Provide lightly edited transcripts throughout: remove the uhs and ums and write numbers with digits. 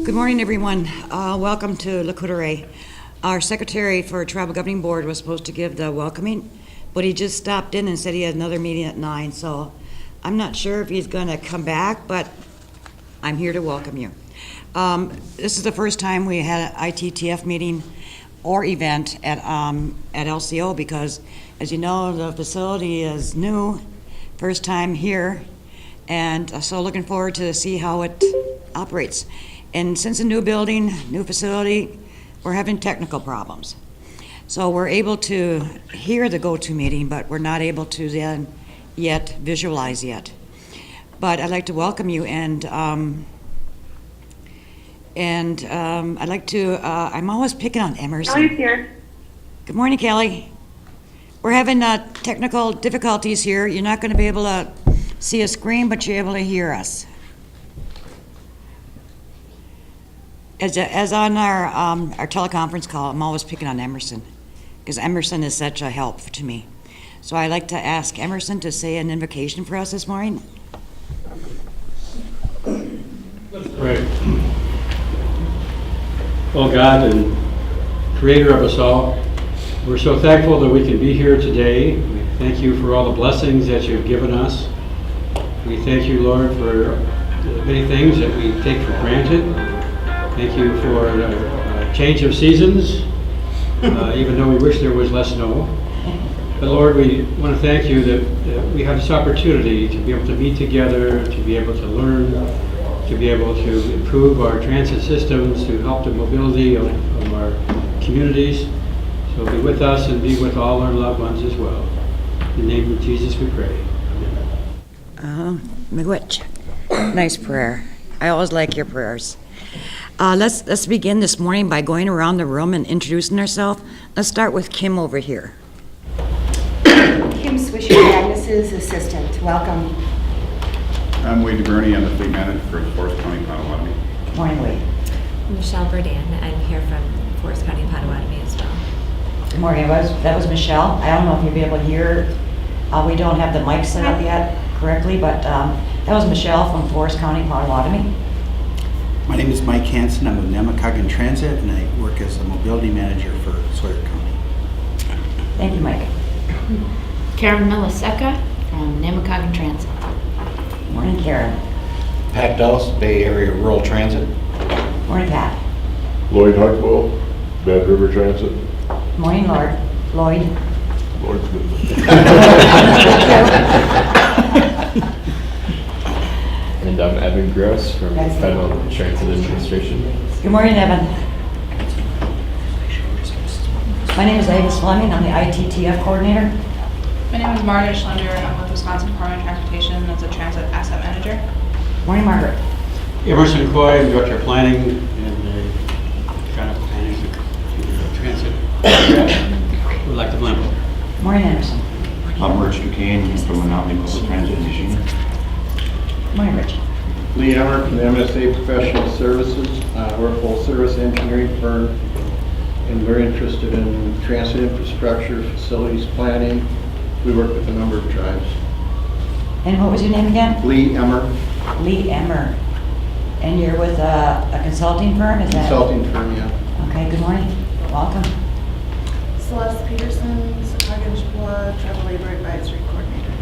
Good morning, everyone. Welcome to Le Coudray. Our secretary for Tribal Governing Board was supposed to give the welcoming, but he just stopped in and said he had another meeting at 9, so I'm not sure if he's going to come back, but I'm here to welcome you. This is the first time we had an ITTF meeting or event at LCO because, as you know, the facility is new, first time here, and so looking forward to see how it operates. And since a new building, new facility, we're having technical problems. So we're able to hear the go-to meeting, but we're not able to then yet visualize yet. But I'd like to welcome you, and I'd like to, I'm always picking on Emerson. Kelly's here. Good morning, Kelly. We're having technical difficulties here. You're not going to be able to see a screen, but you're able to hear us. As on our teleconference call, I'm always picking on Emerson because Emerson is such a help to me. So I'd like to ask Emerson to say an invocation for us this morning. Let's pray. Oh God and Creator of us all, we're so thankful that we can be here today. We thank you for all the blessings that you've given us. We thank you, Lord, for the many things that we take for granted. Thank you for a change of seasons, even though we wish there was less snow. But Lord, we want to thank you that we have this opportunity to be able to meet together, to be able to learn, to be able to improve our transit systems, to help the mobility of our communities. So be with us and be with all our loved ones as well. In the name of Jesus we pray. Miigwech. Nice prayer. I always like your prayers. Let's begin this morning by going around the room and introducing ourselves. Let's start with Kim over here. Kim Swisher, Agnes's assistant. Welcome. I'm Wade DeBernie. I'm the fleet manager for Forest County, Potawatomi. Good morning, Wade. Michelle Burdan. I'm here from Forest County, Potawatomi as well. Good morning. That was Michelle. I don't know if you'll be able to hear. We don't have the mic set up yet correctly, but that was Michelle from Forest County, Potawatomi. My name is Mike Hansen. I'm with Nemacolin Transit, and I work as a mobility manager for Sawyer County. Thank you, Mike. Karen Miliseca from Nemacolin Transit. Morning, Karen. Pat Dulles, Bay Area Rural Transit. Morning, Pat. Lloyd Hartwell, Bad River Transit. Morning, Lloyd. Lloyd's good. And I'm Evan Gross from Federal Transit Administration. Good morning, Evan. My name is Agnes Fleming. I'm the ITTF coordinator. My name is Margaret Schlender. I'm with Wisconsin Department of Transportation as a transit asset manager. Morning, Margaret. Emerson Coy, Director of Planning and Chicago Planning Transit. We'd like to blend. Morning, Anderson. I'm Rich Duquesne from Menominee Public Transit Machine. Morning, Rich. Lee Emmer from the MSA Professional Services. We're a full-service engineering firm, and we're interested in transit infrastructure, facilities planning. We work with a number of tribes. And what was your name again? Lee Emmer. Lee Emmer. And you're with a consulting firm, is that? Consulting firm, yeah. Okay, good morning. Welcome. Celeste Peterson, Secaucus Tribal Labor Advisory Coordinator.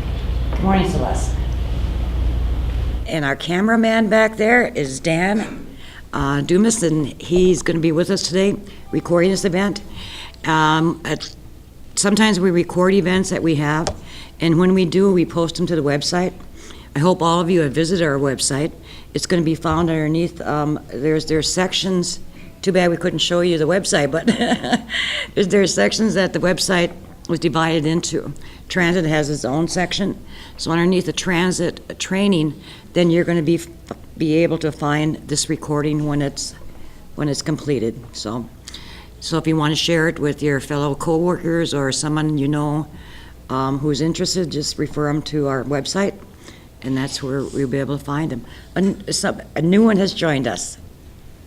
Good morning, Celeste. And our cameraman back there is Dan Dumas, and he's going to be with us today recording this event. Sometimes we record events that we have, and when we do, we post them to the website. I hope all of you have visited our website. It's going to be found underneath. There's sections. Too bad we couldn't show you the website, but there's sections that the website was divided into. Transit has its own section, so underneath the transit training, then you're going to be able to find this recording when it's completed. So if you want to share it with your fellow coworkers or someone you know who's interested, just refer them to our website, and that's where we'll be able to find them. A new one has joined us.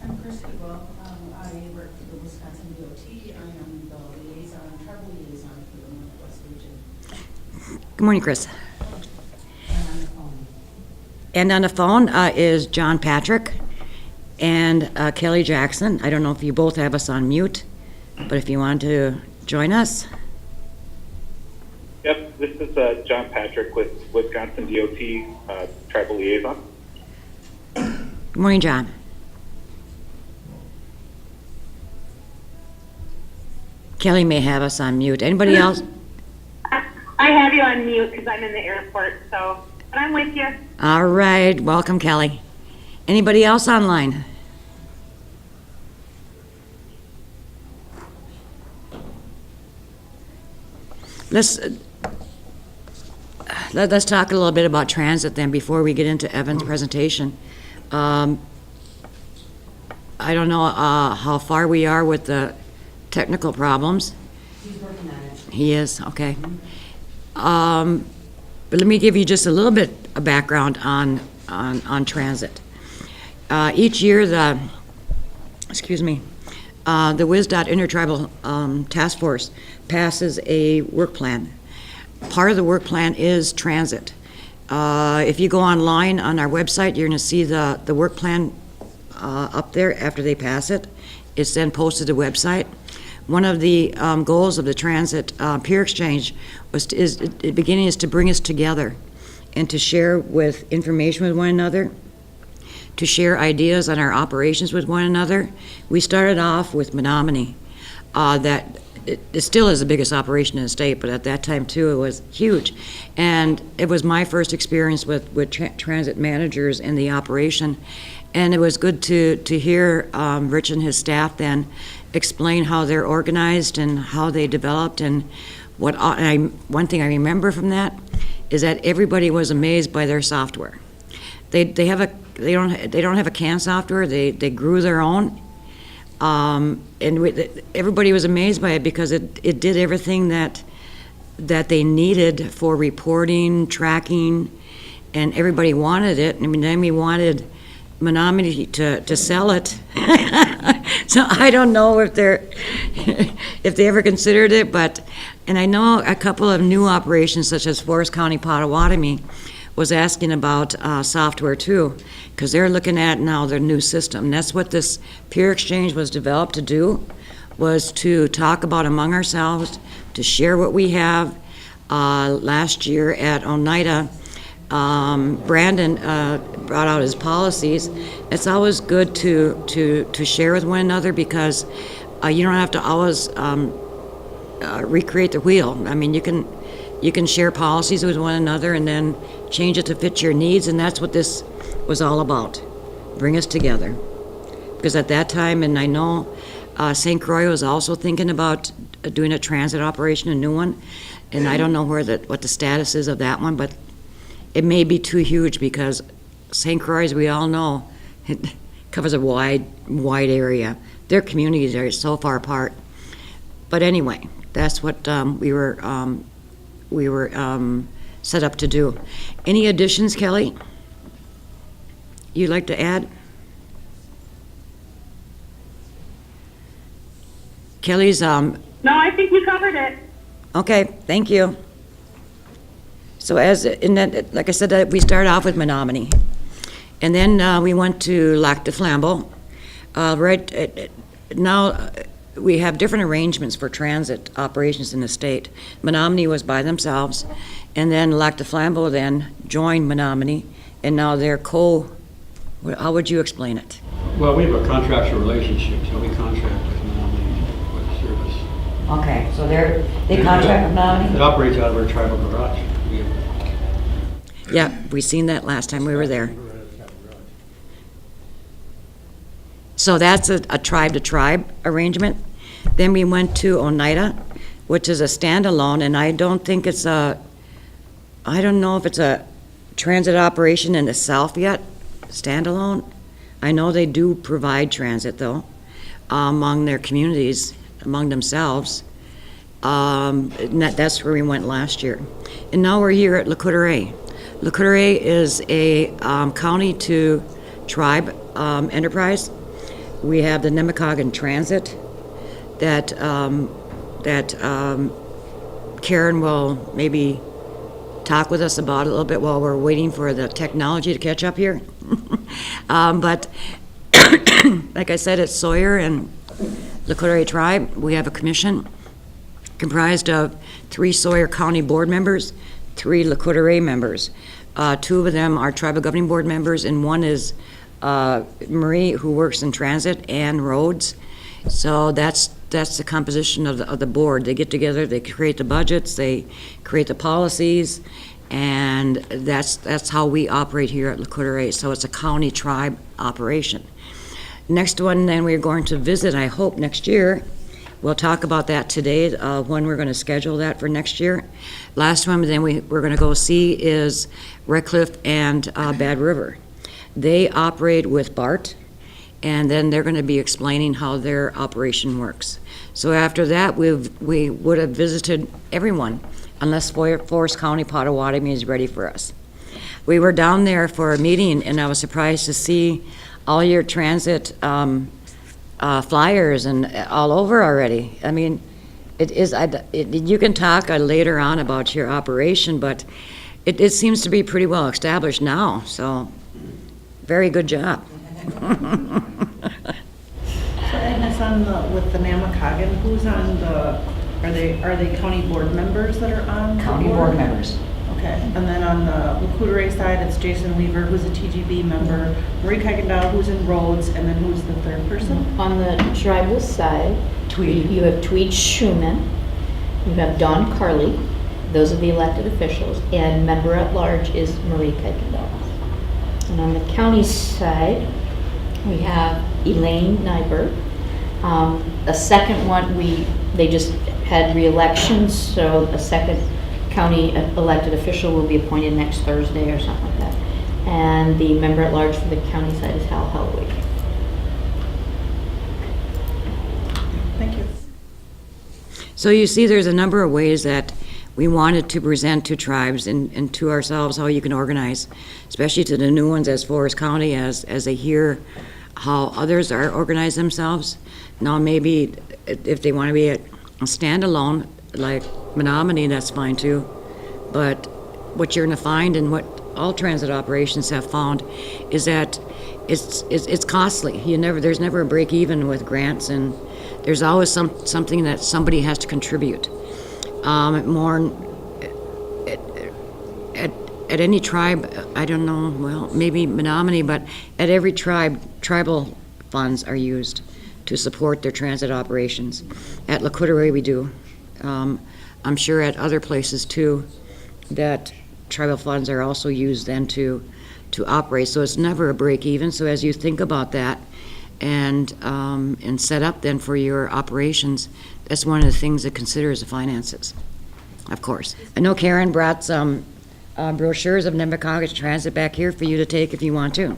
I'm Chris Goodwell. I work for the Wisconsin DOT. I am the tribal liaison for the Northwest region. Good morning, Chris. And on the phone is John Patrick. and Kelly Jackson. I don't know if you both have us on mute, but if you want to join us. Yep, this is John Patrick with Wisconsin DOT Tribal Liaison. Good morning, John. Kelly may have us on mute. Anybody else? I have you on mute because I'm in the airport, so, but I'm with you. All right, welcome, Kelly. Anybody else online? Let's talk a little bit about transit then before we get into Evan's presentation. I don't know how far we are with the technical problems. He's working on it. He is, okay. But let me give you just a little bit of background on transit. Each year, the WISDOT Intertribal Task Force passes a work plan. Part of the work plan is transit. If you go online on our website, you're going to see the work plan up there after they pass it. It's then posted to the website. One of the goals of the transit peer exchange is to bring us together and to share with information with one another, to share ideas on our operations with one another. We started off with Menominee. That it still is the biggest operation in the state, but at that time too it was huge. And it was my first experience with transit managers in the operation. And it was good to hear Rich and his staff then explain how they're organized and how they developed. And one thing I remember from that is that everybody was amazed by their software. They don't have a CAN software. They grew their own, and everybody was amazed by it because it did everything that they needed for reporting, tracking, and everybody wanted it. I mean, then we wanted Menominee to sell it. So I don't know if they ever considered it, and I know a couple of new operations such as Forest County Potawatomi was asking about software too, because they're looking at now their new system. And that's what this peer exchange was developed to do, was to talk about among ourselves, to share what we have. Last year at Oneida, Brandon brought out his policies. It's always good to share with one another because you don't have to always recreate the wheel. I mean, you can share policies with one another and then change it to fit your needs, and that's what this was all about. Bring us together. Because at that time, and I know St. Croix was also thinking about doing a transit operation, a new one, and I don't know what the status is of that one, but it may be too huge because St. Croix, as we all know, it covers a wide area. Their communities are so far apart. But anyway, that's what we were set up to do. Any additions, Kelly? You'd like to add? Kelly's No, I think you covered it. Okay, thank you. So like I said, we started off with Menominee, and then we went to Lac du Flambeau. Now we have different arrangements for transit operations in the state. Menominee was by themselves, and then Lac du Flambeau then joined Menominee, and now they're how would you explain it? Well, we have a contractual relationship, so we contract with Menominee for the service. Okay, so they contract with Menominee? It operates out of our tribal garage. Yeah, we seen that last time we were there. So that's a tribe-to-tribe arrangement. Then we went to Oneida, which is a standalone, and I don't know if it's a transit operation in the south yet, standalone. I know they do provide transit, though, among their communities, among themselves. And that's where we went last year. And now we're here at Le Coudray. Le Coudray is a county to tribe enterprise. We have the Nemacolin Transit that Karen will maybe talk with us about a little bit while we're waiting for the technology to catch up here. But Like I said, it's Sawyer and Lakota Tribe. We have a commission comprised of 3 Sawyer County Board members, 3 Lakota members. 2 of them are Tribal Governing Board members, and 1 is Marie, who works in transit and roads. So that's the composition of the board. They get together, they create the budgets, they create the policies, and that's how we operate here at Lakota. So it's a county tribe operation. Next one, then we're going to visit, I hope, next year. We'll talk about that today, when we're going to schedule that for next year. Last one, then we're going to go see is Redcliffe and Bad River. They operate with BART, and then they're going to be explaining how their operation works. So after that, we would have visited everyone, unless Forest County Potawatomi is ready for us. We were down there for a meeting, and I was surprised to see all your transit flyers and all over already. I mean, you can talk later on about your operation, but it seems to be pretty well established now, so very good job. So Agnes, with the Namakagon, who's on are they county board members that are on? County board members. Okay, and then on the Lakota side, it's Jason Weaver, who's a TGB member, Marie Kuykendall, who's in roads, and then who's the third person? On the tribal side, Tweed. You have Tweed Schumann, you have Don Carley, those are the elected officials, and member at large is Marie Kuykendall. And on the county side, we have Elaine Nyberg. A second one, they just had re-elections, so a second county elected official will be appointed next Thursday or something like that. And the member at large for the county side is Hal Hellwig. Thank you. So you see, there's a number of ways that we wanted to present to tribes and to ourselves how you can organize, especially to the new ones as Forest County, as they hear how others are organized themselves. Now maybe if they want to be a standalone, like Menominee, that's fine too. But what you're going to find, and what all transit operations have found, is that it's costly. There's never a break even with grants, and there's always something that somebody has to contribute. More at any tribe, I don't know. Well, maybe Menominee, but at every tribe, tribal funds are used to support their transit operations. At Lakota we do. I'm sure at other places too, that tribal funds are also used then to operate. So it's never a break even. So as you think about that and set up then for your operations, that's one of the things to consider is the finances, of course. I know Karen brought some brochures of Nemacolin Transit back here for you to take if you want to.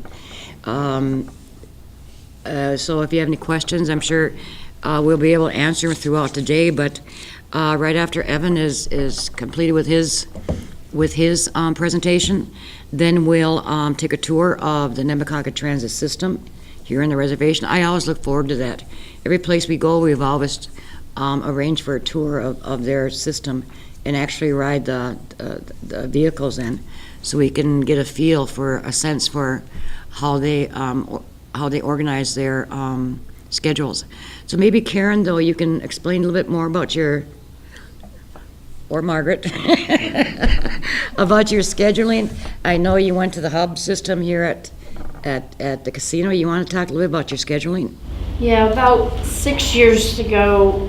So if you have any questions, I'm sure we'll be able to answer throughout the day, but right after Evan is completed with his presentation, then we'll take a tour of the Nemacolin Transit System here in the reservation. I always look forward to that. Every place we go, we've always arranged for a tour of their system and actually ride the vehicles in, so we can get a feel for a sense for how they organize their schedules. So maybe Karen, though, you can explain a little bit more about or Margaret, about your scheduling. I know you went to the hub system here at the casino. You want to talk a little bit about your scheduling? Yeah, about 6 years ago,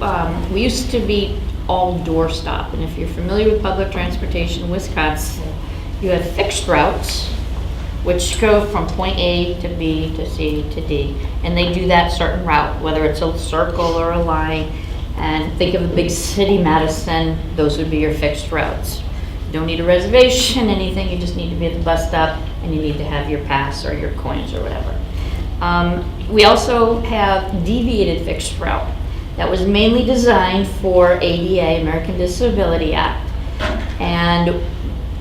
we used to be all doorstop. And if you're familiar with public transportation in Wisconsin, you have fixed routes, which go from point A to B to C to D. And they do that certain route, whether it's a circle or a line. And think of a big city, Madison, those would be your fixed routes. You don't need a reservation, anything, you just need to be at the bus stop and you need to have your pass or your coins or whatever. We also have deviated fixed route. That was mainly designed for ADA, American Disability Act. And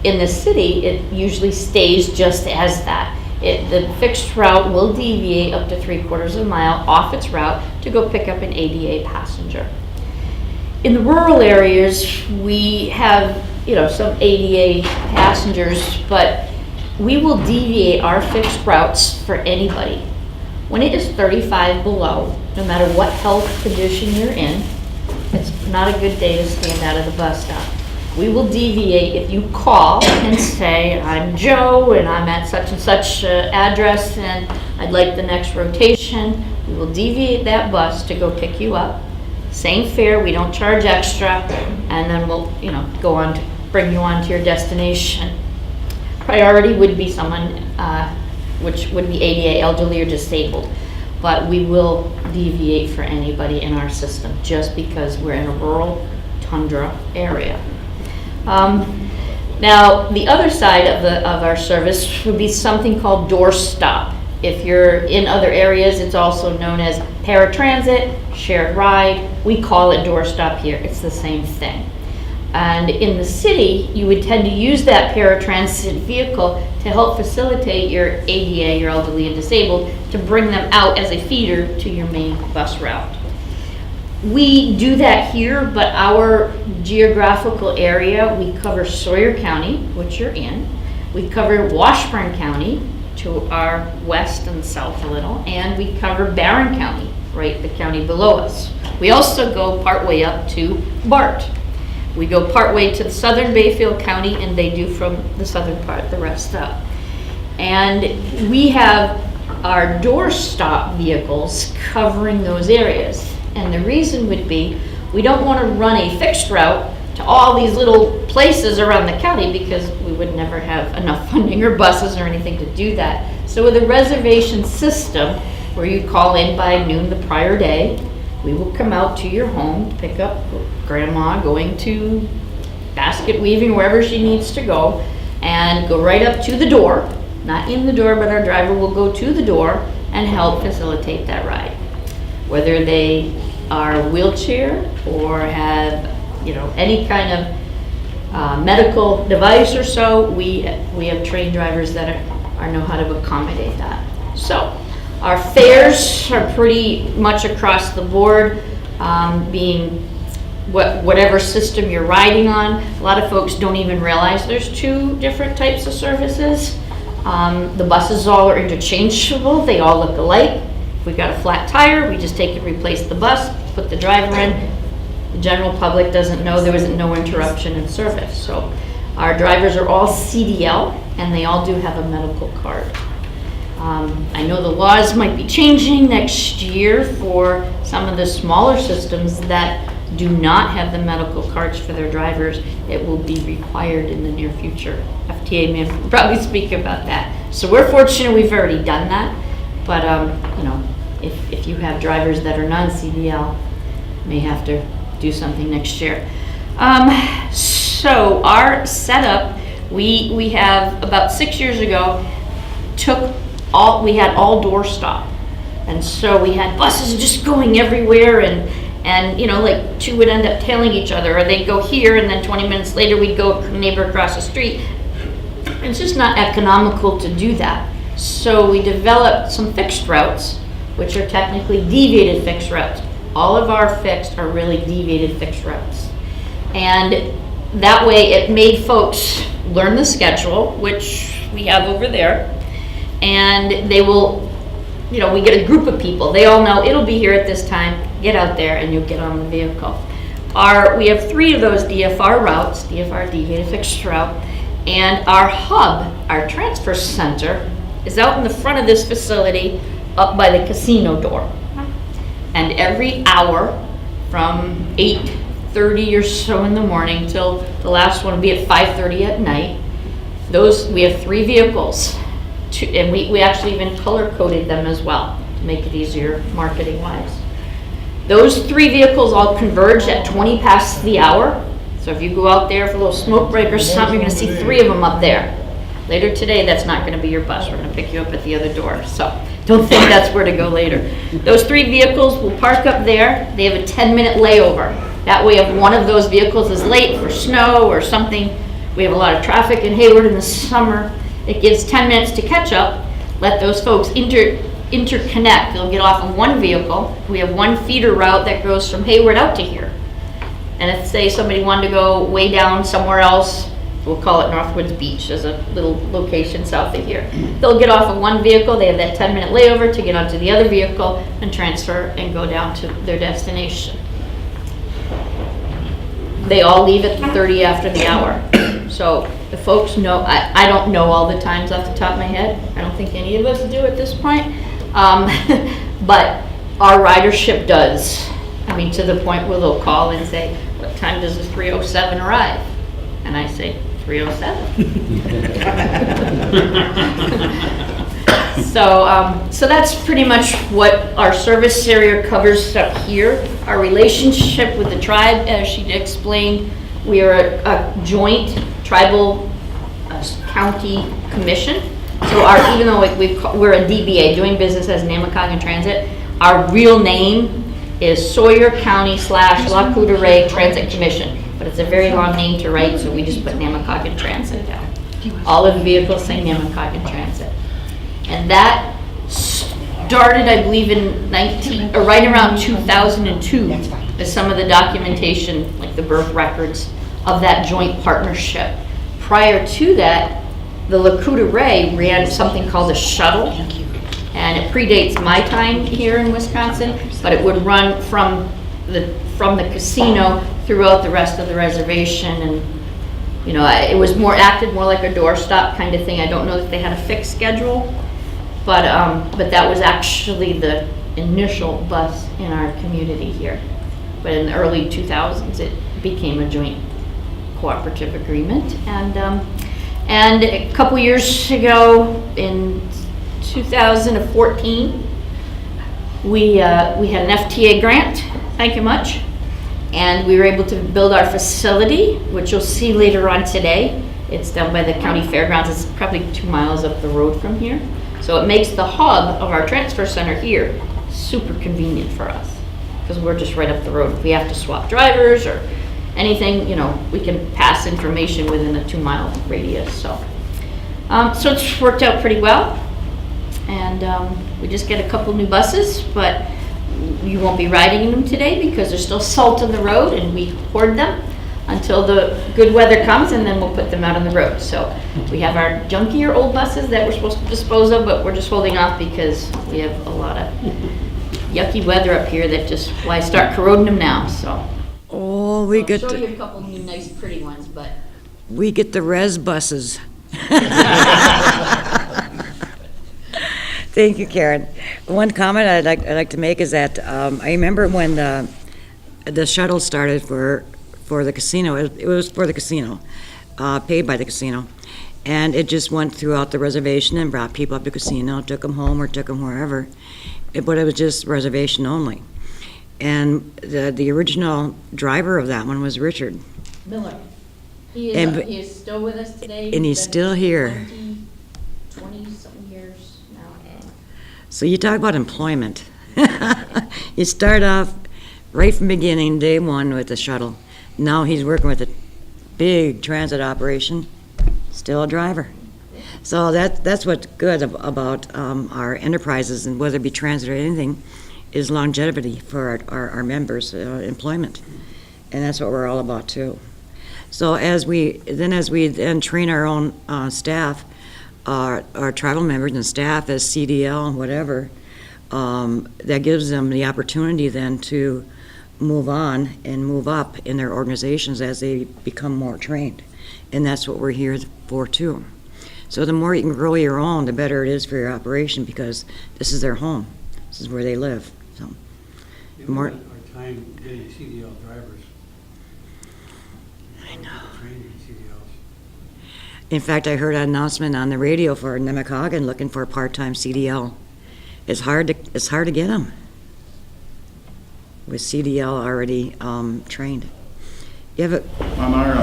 in the city, it usually stays just as that. The fixed route will deviate up to 3/4 of a mile off its route to go pick up an ADA passenger. In the rural areas, we have, some ADA passengers, but we will deviate our fixed routes for anybody. When it is 35 below, no matter what health condition you're in, it's not a good day to stand out of the bus stop. We will deviate if you call and say, I'm Joe and I'm at such and such address and I'd like the next rotation. We will deviate that bus to go pick you up. Same fare, we don't charge extra, and then we'll, go on to bring you on to your destination. Priority would be someone, which would be ADA, elderly or disabled. But we will deviate for anybody in our system just because we're in a rural tundra area. Now, the other side of our service would be something called doorstop. If you're in other areas, it's also known as paratransit, shared ride. We call it doorstop here. It's the same thing. And in the city, you would tend to use that paratransit vehicle to help facilitate your ADA, your elderly and disabled, to bring them out as a feeder to your main bus route. We do that here, but our geographical area, we cover Sawyer County, which you're in. We cover Washburn County to our west and south a little, and we cover Barron County, right, the county below us. We also go partway up to Bart. We go partway to the southern Bayfield County, and they do from the southern part, the rest up. And we have our doorstop vehicles covering those areas. And the reason would be, we don't want to run a fixed route to all these little places around the county because we would never have enough funding or buses or anything to do that. So with a reservation system where you call in by noon the prior day, we will come out to your home to pick up grandma going to basket weaving, wherever she needs to go, and go right up to the door, not in the door, but our driver will go to the door and help facilitate that ride. Whether they are wheelchair or have any kind of medical device or so, we have trained drivers that know how to accommodate that. So our fares are pretty much across the board, being whatever system you're riding on. A lot of folks don't even realize there's two different types of services. The buses all are interchangeable. They all look alike. If we got a flat tire, we just take and replace the bus, put the driver in. The general public doesn't know there was no interruption in service. So our drivers are all CDL, and they all do have a medical card. I know the laws might be changing next year for some of the smaller systems that do not have the medical cards for their drivers. It will be required in the near future. FTA may probably speak about that. So we're fortunate we've already done that. But if you have drivers that are non-CDL, may have to do something next year. So our setup, we have about 6 years ago we had all doorstop, and so we had buses just going everywhere, and like two would end up tailing each other, or they'd go here and then 20 minutes later we'd go neighbor across the street. It's just not economical to do that. So we developed some fixed routes, which are technically deviated fixed routes. All of our fixed are really deviated fixed routes. And that way it made folks learn the schedule, which we have over there. And they will, we get a group of people. They all know it'll be here at this time. Get out there and you'll get on the vehicle. We have 3 of those DFR routes, DFR deviated fixed route. And our hub, our transfer center, is out in the front of this facility up by the casino door. And every hour from 8:30 or so in the morning till the last one will be at 5:30 at night, we have 3 vehicles. And we actually even color coded them as well to make it easier marketing wise. Those 3 vehicles all converge at 20 past the hour. So if you go out there for a little smoke break or something, you're going to see 3 of them up there. Later today, that's not going to be your bus. We're going to pick you up at the other door. So don't think that's where to go later. Those 3 vehicles will park up there. They have a 10-minute layover. That way, if one of those vehicles is late for snow or something, we have a lot of traffic in Hayward in the summer, it gives 10 minutes to catch up. Let those folks interconnect. They'll get off of one vehicle. We have one feeder route that goes from Hayward out to here. And if, say, somebody wanted to go way down somewhere else, we'll call it Northwoods Beach, there's a little location south of here. They'll get off of one vehicle, they have that 10-minute layover to get onto the other vehicle and transfer and go down to their destination. They all leave at 30 after the hour. So the folks know, I don't know all the times off the top of my head. I don't think any of us do at this point. But our ridership does. I mean, to the point where they'll call and say, what time does the 307 arrive? And I say, 307. So that's pretty much what our service area covers up here. Our relationship with the tribe, as she explained, we are a joint tribal county commission. So even though we're a DBA, doing business as Namakogon Transit, our real name is Sawyer County / La Coudray Transit Commission. But it's a very long name to write, so we just put Namakogon Transit down. All of the vehicles say Namakogon Transit. And that started, I believe, in right around 2002, as some of the documentation, like the birth records of that joint partnership. Prior to that, the La Coudray ran something called a shuttle, and it predates my time here in Wisconsin, but it would run from the casino throughout the rest of the reservation. And you know, it was acted more like a doorstop kind of thing. I don't know if they had a fixed schedule, but that was actually the initial bus in our community here. But in the early 2000s, it became a joint cooperative agreement. And a couple years ago, in 2014, we had an FTA grant. Thank you much. And we were able to build our facility, which you'll see later on today. It's down by the county fairgrounds. It's probably 2 miles up the road from here. So it makes the hub of our transfer center here super convenient for us, because we're just right up the road. If we have to swap drivers or anything, you know, we can pass information within a 2-mile radius. So it's worked out pretty well. And we just get a couple new buses, but you won't be riding in them today because there's still salt on the road, and we hoard them until the good weather comes, and then we'll put them out on the road. So we have our junkier old buses that we're supposed to dispose of, but we're just holding off because we have a lot of yucky weather up here that just, well, I start corroding them now. So oh, I'll show you a couple new nice pretty ones, but we get the res buses. Thank you, Karen. One comment I'd like to make is that I remember when the shuttle started for the casino. It was for the casino, paid by the casino, and it just went throughout the reservation and brought people up to the casino, took them home or took them wherever. But it was just reservation only. And the original driver of that one was Richard. Miller. He is still with us today. And he's still here. 20-something years now. So you talk about employment. You start off right from the beginning, day one with the shuttle. Now he's working with a big transit operation, still a driver. So that's what's good about our enterprises, and whether it be transit or anything, is longevity for our members' employment. And that's what we're all about too. So as we then train our own staff, our tribal members and staff as CDL and whatever, that gives them the opportunity then to move on and move up in their organizations as they become more trained. And that's what we're here for too. So the more you can grow your own, the better it is for your operation, because this is their home. This is where they live. So the more our time getting CDL drivers. I know. Training CDLs. In fact, I heard an announcement on the radio for Namakogon looking for a part-time CDL. It's hard to get them with CDL already trained. You have a On our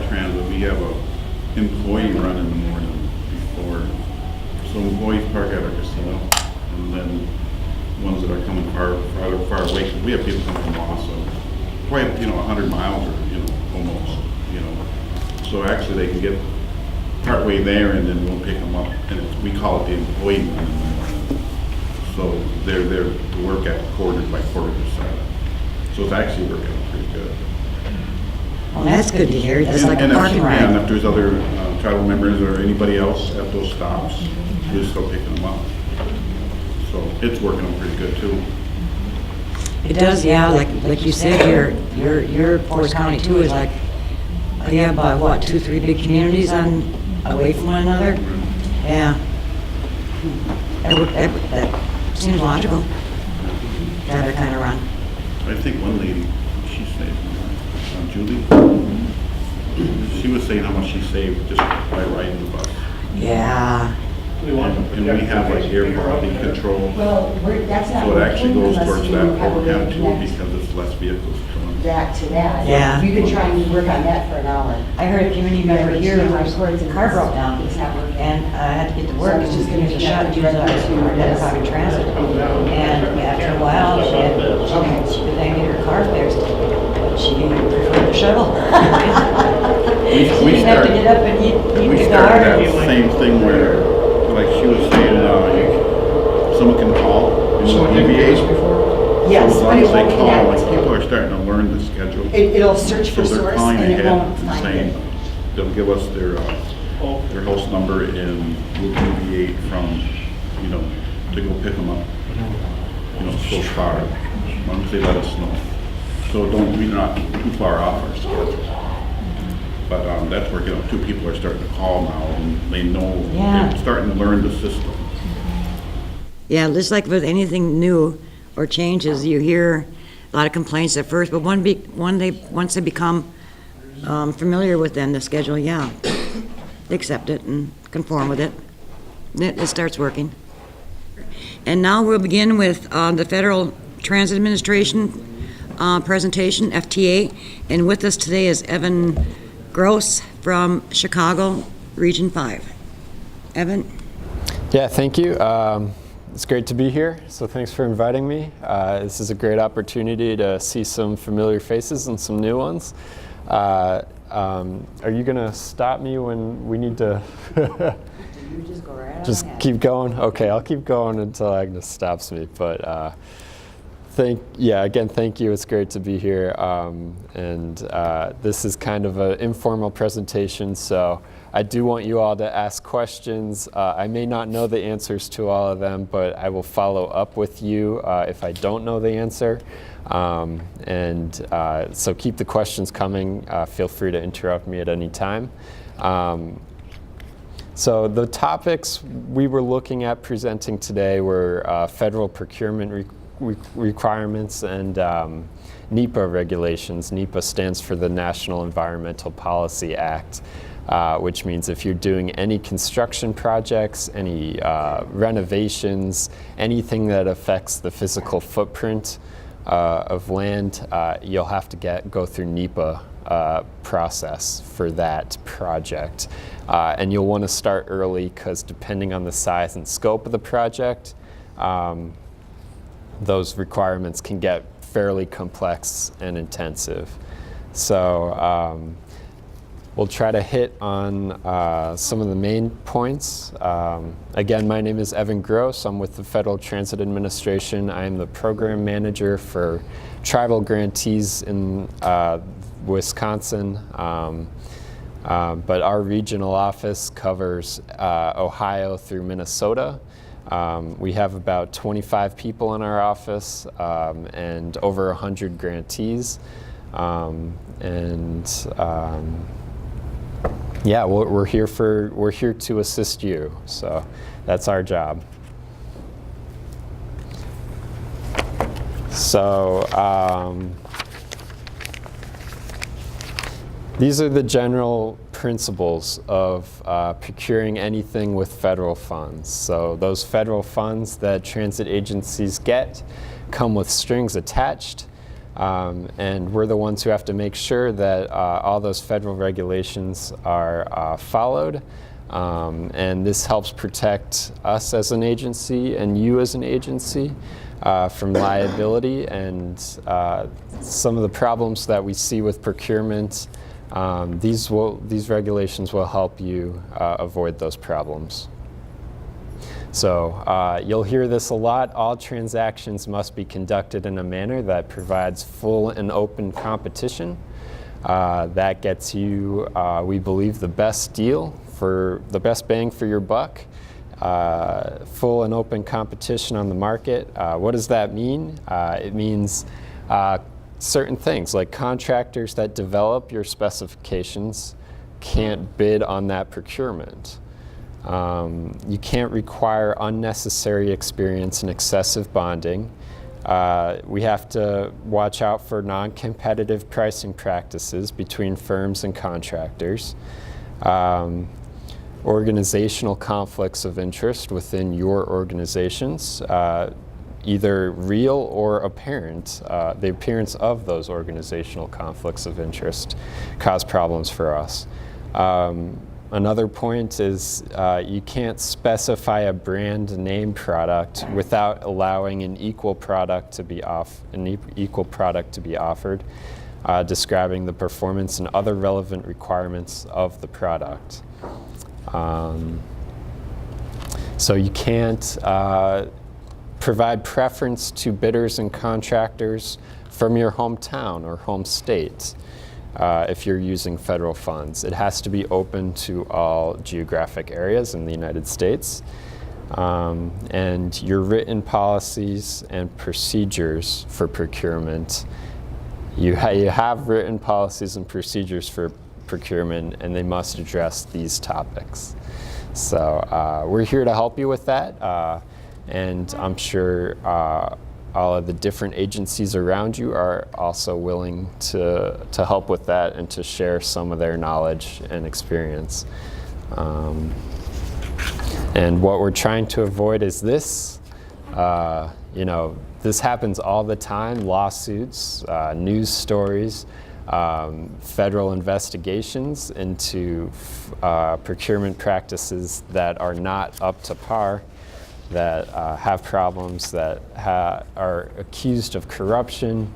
transit, we have a employee run in the morning before. So employees park at our casino, and then ones that are coming far away, because we have people coming from Wausau, quite 100 miles or almost, So actually, they can get partway there, and then we'll pick them up, and we call it the employee run in the morning. So they're there to work at quarter by quarter to 7. So it's actually working out pretty good. Well, that's good to hear. That's like a And if she parking can, ride. if there's other tribal members or anybody else at those stops, you start picking them up. So it's working out pretty good too. It does, yeah, like you said, your Forest County too is like, you have about, what, 2, 3 big communities away from one another? Yeah. That seems logical, to have it kind of run. I think one lady, she saved, Julie, she was saying how much she saved just by riding the bus. Yeah. And we have like air quality control, Well, that's not. so it actually goes unless towards you that have program a too, next because it's less vehicles coming. Back to that. Yeah. You could try and work on that for an hour. I heard a community member here whose car broke down, and I had to get to work, it's just giving us a shot to use our dedicated transit. And after a while, she had, good thing to get her car fixed, but she preferred the shuttle. She didn't have to get up and eat We the started car. that same thing where, like she was saying, someone can call and deviate. Yes, So as but long it as they won't call, connect. like people are starting to learn the schedule. It'll search for So they're source calling and it ahead won't and find saying, it. they'll give us their house number and we'll deviate from, to go pick them up, so far, as long as they let us know. So we're not too far off our schedule. But that's working out. 2 people are starting to call now and they know, Yeah. they're starting to learn the system. Yeah, just like with anything new or changes, you hear a lot of complaints at first, but once they become familiar with the schedule, yeah, they accept it and conform with it. It starts working. And now we'll begin with the Federal Transit Administration presentation, FTA, and with us today is Evan Gross from Chicago, Region 5. Evan? Yeah, thank you. It's great to be here, so thanks for inviting me. This is a great opportunity to see some familiar faces and some new ones. Are you going to stop me when we need to You just go right just ahead. keep going? Okay, I'll keep going until Agnes stops me. But again, thank you. It's great to be here. This is kind of an informal presentation, so I do want you all to ask questions. I may not know the answers to all of them, but I will follow up with you if I don't know the answer. So keep the questions coming. Feel free to interrupt me at any time. So the topics we were looking at presenting today were federal procurement requirements and NEPA regulations. NEPA stands for the National Environmental Policy Act. Which means if you're doing any construction projects, any renovations, anything that affects the physical footprint of land, you'll have to go through NEPA process for that project. And you'll want to start early because depending on the size and scope of the project, those requirements can get fairly complex and intensive. So we'll try to hit on some of the main points. Again, my name is Evan Gross. I'm with the Federal Transit Administration. I am the program manager for tribal grantees in Wisconsin. But our regional office covers Ohio through Minnesota. We have about 25 people in our office and over 100 grantees. Yeah, we're here to assist you. So that's our job. So these are the general principles of procuring anything with federal funds. So those federal funds that transit agencies get come with strings attached. And we're the ones who have to make sure that all those federal regulations are followed. And this helps protect us as an agency and you as an agency from liability and some of the problems that we see with procurement. These regulations will help you avoid those problems. So you'll hear this a lot. All transactions must be conducted in a manner that provides full and open competition. That gets you, we believe, the best deal for the best bang for your buck. Full and open competition on the market. What does that mean? It means certain things like contractors that develop your specifications can't bid on that procurement. You can't require unnecessary experience and excessive bonding. We have to watch out for non-competitive pricing practices between firms and contractors. Organizational conflicts of interest within your organizations, either real or apparent. The appearance of those organizational conflicts of interest cause problems for us. Another point is you can't specify a brand name product without allowing an equal product to be offered, describing the performance and other relevant requirements of the product. So you can't provide preference to bidders and contractors from your hometown or home state. If you're using federal funds, it has to be open to all geographic areas in the United States. And your written policies and procedures for procurement, you have written policies and procedures for procurement, and they must address these topics. So we're here to help you with that, and I'm sure all of the different agencies around you are also willing to help with that and to share some of their knowledge and experience. And what we're trying to avoid is this. This happens all the time: lawsuits, news stories, federal investigations into procurement practices that are not up to par, that have problems, that are accused of corruption.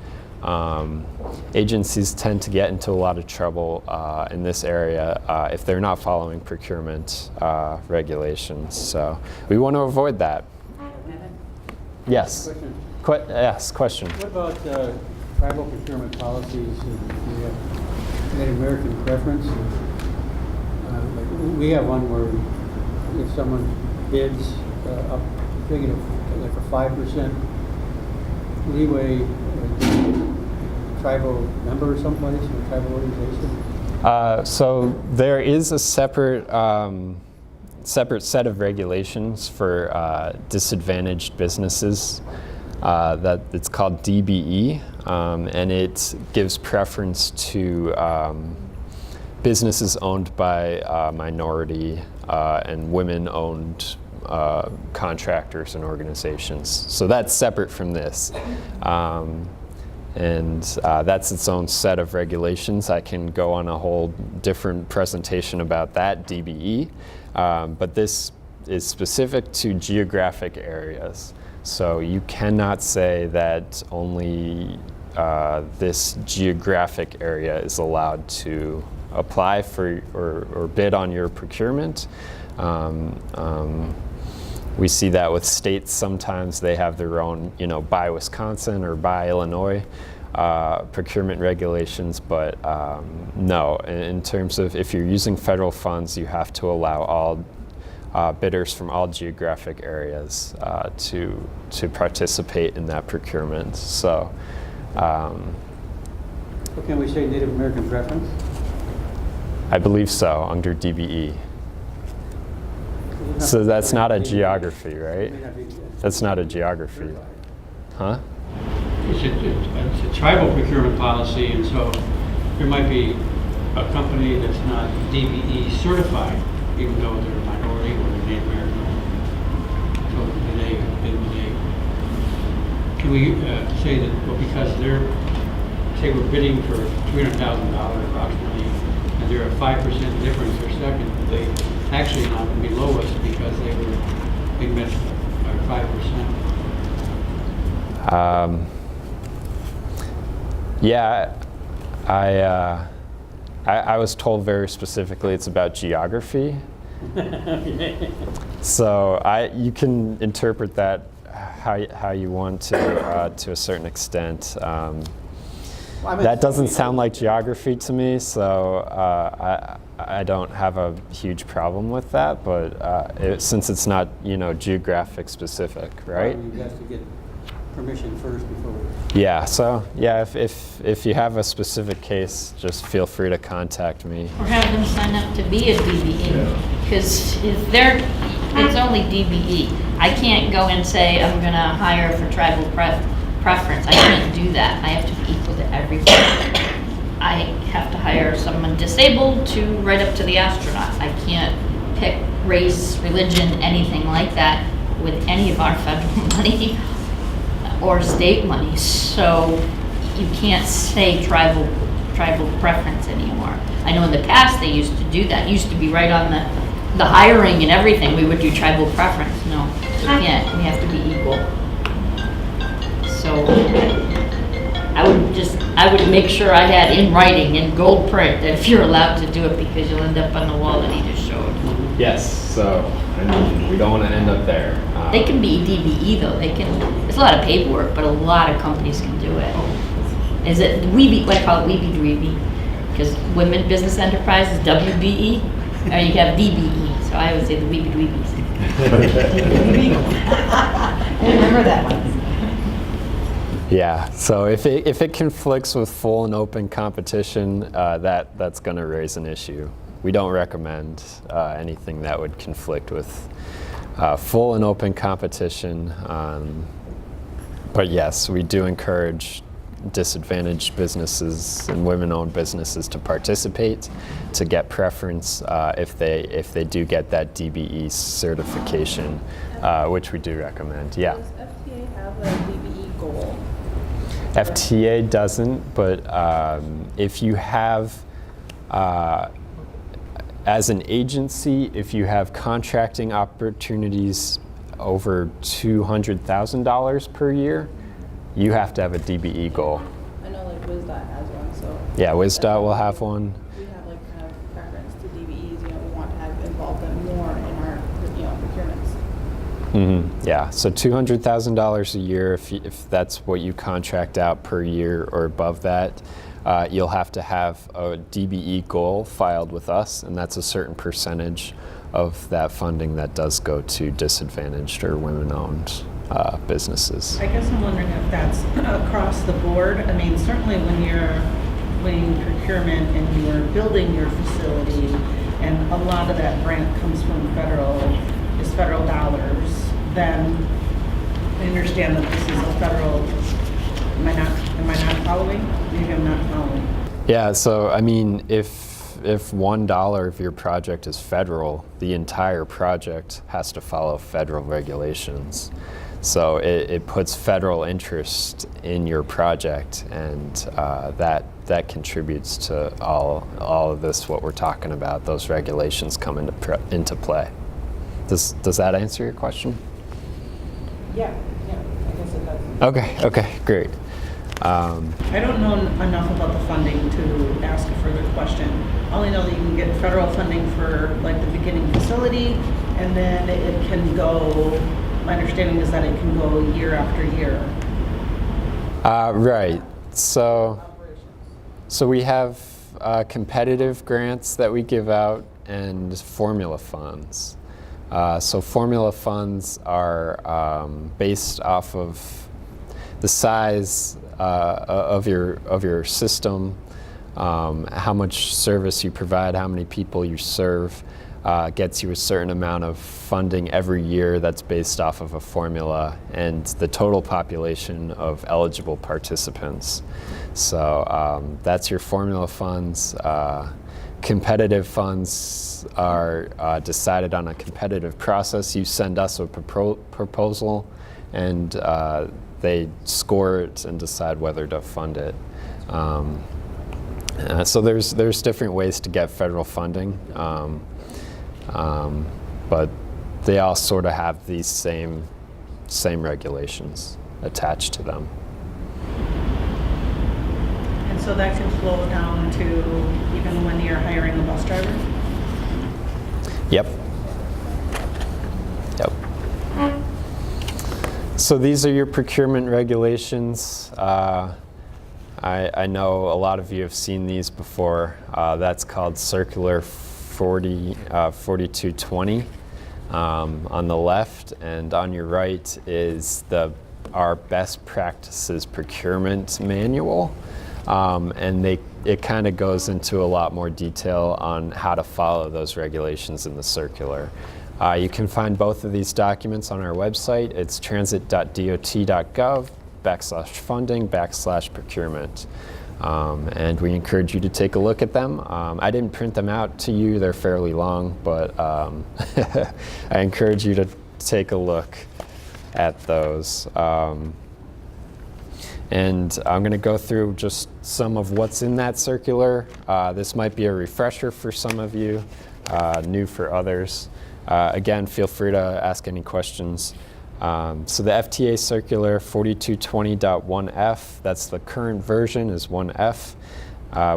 Agencies tend to get into a lot of trouble in this area if they're not following procurement regulations. So we want to avoid that. Yes. Yes, question. What about tribal procurement policies? Do you have Native American preference? Like we have one where if someone bids up, thinking of like a 5% leeway, tribal member someplace, or tribal organization? So there is a separate set of regulations for disadvantaged businesses that it's called DBE, and it gives preference to businesses owned by minority and women-owned contractors and organizations. So that's separate from this. And that's its own set of regulations. I can go on a whole different presentation about that, DBE. But this is specific to geographic areas. So you cannot say that only this geographic area is allowed to apply for or bid on your procurement. We see that with states. Sometimes they have their own, by Wisconsin or by Illinois procurement regulations, but no, in terms of if you're using federal funds, you have to allow all bidders from all geographic areas to participate in that procurement. So, Can we say Native American preference? I believe so, under DBE. So that's not a geography, right? That's not a geography. Huh? It's a tribal procurement policy, and so there might be a company that's not DBE certified, even though they're a minority or they're Native American. So can we say that, well, because say we're bidding for $300,000 approximately, and they're a 5% difference or second, they actually not going to be lowest because they met our 5%. Yeah, I was told very specifically it's about geography. So you can interpret that how you want to a certain extent. that doesn't sound like geography to me, so I don't have a huge problem with that, but since it's not, geographic specific, right? You have to get permission first before. Yeah, so, yeah, if you have a specific case, just feel free to contact me. Or have them sign up to be a DBE, because it's only DBE. I can't go and say I'm gonna hire for tribal preference. I can't do that. I have to be equal to everybody. I have to hire someone disabled to right up to the astronaut. I can't pick race, religion, anything like that with any of our federal money or state money. So you can't say tribal preference anymore. I know in the past they used to do that. It used to be right on the hiring and everything. We would do tribal preference. No, we can't. We have to be equal. So I would make sure I had in writing, in gold print, that if you're allowed to do it, because you'll end up on the wall that he just showed. Yes, so, we don't want to end up there. They can be DBE though. There's a lot of paperwork, but a lot of companies can do it. Is it Weeby? I call it Weeby Dweeby, because Women Business Enterprise is WBE, or you have DBE. So I always say the Weeby Dweebies. I remember that one. Yeah, so if it conflicts with full and open competition, that's going to raise an issue. We don't recommend anything that would conflict with full and open competition. But yes, we do encourage disadvantaged businesses and women-owned businesses to participate, to get preference if they do get that DBE certification, which we do recommend. Yeah. Does FTA have a DBE goal? FTA doesn't, but if you have, as an agency, if you have contracting opportunities over $200,000 per year, you have to have a DBE goal. I know like WisDOT has one, so. Yeah, WisDOT will have one. We have like kind of preference to DBEs, we want to have involve them more in our, procurements. Yeah, so $200,000 a year, if that's what you contract out per year or above that, you'll have to have a DBE goal filed with us, and that's a certain percentage of that funding that does go to disadvantaged or women-owned businesses. I guess I'm wondering if that's across the board. I mean, certainly when you're winning procurement and you're building your facility, and a lot of that grant comes from federal dollars, then I understand that this is a federal, am I not following? Maybe I'm not following. Yeah, so I mean, if $1 of your project is federal, the entire project has to follow federal regulations. So it puts federal interest in your project, and that contributes to all of this, what we're talking about, those regulations come into play. Does that answer your question? Yeah, I guess it does. Okay, great. I don't know enough about the funding to ask a further question. I only know that you can get federal funding for like the beginning facility, and then it can go, my understanding is that it can go year after year. Right. So we have competitive grants that we give out and formula funds. So formula funds are based off of the size of your system, how much service you provide, how many people you serve, gets you a certain amount of funding every year that's based off of a formula and the total population of eligible participants. So that's your formula funds. Competitive funds are decided on a competitive process. You send us a proposal, and they score it and decide whether to fund it. So there's different ways to get federal funding, but they all sort of have these same regulations attached to them. And so that can flow down to even when you're hiring a bus driver? Yep. So these are your procurement regulations. I know a lot of you have seen these before. That's called Circular 4220 on the left, and on your right is our best practices procurement manual. And it kind of goes into a lot more detail on how to follow those regulations in the circular. You can find both of these documents on our website. It's transit.dot.gov/funding/procurement. And we encourage you to take a look at them. I didn't print them out to you, they're fairly long, but I encourage you to take a look at those. And I'm going to go through just some of what's in that circular. This might be a refresher for some of you, new for others. Again, feel free to ask any questions. So the FTA circular 4220.1F, that's the current version, is 1F,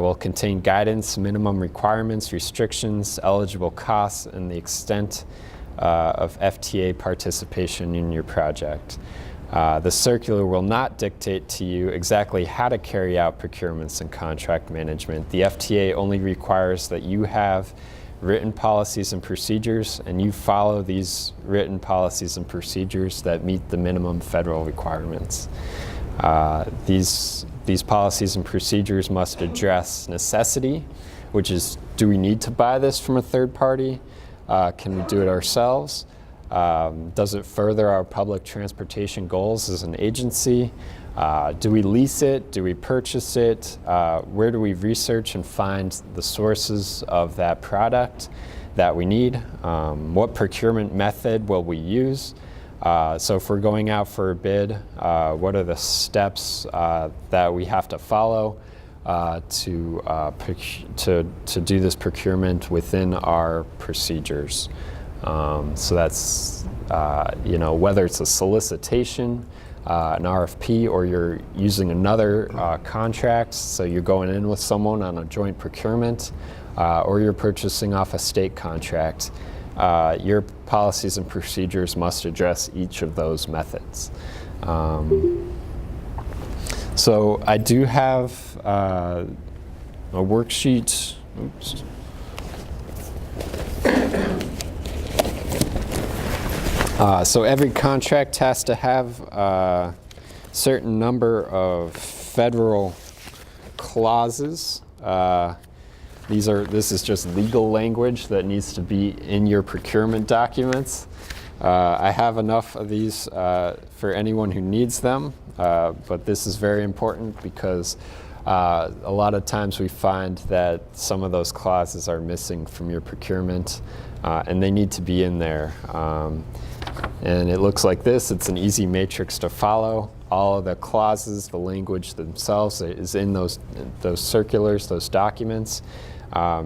will contain guidance, minimum requirements, restrictions, eligible costs, and the extent of FTA participation in your project. The circular will not dictate to you exactly how to carry out procurements and contract management. The FTA only requires that you have written policies and procedures, and you follow these written policies and procedures that meet the minimum federal requirements. These policies and procedures must address necessity, which is, do we need to buy this from a third party? Can we do it ourselves? Does it further our public transportation goals as an agency? Do we lease it? Do we purchase it? Where do we research and find the sources of that product that we need? What procurement method will we use? So if we're going out for a bid, what are the steps that we have to follow to do this procurement within our procedures? So that's, whether it's a solicitation, an RFP, or you're using another contract, so you're going in with someone on a joint procurement, or you're purchasing off a state contract, your policies and procedures must address each of those methods. So I do have a worksheet. Oops. So every contract has to have a certain number of federal clauses. This is just legal language that needs to be in your procurement documents. I have enough of these for anyone who needs them, but this is very important because a lot of times we find that some of those clauses are missing from your procurement, and they need to be in there. And it looks like this. It's an easy matrix to follow. All of the clauses, the language themselves is in those circulars, those documents.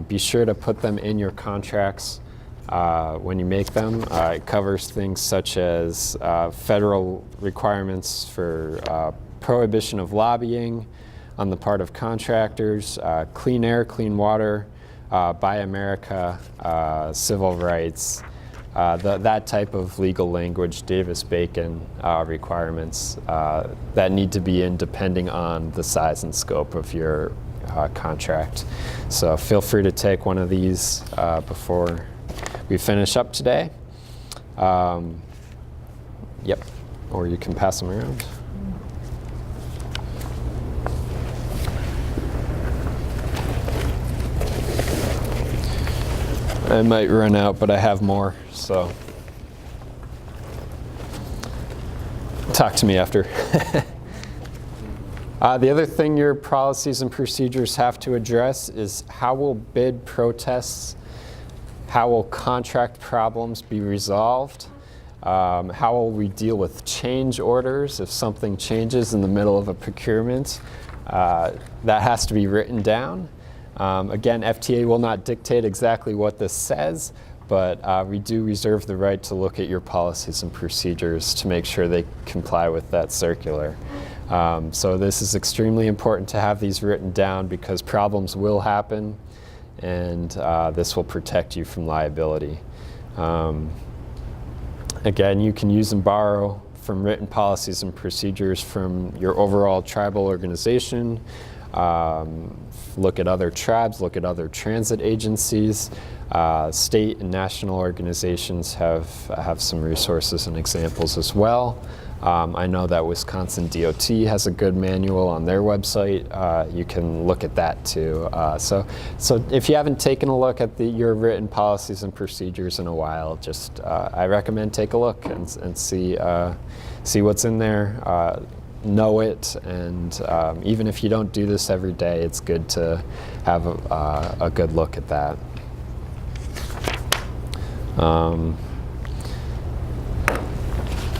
Be sure to put them in your contracts when you make them. It covers things such as federal requirements for prohibition of lobbying on the part of contractors, clean air, clean water, Buy America, civil rights, that type of legal language, Davis-Bacon requirements that need to be in depending on the size and scope of your contract. So feel free to take one of these before we finish up today. Yep, or you can pass them around. I might run out, but I have more, so talk to me after. The other thing your policies and procedures have to address is how will bid protests, how will contract problems be resolved, how will we deal with change orders if something changes in the middle of a procurement. That has to be written down. Again, FTA will not dictate exactly what this says, but we do reserve the right to look at your policies and procedures to make sure they comply with that circular. So this is extremely important to have these written down because problems will happen, and this will protect you from liability. Again, you can use and borrow from written policies and procedures from your overall tribal organization. Look at other tribes, look at other transit agencies. State and national organizations have some resources and examples as well. I know that Wisconsin DOT has a good manual on their website. You can look at that too. So if you haven't taken a look at your written policies and procedures in a while, just I recommend take a look and see what's in there. Know it, and even if you don't do this every day, it's good to have a good look at that.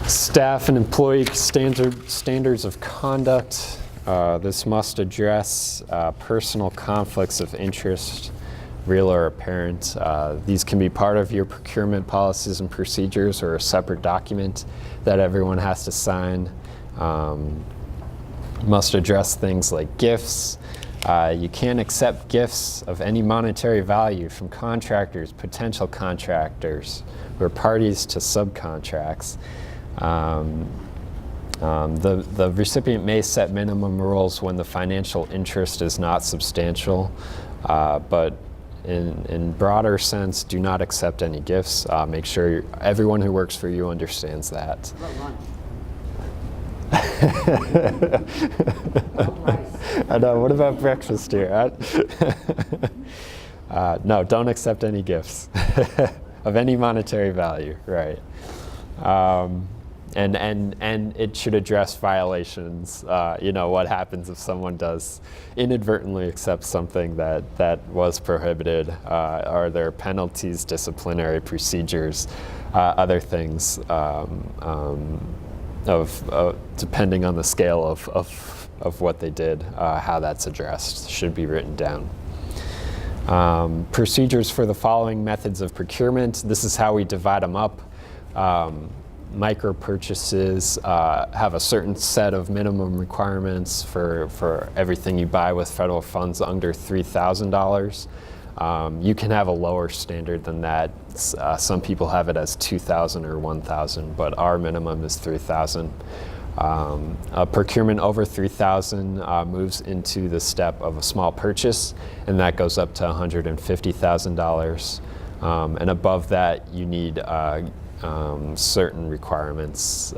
Staff and employee standards of conduct. This must address personal conflicts of interest, real or apparent. These can be part of your procurement policies and procedures or a separate document that everyone has to sign. Must address things like gifts. You can't accept gifts of any monetary value from contractors, potential contractors, or parties to subcontracts. The recipient may set minimum rules when the financial interest is not substantial, but in broader sense, do not accept any gifts. Make sure everyone who works for you understands that. I know, what about breakfast here? No, don't accept any gifts of any monetary value, right? And it should address violations. What happens if someone does inadvertently accept something that was prohibited? Are there penalties, disciplinary procedures, other things depending on the scale of what they did, how that's addressed should be written down. Procedures for the following methods of procurement. This is how we divide them up. Micro purchases have a certain set of minimum requirements for everything you buy with federal funds under $3,000. You can have a lower standard than that. Some people have it as $2,000 or $1,000, but our minimum is $3,000. A procurement over $3,000 moves into the step of a small purchase, and that goes up to $150,000. And above that, you need certain requirements,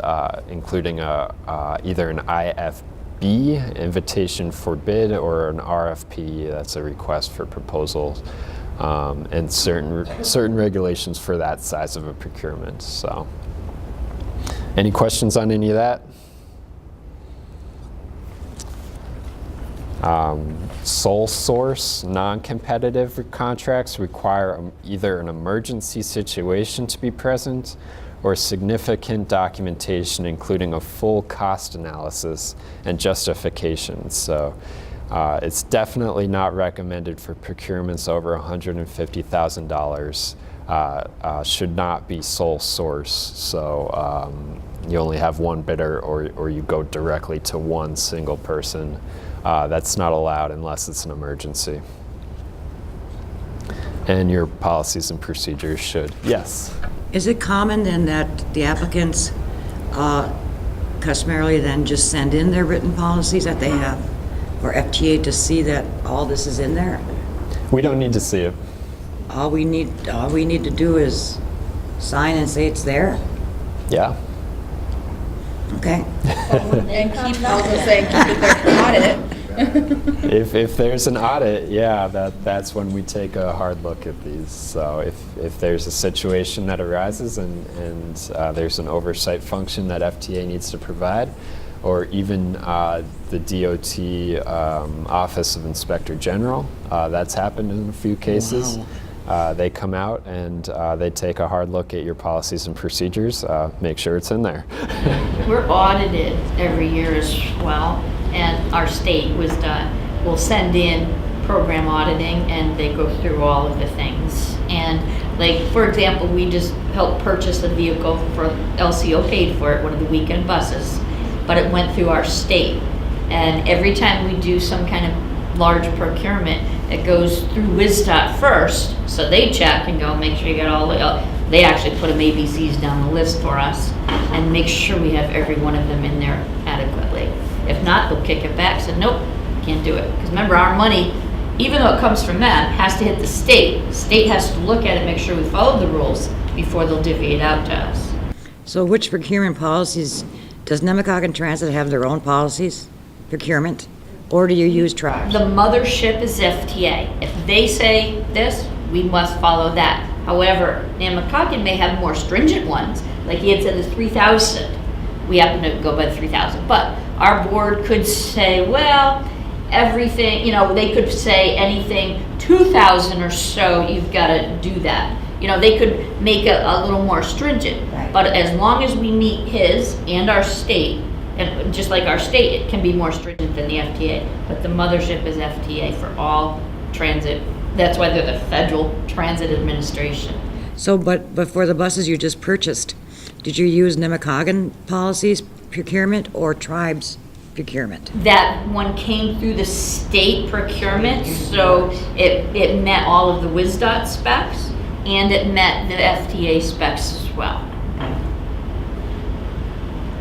including either an IFB, invitation for bid, or an RFP, that's a request for proposals, and certain regulations for that size of a procurement. So, any questions on any of that? Sole source, non-competitive contracts require either an emergency situation to be present or significant documentation, including a full cost analysis and justification. So it's definitely not recommended for procurements over $150,000. Should not be sole source. So you only have one bidder, or you go directly to one single person. That's not allowed unless it's an emergency. And your policies and procedures should. Yes? Is it common then that the applicants customarily then just send in their written policies that they have for FTA to see that all this is in there? We don't need to see it. All we need to do is sign and say it's there? Yeah. Okay. And keep, I'll just say, keep it there for audit. If there's an audit, yeah, that's when we take a hard look at these. So if there's a situation that arises and there's an oversight function that FTA needs to provide, or even the DOT Office of Inspector General, that's happened in a few cases. Wow. They come out and they take a hard look at your policies and procedures, make sure it's in there. We're audited every year as well, and our state will send in program auditing, and they go through all of the things. And like, for example, we just helped purchase a vehicle for LCO, paid for it, one of the weekend buses, but it went through our state. And every time we do some kind of large procurement, it goes through WISDOT first, so they check and go make sure you got all the, They actually put them ABCs down the list for us and make sure we have every one of them in there adequately. If not, they'll kick it back, say, nope, can't do it. Because remember, our money, even though it comes from them, has to hit the state. State has to look at it, make sure we followed the rules before they'll divvy it out to us. So which procurement policies, does Nemacolin Transit have their own policies, procurement, or do you use tribes? The mothership is FTA. If they say this, we must follow that. However, Nemacolin may have more stringent ones, like he had said the 3,000. We happen to go by the 3,000, but our board could say, well, everything, you know, they could say anything 2,000 or so, you've got to do that. You know, they could make a little more stringent, but as long as we meet his and our state, and just like our state, it can be more stringent than the FTA, but the mothership is FTA for all transit. That's why they're the Federal Transit Administration. So, but for the buses you just purchased, did you use Nemacolin policies procurement or tribes procurement? That one came through the state procurement, so it met all of the WSDOT specs, and it met the FTA specs as well.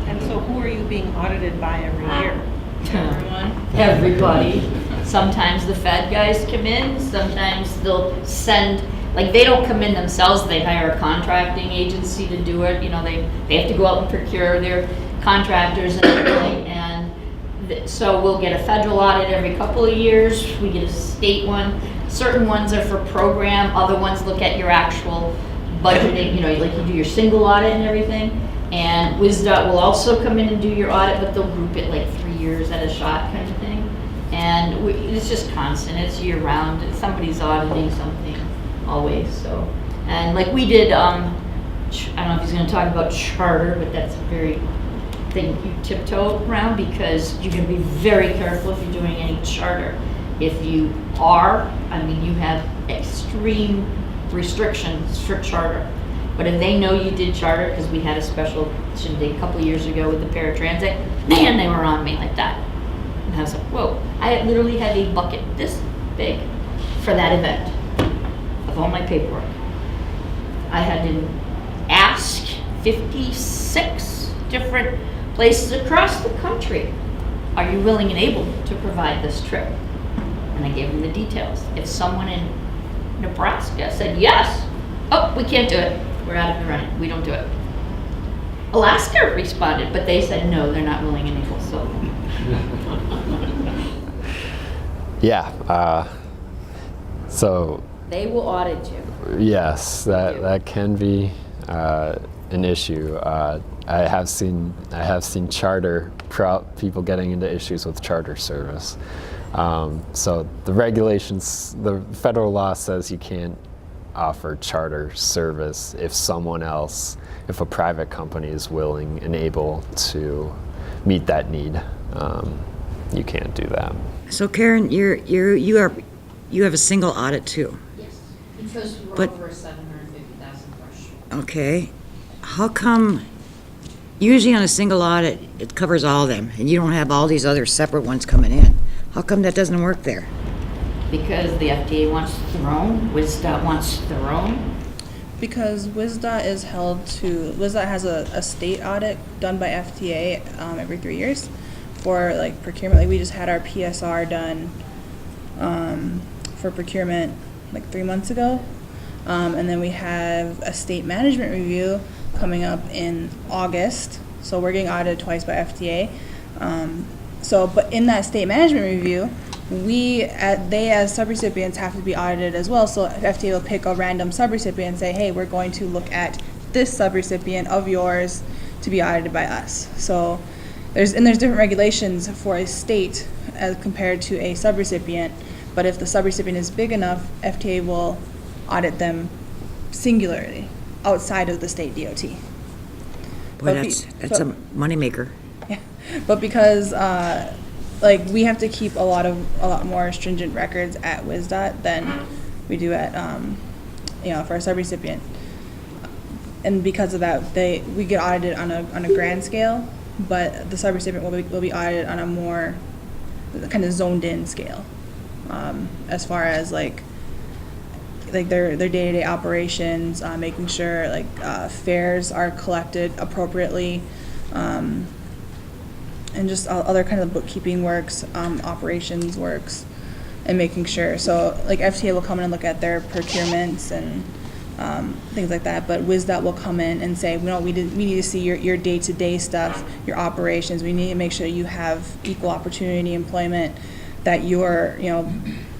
And so who are you being audited by every year? Everyone? Everybody. Sometimes the Fed guys come in, sometimes they'll send, like they don't come in themselves, they hire a contracting agency to do it. You know, they have to go out and procure their contractors and everything. And so we'll get a federal audit every couple of years, we get a state one. Certain ones are for program, other ones look at your actual budgeting, you know, like you do your single audit and everything. And WSDOT will also come in and do your audit, but they'll group it like 3 years at a shot kind of thing. And it's just constant, it's year round, somebody's auditing something always, so. And like we did, I don't know if he's gonna talk about charter, but that's a very thing you tiptoe around because you're gonna be very careful if you're doing any charter. If you are, I mean, you have extreme restrictions for charter. But if they know you did charter, because we had a special shindig a couple years ago with the paratransit, man, they were on me like that. And I was like, whoa, I literally had a bucket this big for that event of all my paperwork. I had to ask 56 different places across the country, are you willing and able to provide this trip? And I gave them the details. If someone in Nebraska said yes, oh, we can't do it. We're out of the running. We don't do it. Alaska responded, but they said no, they're not willing and able, so. Yeah, so. They will audit you. Yes, that can be an issue. I have seen charter people getting into issues with charter service. So the regulations, the federal law says you can't offer charter service if someone else, if a private company is willing and able to meet that need. You can't do that. So Karen, you have a single audit too. Yes, because we're But- over 750,000 threshold. Okay. How come, usually on a single audit, it covers all of them, and you don't have all these other separate ones coming in? How come that doesn't work there? Because the FDA wants their own, WSDOT wants their own. Because WSDOT has a state audit done by FTA every 3 years for like procurement. Like we just had our PSR done for procurement like 3 months ago. And then we have a state management review coming up in August. So we're getting audited twice by FDA. But in that state management review, they as subrecipients have to be audited as well. So FDA will pick a random subrecipient and say, hey, we're going to look at this subrecipient of yours to be audited by us. So there's different regulations for a state as compared to a subrecipient. But if the subrecipient is big enough, FDA will audit them singularly outside of the state DOT. Boy, that's a moneymaker. Yeah, but because we have to keep a lot more stringent records at WSDOT than we do at for a subrecipient, and because of that, we get audited on a grand scale, but the subrecipient will be audited on a more kind of zoned in scale, as far as like like their day-to-day operations, making sure like fares are collected appropriately, and just other kind of bookkeeping works, operations works, and making sure. So like FTA will come in and look at their procurements and things like that, but WisDOT will come in and say, we need to see your day-to-day stuff, your operations. We need to make sure you have equal opportunity employment, that you're,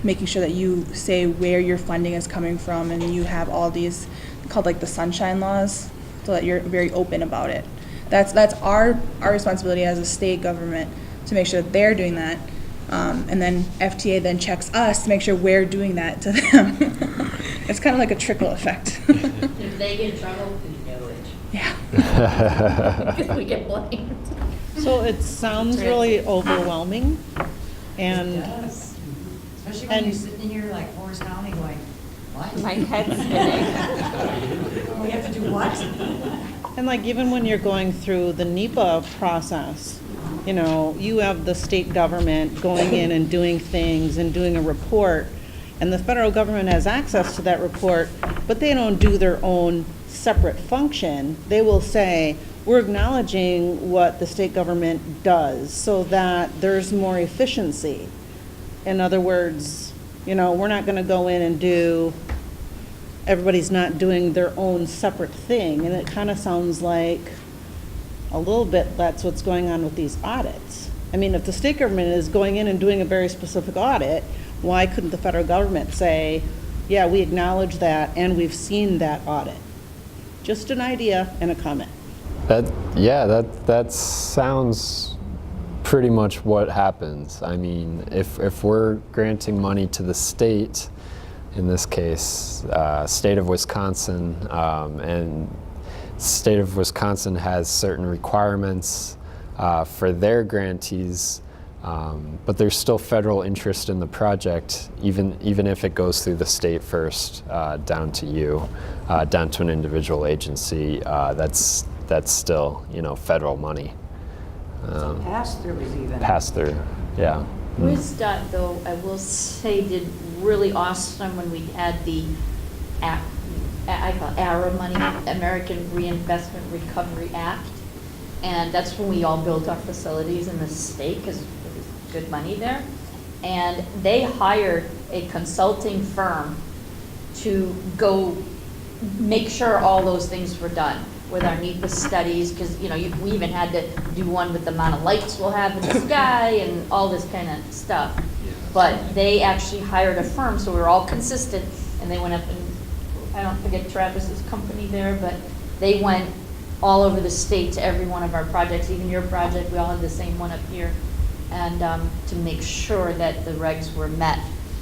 making sure that you say where your funding is coming from, and you have all these called like the sunshine laws, so that you're very open about it. That's our responsibility as a state government to make sure that they're doing that, and then FTA then checks us to make sure we're doing that to them. It's kind of like a trickle effect. If they get in trouble, we know it. Yeah. Because we get blamed. So it sounds really overwhelming, and It does. Especially when you're sitting here like Forest County going, what? My head's spinning. We have to do what? and like even when you're going through the NEPA process, you have the state government going in and doing things and doing a report, and the federal government has access to that report, but they don't do their own separate function. They will say, we're acknowledging what the state government does so that there's more efficiency. In other words, we're not going to go in and do, everybody's not doing their own separate thing. And it kind of sounds like a little bit that's what's going on with these audits. I mean, if the state government is going in and doing a very specific audit, why couldn't the federal government say, yeah, we acknowledge that and we've seen that audit? Just an idea and a comment. That sounds pretty much what happens. I mean, if we're granting money to the state, in this case, state of Wisconsin, and state of Wisconsin has certain requirements for their grantees, but there's still federal interest in the project, even if it goes through the state first, down to you, down to an individual agency. That's still, federal money. Pass-through is even. Pass-through, yeah. WisDOT, though, I will say, did really awesome when we had the I call it ARA money, American Reinvestment Recovery Act. And that's when we all built our facilities in the state, because there was good money there. And they hired a consulting firm to go make sure all those things were done with our NEPA studies, because we even had to do one with the amount of lights we'll have in the sky and all this kind of stuff. But they actually hired a firm, so we were all consistent, and they went up and, I don't forget Travis's company there, but they went all over the state to every one of our projects, even your project, we all had the same one up here, and to make sure that the regs were met.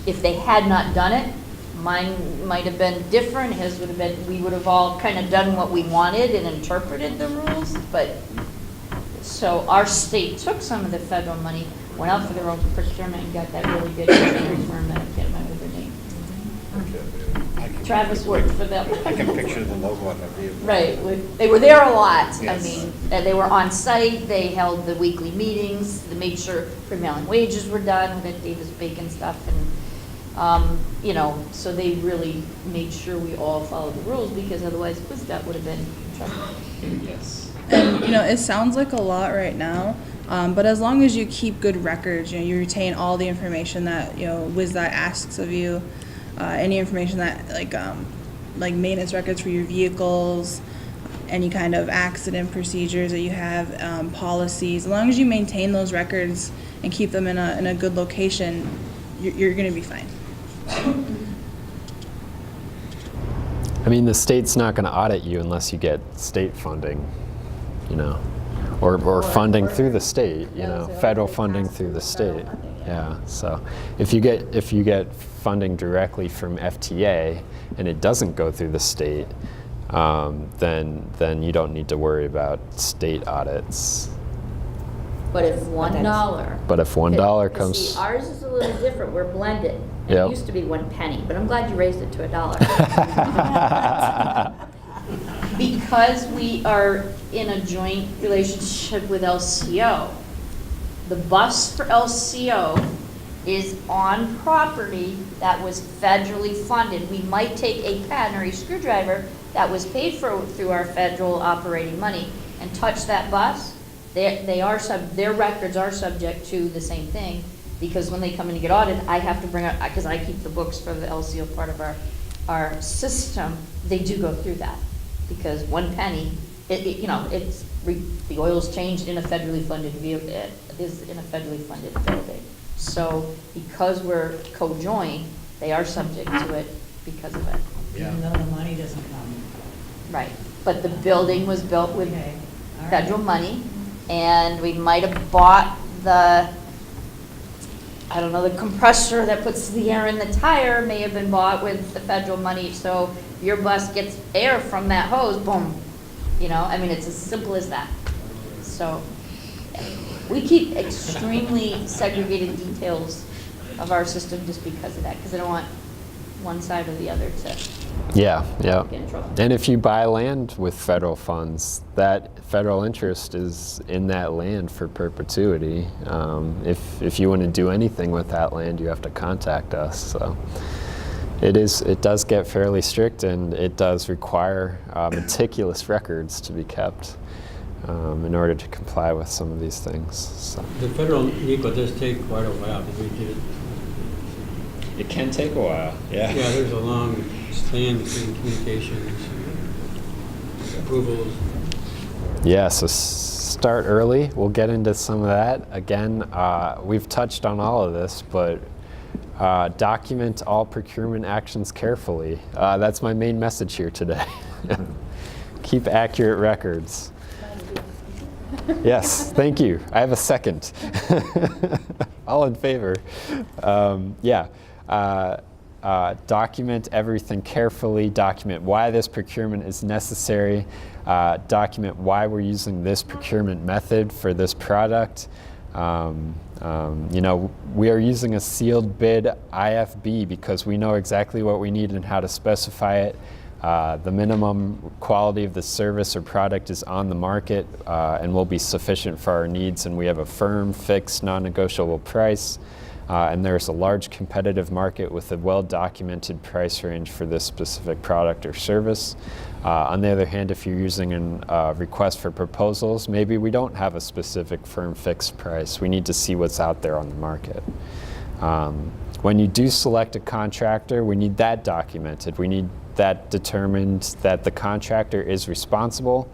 If they had not done it, mine might have been different, his would have been, we would have all kind of done what we wanted and interpreted the rules, but, so our state took some of the federal money, went out for their own procurement and got that really good engineering firm that I can't remember their name. Travis worked for them. I can picture the logo on the vehicle. Right, they were there a lot. Yes. I mean, they were on site, they held the weekly meetings, they made sure prevailing wages were done with that Davis-Bacon stuff, and so they really made sure we all followed the rules, because otherwise WisDOT would have been in trouble. Yes. And it sounds like a lot right now, but as long as you keep good records, you retain all the information that WisDOT asks of you, any information that like maintenance records for your vehicles, any kind of accident procedures that you have, policies. As long as you maintain those records and keep them in a good location, you're going to be fine. I mean, the state's not going to audit you unless you get state funding, or funding through the state, federal funding through the state. Yeah. So if you get funding directly from FTA and it doesn't go through the state, then you don't need to worry about state audits. But if $1. But if $1 See, comes, ours is a little different, we're blended. Yep. It used to be 1 penny, but I'm glad you raised it to $1. Because we are in a joint relationship with LCO, the bus for LCO is on property that was federally funded. We might take a pen or a screwdriver that was paid for through our federal operating money and touch that bus. Their records are subject to the same thing, because when they come in to get audited, I have to bring up, because I keep the books for the LCO part of our system, they do go through that. Because one penny, the oil's changed in a federally funded vehicle, is in a federally funded building. So because we're co-joined, they are subject to it because of it. Even though the money doesn't come. Right, but the building was built with Okay, all right. federal money, and we might have bought the compressor that puts the air in the tire may have been bought with the federal money, so your bus gets air from that hose, boom. It's as simple as that. So, we keep extremely segregated details of our system just because of that, because I don't want one side or the other to Yeah. get in trouble. And if you buy land with federal funds, that federal interest is in that land for perpetuity. If you want to do anything with that land, you have to contact us. So it does get fairly strict, and it does require meticulous records to be kept in order to comply with some of these things. So. The federal NEPA does take quite a while to get it. It can take a while, yeah. Yeah, there's a long span between communications, approvals. Yeah, so start early. We'll get into some of that. Again, we've touched on all of this, but document all procurement actions carefully. That's my main message here today. Keep accurate records. Yes, thank you. I have a second. All in favor? Document everything carefully. Document why this procurement is necessary. Document why we're using this procurement method for this product. We are using a sealed bid IFB because we know exactly what we need and how to specify it. The minimum quality of the service or product is on the market and will be sufficient for our needs, and we have a firm, fixed, non-negotiable price. And there's a large competitive market with a well-documented price range for this specific product or service. On the other hand, if you're using a request for proposals, maybe we don't have a specific firm fixed price. We need to see what's out there on the market. When you do select a contractor, we need that documented. We need that determined that the contractor is responsible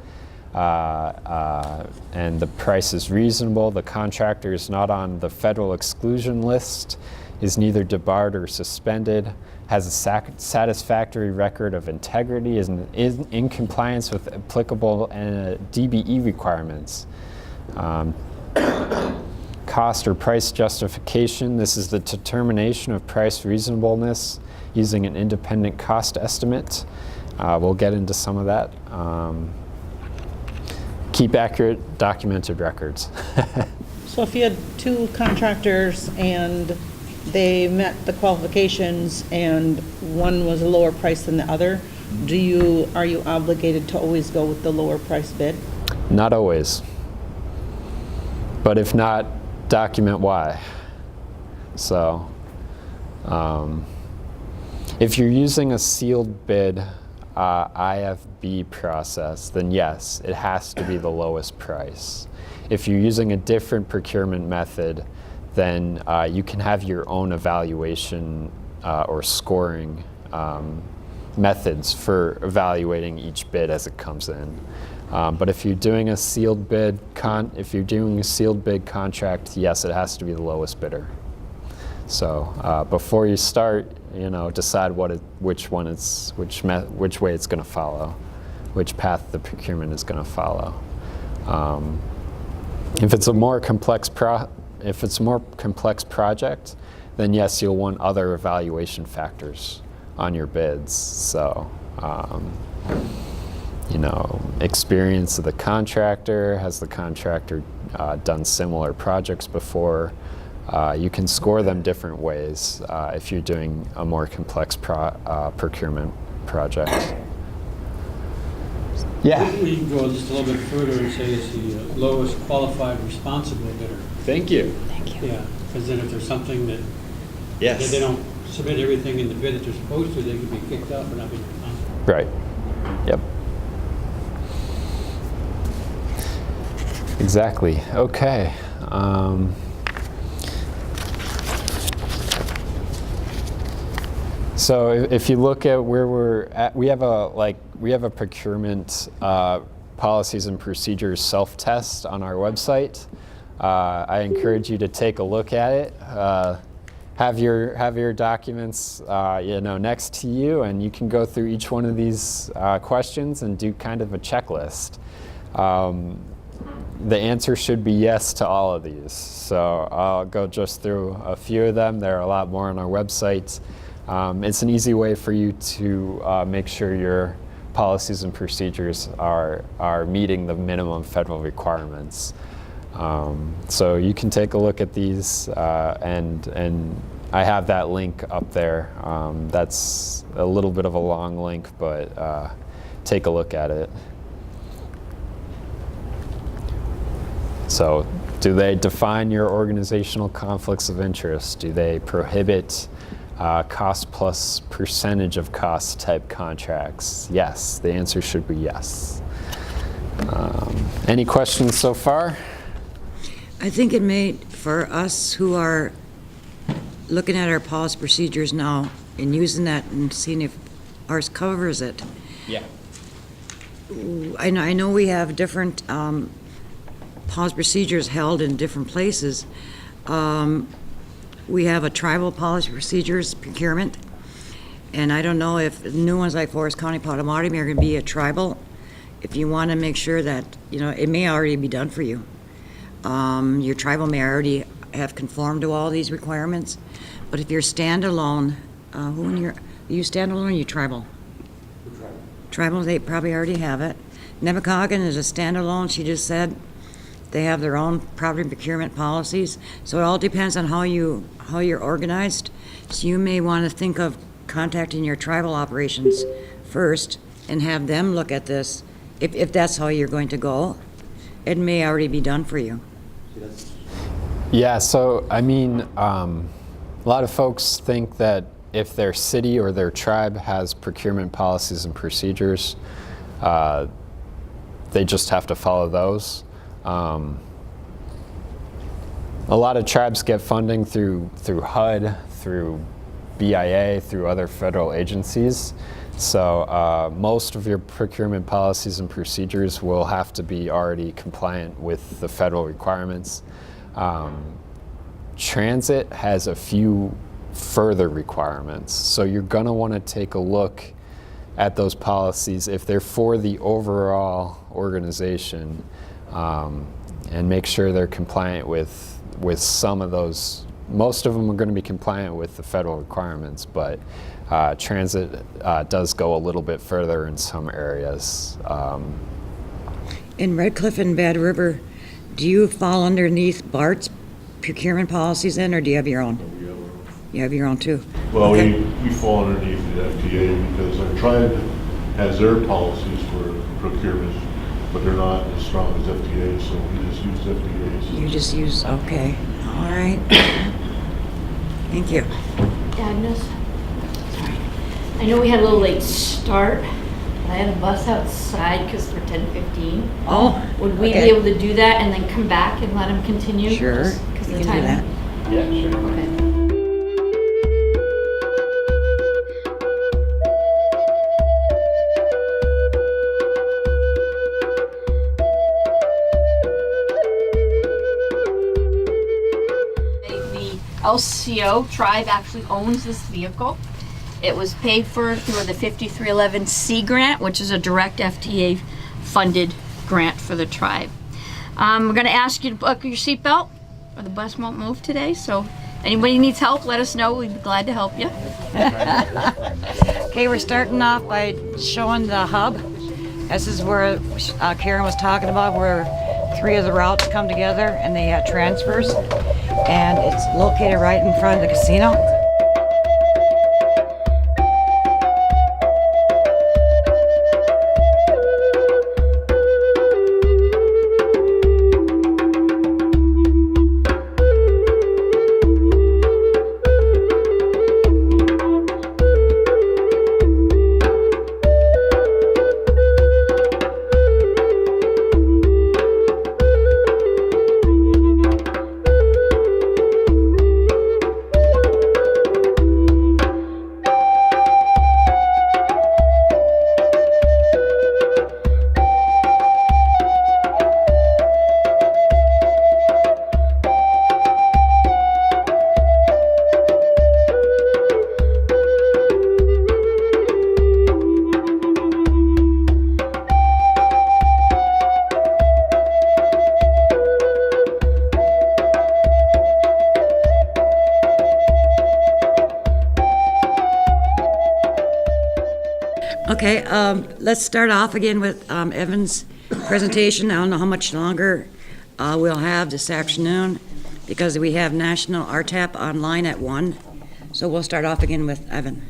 and the price is reasonable. The contractor is not on the federal exclusion list, is neither debarred or suspended, has a satisfactory record of integrity, is in compliance with applicable DBE requirements. Cost or price justification. This is the determination of price reasonableness using an independent cost estimate. We'll get into some of that. Keep accurate documented records. So if you had two contractors and they met the qualifications and one was a lower price than the other, are you obligated to always go with the lower price bid? Not always. But if not, document why. So, if you're using a sealed bid IFB process, then yes, it has to be the lowest price. If you're using a different procurement method, then you can have your own evaluation or scoring methods for evaluating each bid as it comes in. But if you're doing a sealed bid contract, yes, it has to be the lowest bidder. So before you start, decide which way it's going to follow, which path the procurement is going to follow. If it's a more complex project, then yes, you'll want other evaluation factors on your bids. So, experience of the contractor. Has the contractor done similar projects before? You can score them different ways if you're doing a more complex procurement project. Yeah. We can go just a little bit further and say it's the lowest qualified responsible bidder. Thank you. Yeah, because then if there's something that If they don't submit everything in the bid that they're supposed to, they could be kicked out for not being responsible. Right. Yep. Exactly. Okay. So if you look at where we're at, we have a procurement policies and procedures self-test on our website. I encourage you to take a look at it. Have your documents next to you, and you can go through each one of these questions and do kind of a checklist. The answer should be yes to all of these. So I'll go just through a few of them. There are a lot more on our website. It's an easy way for you to make sure your policies and procedures are meeting the minimum federal requirements. So you can take a look at these, and I have that link up there. That's a little bit of a long link, but take a look at it. So, do they define your organizational conflicts of interest? Do they prohibit cost plus percentage of cost type contracts? Yes, the answer should be yes. Any questions so far? I think it made, for us who are looking at our policy procedures now and using that and seeing if ours covers it. Yeah. I know we have different policy procedures held in different places. We have a tribal policy procedures procurement, and I don't know if new ones like Forest County Potawatomi are going to be a tribal. If you want to make sure that, it may already be done for you. Your tribal may already have conformed to all these requirements, but if you're standalone, are you standalone or are you tribal? Tribal, they probably already have it. Nemacoggin is a standalone, she just said. They have their own property procurement policies, so it all depends on how you're organized. So you may want to think of contacting your tribal operations first and have them look at this. If that's how you're going to go, it may already be done for you. Yeah, so I mean, a lot of folks think that if their city or their tribe has procurement policies and procedures, they just have to follow those. A lot of tribes get funding through HUD, through BIA, through other federal agencies. So most of your procurement policies and procedures will have to be already compliant with the federal requirements. Transit has a few further requirements. So you're going to want to take a look at those policies if they're for the overall organization, and make sure they're compliant with some of those. Most of them are going to be compliant with the federal requirements, but transit does go a little bit further in some areas. In Red Cliff and Bad River, do you fall underneath BART's procurement policies then, or do you have your own? We have our own. You have your own too? Well, Okay. we fall underneath the FTA because our tribe has their policies for procurement, but they're not as strong as FTA, so we just use FTAs. You just use, okay, all right. Thank you. Agnes? Sorry. I know we had a little late start. I had a bus outside because we're 10:15. Oh, Would we okay. be able to do that and then come back and let him continue? Sure, Because you the can do time. that. Yeah, sure. Okay. The LCO tribe actually owns this vehicle. It was paid for through the 5311C grant, which is a direct FTA funded grant for the tribe. We're going to ask you to buckle your seatbelt or the bus won't move today. So anybody needs help, let us know. We'd be glad to help you. Okay, we're starting off by showing the hub. This is where Karen was talking about, where 3 of the routes come together and they had transfers. And it's located right in front of the casino. let's start off again with Evan's presentation. I don't know how much longer we'll have this afternoon because we have National RTAP online at 1. So we'll start off again with Evan.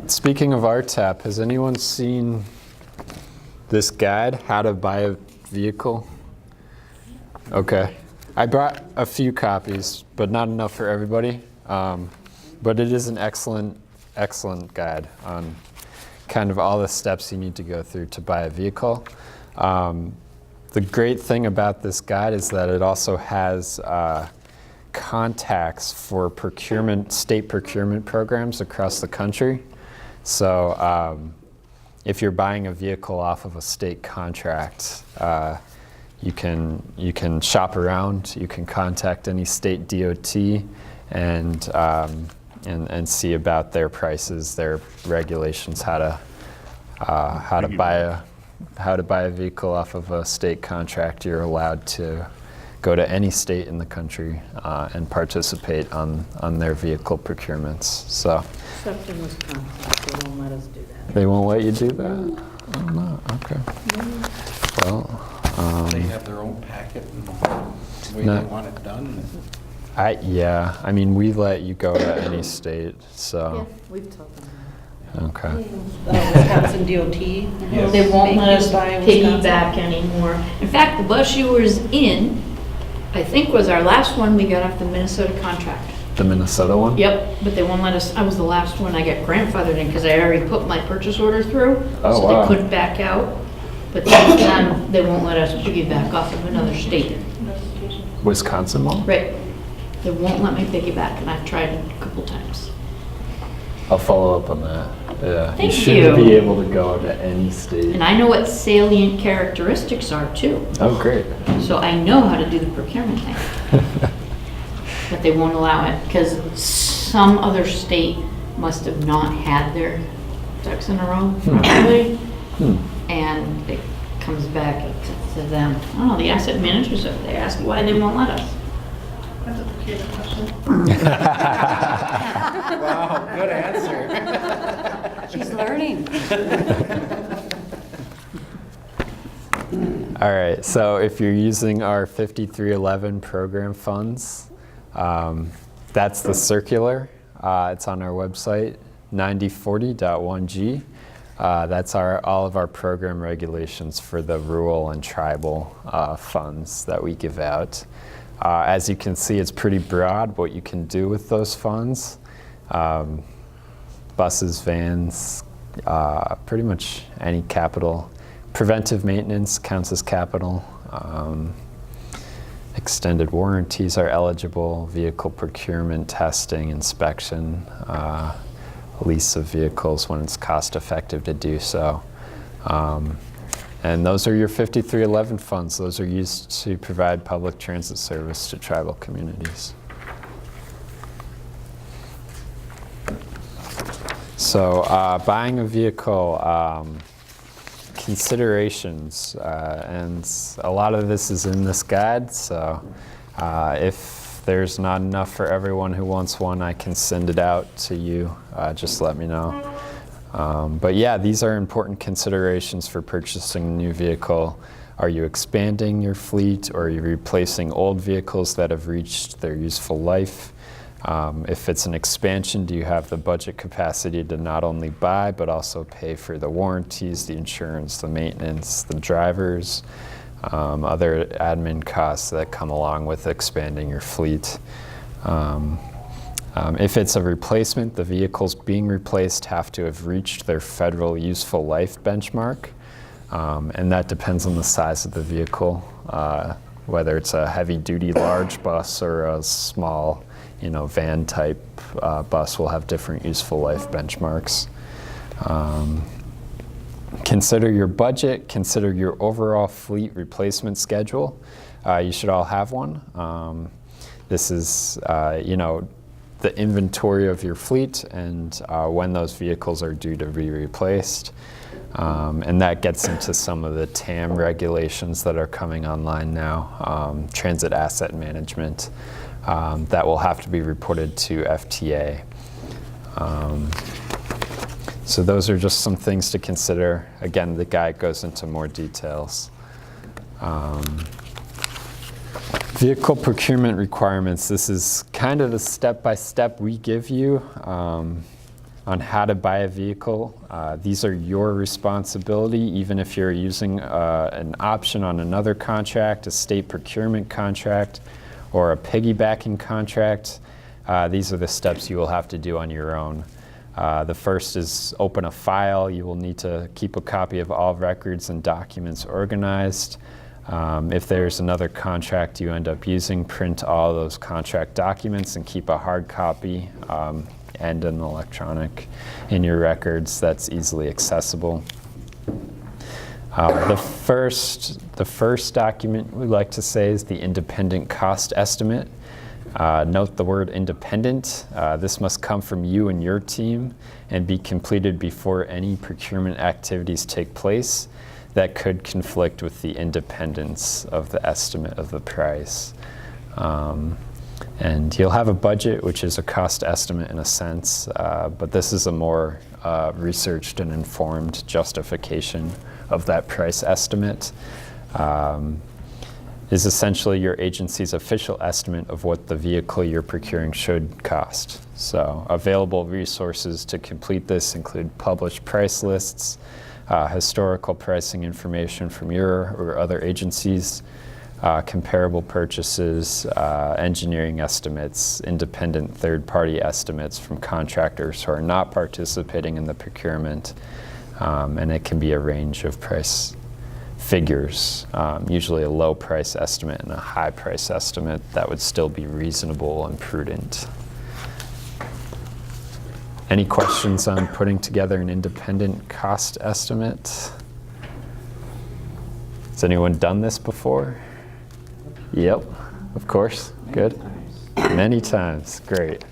Speaking of RTAP, has anyone seen this guide, How to Buy a Vehicle? Okay. I brought a few copies, but not enough for everybody. But it is an excellent guide on kind of all the steps you need to go through to buy a vehicle. The great thing about this guide is that it also has contacts for state procurement programs across the country. So if you're buying a vehicle off of a state contract, you can shop around, you can contact any state DOT and see about their prices, their regulations, how to buy a vehicle off of a state contract. You're allowed to go to any state in the country and participate on their vehicle procurements. So Except in Wisconsin, they won't let us do that. they won't let you do that? Oh no. Okay. Well. They have their own packet and the way they want it done. Yeah, I mean, we let you go to any state, so. Yeah, we've told them. Okay. Wisconsin DOT. Yes. They won't let us By Wisconsin. piggyback anymore. In fact, the bus you was in, I think was our last one we got off the Minnesota contract. The Minnesota one? Yep, but they won't let us, I was the last one I got grandfathered in because I already put my purchase order through. Oh, So wow. they couldn't back out. But this time, they won't let us piggyback off of another state. Wisconsin one? Right. They won't let me piggyback, and I've tried a couple times. I'll follow up on that. Yeah. Thank you should you. be able to go to any state. And I know what salient characteristics are too. Oh, great. So I know how to do the procurement thing. But they won't allow it because some other state must have not had their ducks in a row properly. And it comes back to them. Oh, the asset managers over there ask why they won't let us. That's a procurement question. Wow, good answer. She's learning. All right, so if you're using our 5311 program funds, that's the circular. It's on our website, 9040.1G. That's all of our program regulations for the rural and tribal funds that we give out. As you can see, it's pretty broad what you can do with those funds. Buses, vans, pretty much any capital. Preventive maintenance counts as capital. Extended warranties are eligible. Vehicle procurement, testing, inspection. Lease of vehicles when it's cost effective to do so. And those are your 5311 funds. Those are used to provide public transit service to tribal communities. So buying a vehicle, considerations, and a lot of this is in this guide, so if there's not enough for everyone who wants one, I can send it out to you. Just let me know. But yeah, these are important considerations for purchasing a new vehicle. Are you expanding your fleet, or are you replacing old vehicles that have reached their useful life? If it's an expansion, do you have the budget capacity to not only buy, but also pay for the warranties, the insurance, the maintenance, the drivers, other admin costs that come along with expanding your fleet? If it's a replacement, the vehicles being replaced have to have reached their federal useful life benchmark, and that depends on the size of the vehicle, whether it's a heavy-duty large bus or a small, van type bus will have different useful life benchmarks. Consider your budget, consider your overall fleet replacement schedule. You should all have one. This is, the inventory of your fleet and when those vehicles are due to be replaced. And that gets into some of the TAM regulations that are coming online now, transit asset management, that will have to be reported to FTA. So those are just some things to consider. Again, the guide goes into more details. Vehicle procurement requirements. This is kind of the step-by-step we give you on how to buy a vehicle. These are your responsibility, even if you're using an option on another contract, a state procurement contract, or a piggybacking contract. These are the steps you will have to do on your own. The first is open a file. You will need to keep a copy of all records and documents organized. If there's another contract you end up using, print all those contract documents and keep a hard copy and an electronic in your records that's easily accessible. The first document we like to say is the independent cost estimate. Note the word independent. This must come from you and your team and be completed before any procurement activities take place that could conflict with the independence of the estimate of the price. And you'll have a budget, which is a cost estimate in a sense, but this is a more researched and informed justification of that price estimate. Is essentially your agency's official estimate of what the vehicle you're procuring should cost. So available resources to complete this include published price lists, historical pricing information from your or other agencies, comparable purchases, engineering estimates, independent third-party estimates from contractors who are not participating in the procurement, and it can be a range of price figures, usually a low price estimate and a high price estimate that would still be reasonable and prudent. Any questions on putting together an independent cost estimate? Has anyone done this before? Yep, of course. Good. Many times. Great.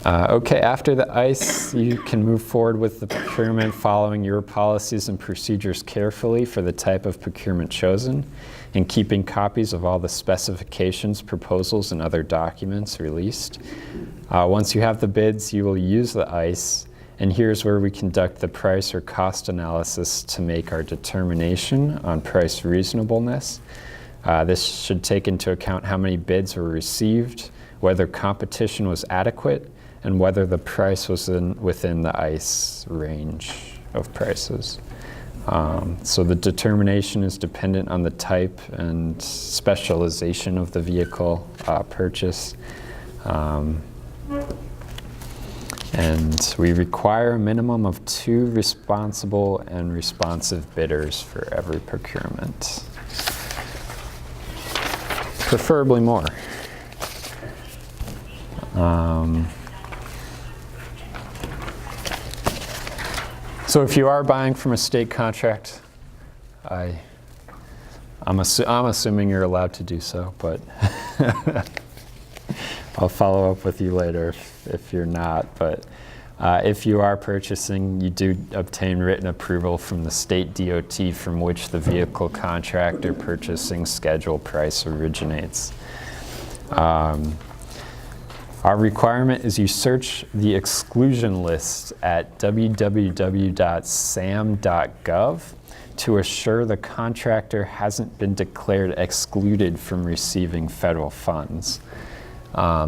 Okay, after the ICE, you can move forward with the procurement following your policies and procedures carefully for the type of procurement chosen and keeping copies of all the specifications, proposals, and other documents released. Once you have the bids, you will use the ICE, and here's where we conduct the price or cost analysis to make our determination on price reasonableness. This should take into account how many bids were received, whether competition was adequate, and whether the price was within the ICE range of prices. So the determination is dependent on the type and specialization of the vehicle purchase. And we require a minimum of 2 responsible and responsive bidders for every procurement. Preferably more. So if you are buying from a state contract, I'm assuming you're allowed to do so, but I'll follow up with you later if you're not. But if you are purchasing, you do obtain written approval from the state DOT from which the vehicle contract or purchasing schedule price originates. Our requirement is you search the exclusion list at www.sam.gov to assure the contractor hasn't been declared excluded from receiving federal funds.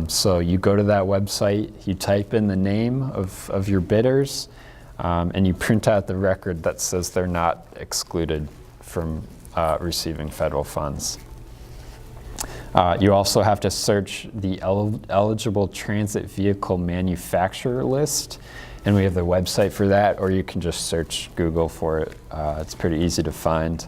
So you go to that website, you type in the name of your bidders, and you print out the record that says they're not excluded from receiving federal funds. You also have to search the eligible transit vehicle manufacturer list, and we have the website for that, or you can just search Google for it. It's pretty easy to find.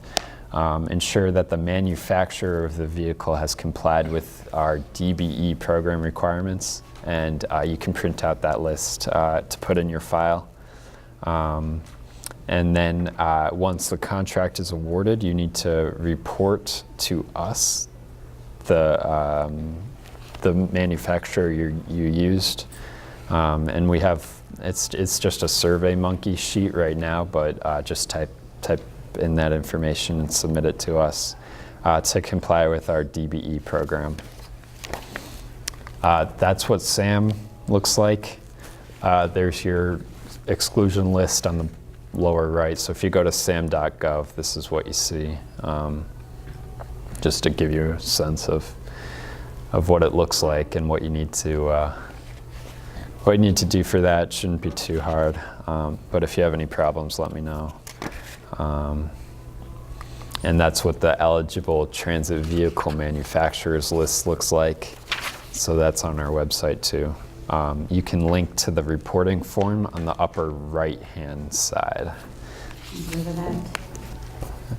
Ensure that the manufacturer of the vehicle has complied with our DBE program requirements, and you can print out that list to put in your file. And then once the contract is awarded, you need to report to us the manufacturer you used, and we have it's just a Survey Monkey sheet right now, but just type in that information and submit it to us to comply with our DBE program. That's what SAM looks like. there's your exclusion list on the lower right. So if you go to sam.gov, this is what you see, just to give you a sense of what it looks like and what you need to do for that. Shouldn't be too hard, but if you have any problems, let me know. And that's what the eligible transit vehicle manufacturers list looks like. So that's on our website too. You can link to the reporting form on the upper right-hand side. Remember that?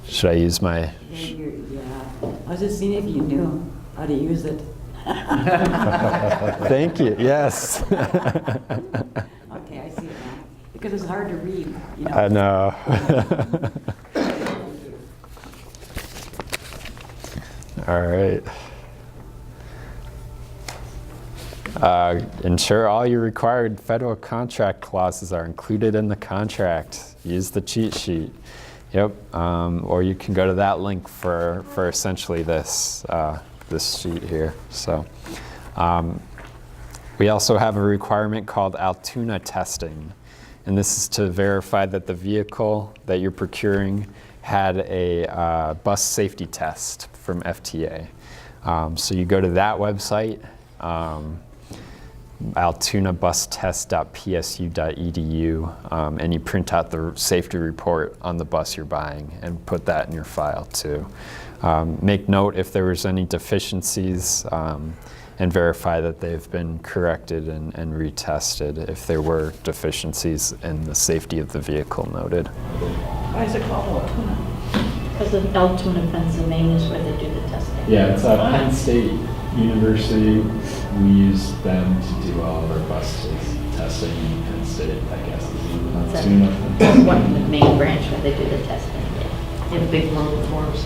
Should I use my... Yeah. I was just seeing if you knew how to use it. Thank you, yes. Okay, I see it now. Because it's hard to read, you know. I know. All right. Ensure all your required federal contract clauses are included in the contract. Use the cheat sheet. Yep. Or you can go to that link for essentially this sheet here. So we also have a requirement called Altoona testing, and this is to verify that the vehicle that you're procuring had a bus safety test from FTA. So you go to that website, altoonabustest.psu.edu, and you print out the safety report on the bus you're buying and put that in your file too. Make note if there was any deficiencies and verify that they've been corrected and retested if there were deficiencies in the safety of the vehicle noted. Why is it called Altoona? Because of Altoona, Pennsylvania is where they do the testing. Yeah, it's Penn State University. We use them to do all of our bus testing in Penn State, I guess. That's one of the main branch where they do the testing. They have big road tours.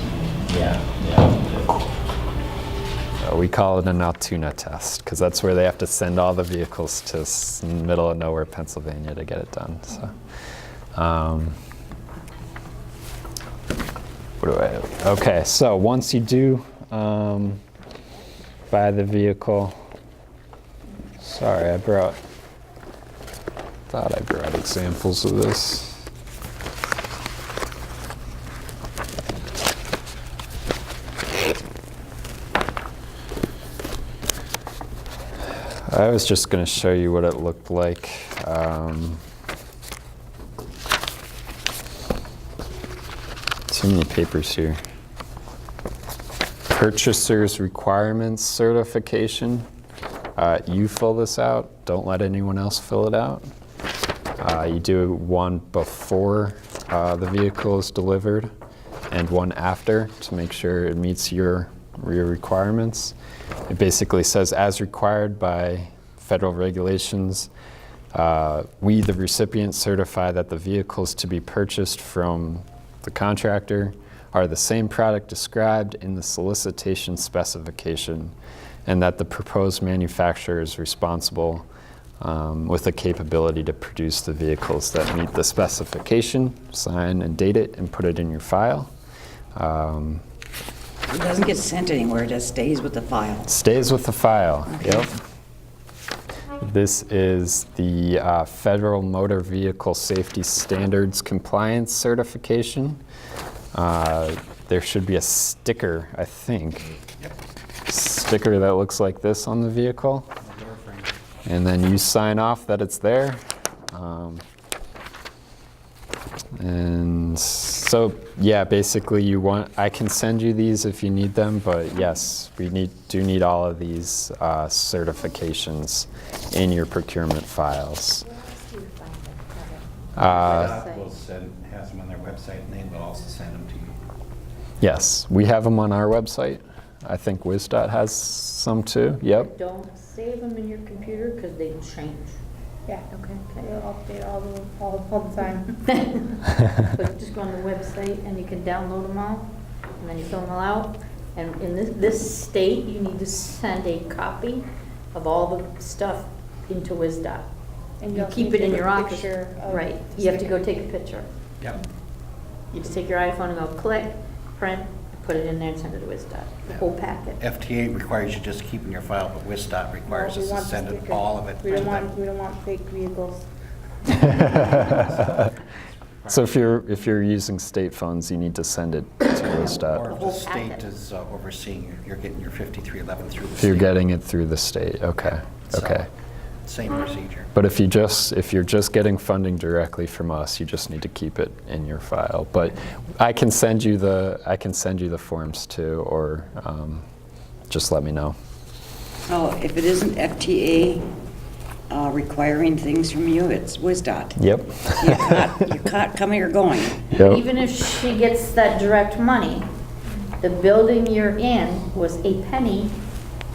Yeah. We call it an Altoona test because that's where they have to send all the vehicles to middle of nowhere, Pennsylvania, to get it done. So, okay, so once you do buy the vehicle, sorry, I thought I brought examples of this. I was just going to show you what it looked like. Too many papers here. Purchaser's requirements certification. You fill this out. Don't let anyone else fill it out. You do one before the vehicle is delivered and one after to make sure it meets your requirements. It basically says, as required by federal regulations, we, the recipient, certify that the vehicles to be purchased from the contractor are the same product described in the solicitation specification, and that the proposed manufacturer is responsible with the capability to produce the vehicles that meet the specification. Sign and date it and put it in your file. It doesn't get sent anywhere, it just stays with the file. Stays with the file, Okay. Yep. This is the Federal Motor Vehicle Safety Standards Compliance Certification. There should be a sticker, I think. Sticker that looks like this on the vehicle. And then you sign off that it's there. And so, yeah, basically I can send you these if you need them, but yes, we do need all of these certifications in your procurement files. Has them on their website, and they will also send them to you. Yes, we have them on our website. I think WisDOT has some too, yep. Don't save them in your computer because they change. Yeah, okay. We'll update all the time. But just go on the website and you can download them all, and then you fill them all out. And in this state, you need to send a copy of all the stuff into WisDOT. And you also keep need it to in take your a office. picture of Right. the You have to go sticker. take a picture. Yep. You just take your iPhone and go click, print, put it in there and send it to WISDOT, the whole packet. FTA requires you just keep in your file, but WISDOT requires us to send it, all of it. We don't want fake vehicles. So if you're using state funds, you need to send it to WISDOT. Or if the state is overseeing, you're getting your 5311 through the If state. you're getting it through the state, okay, okay. Same procedure. But if you're just getting funding directly from us, you just need to keep it in your file. But I can send you the forms too, or just let me know. So if it isn't FTA requiring things from you, it's WISDOT. Yep. You're caught coming or going. Yep. Even if she gets that direct money, the building you're in was a penny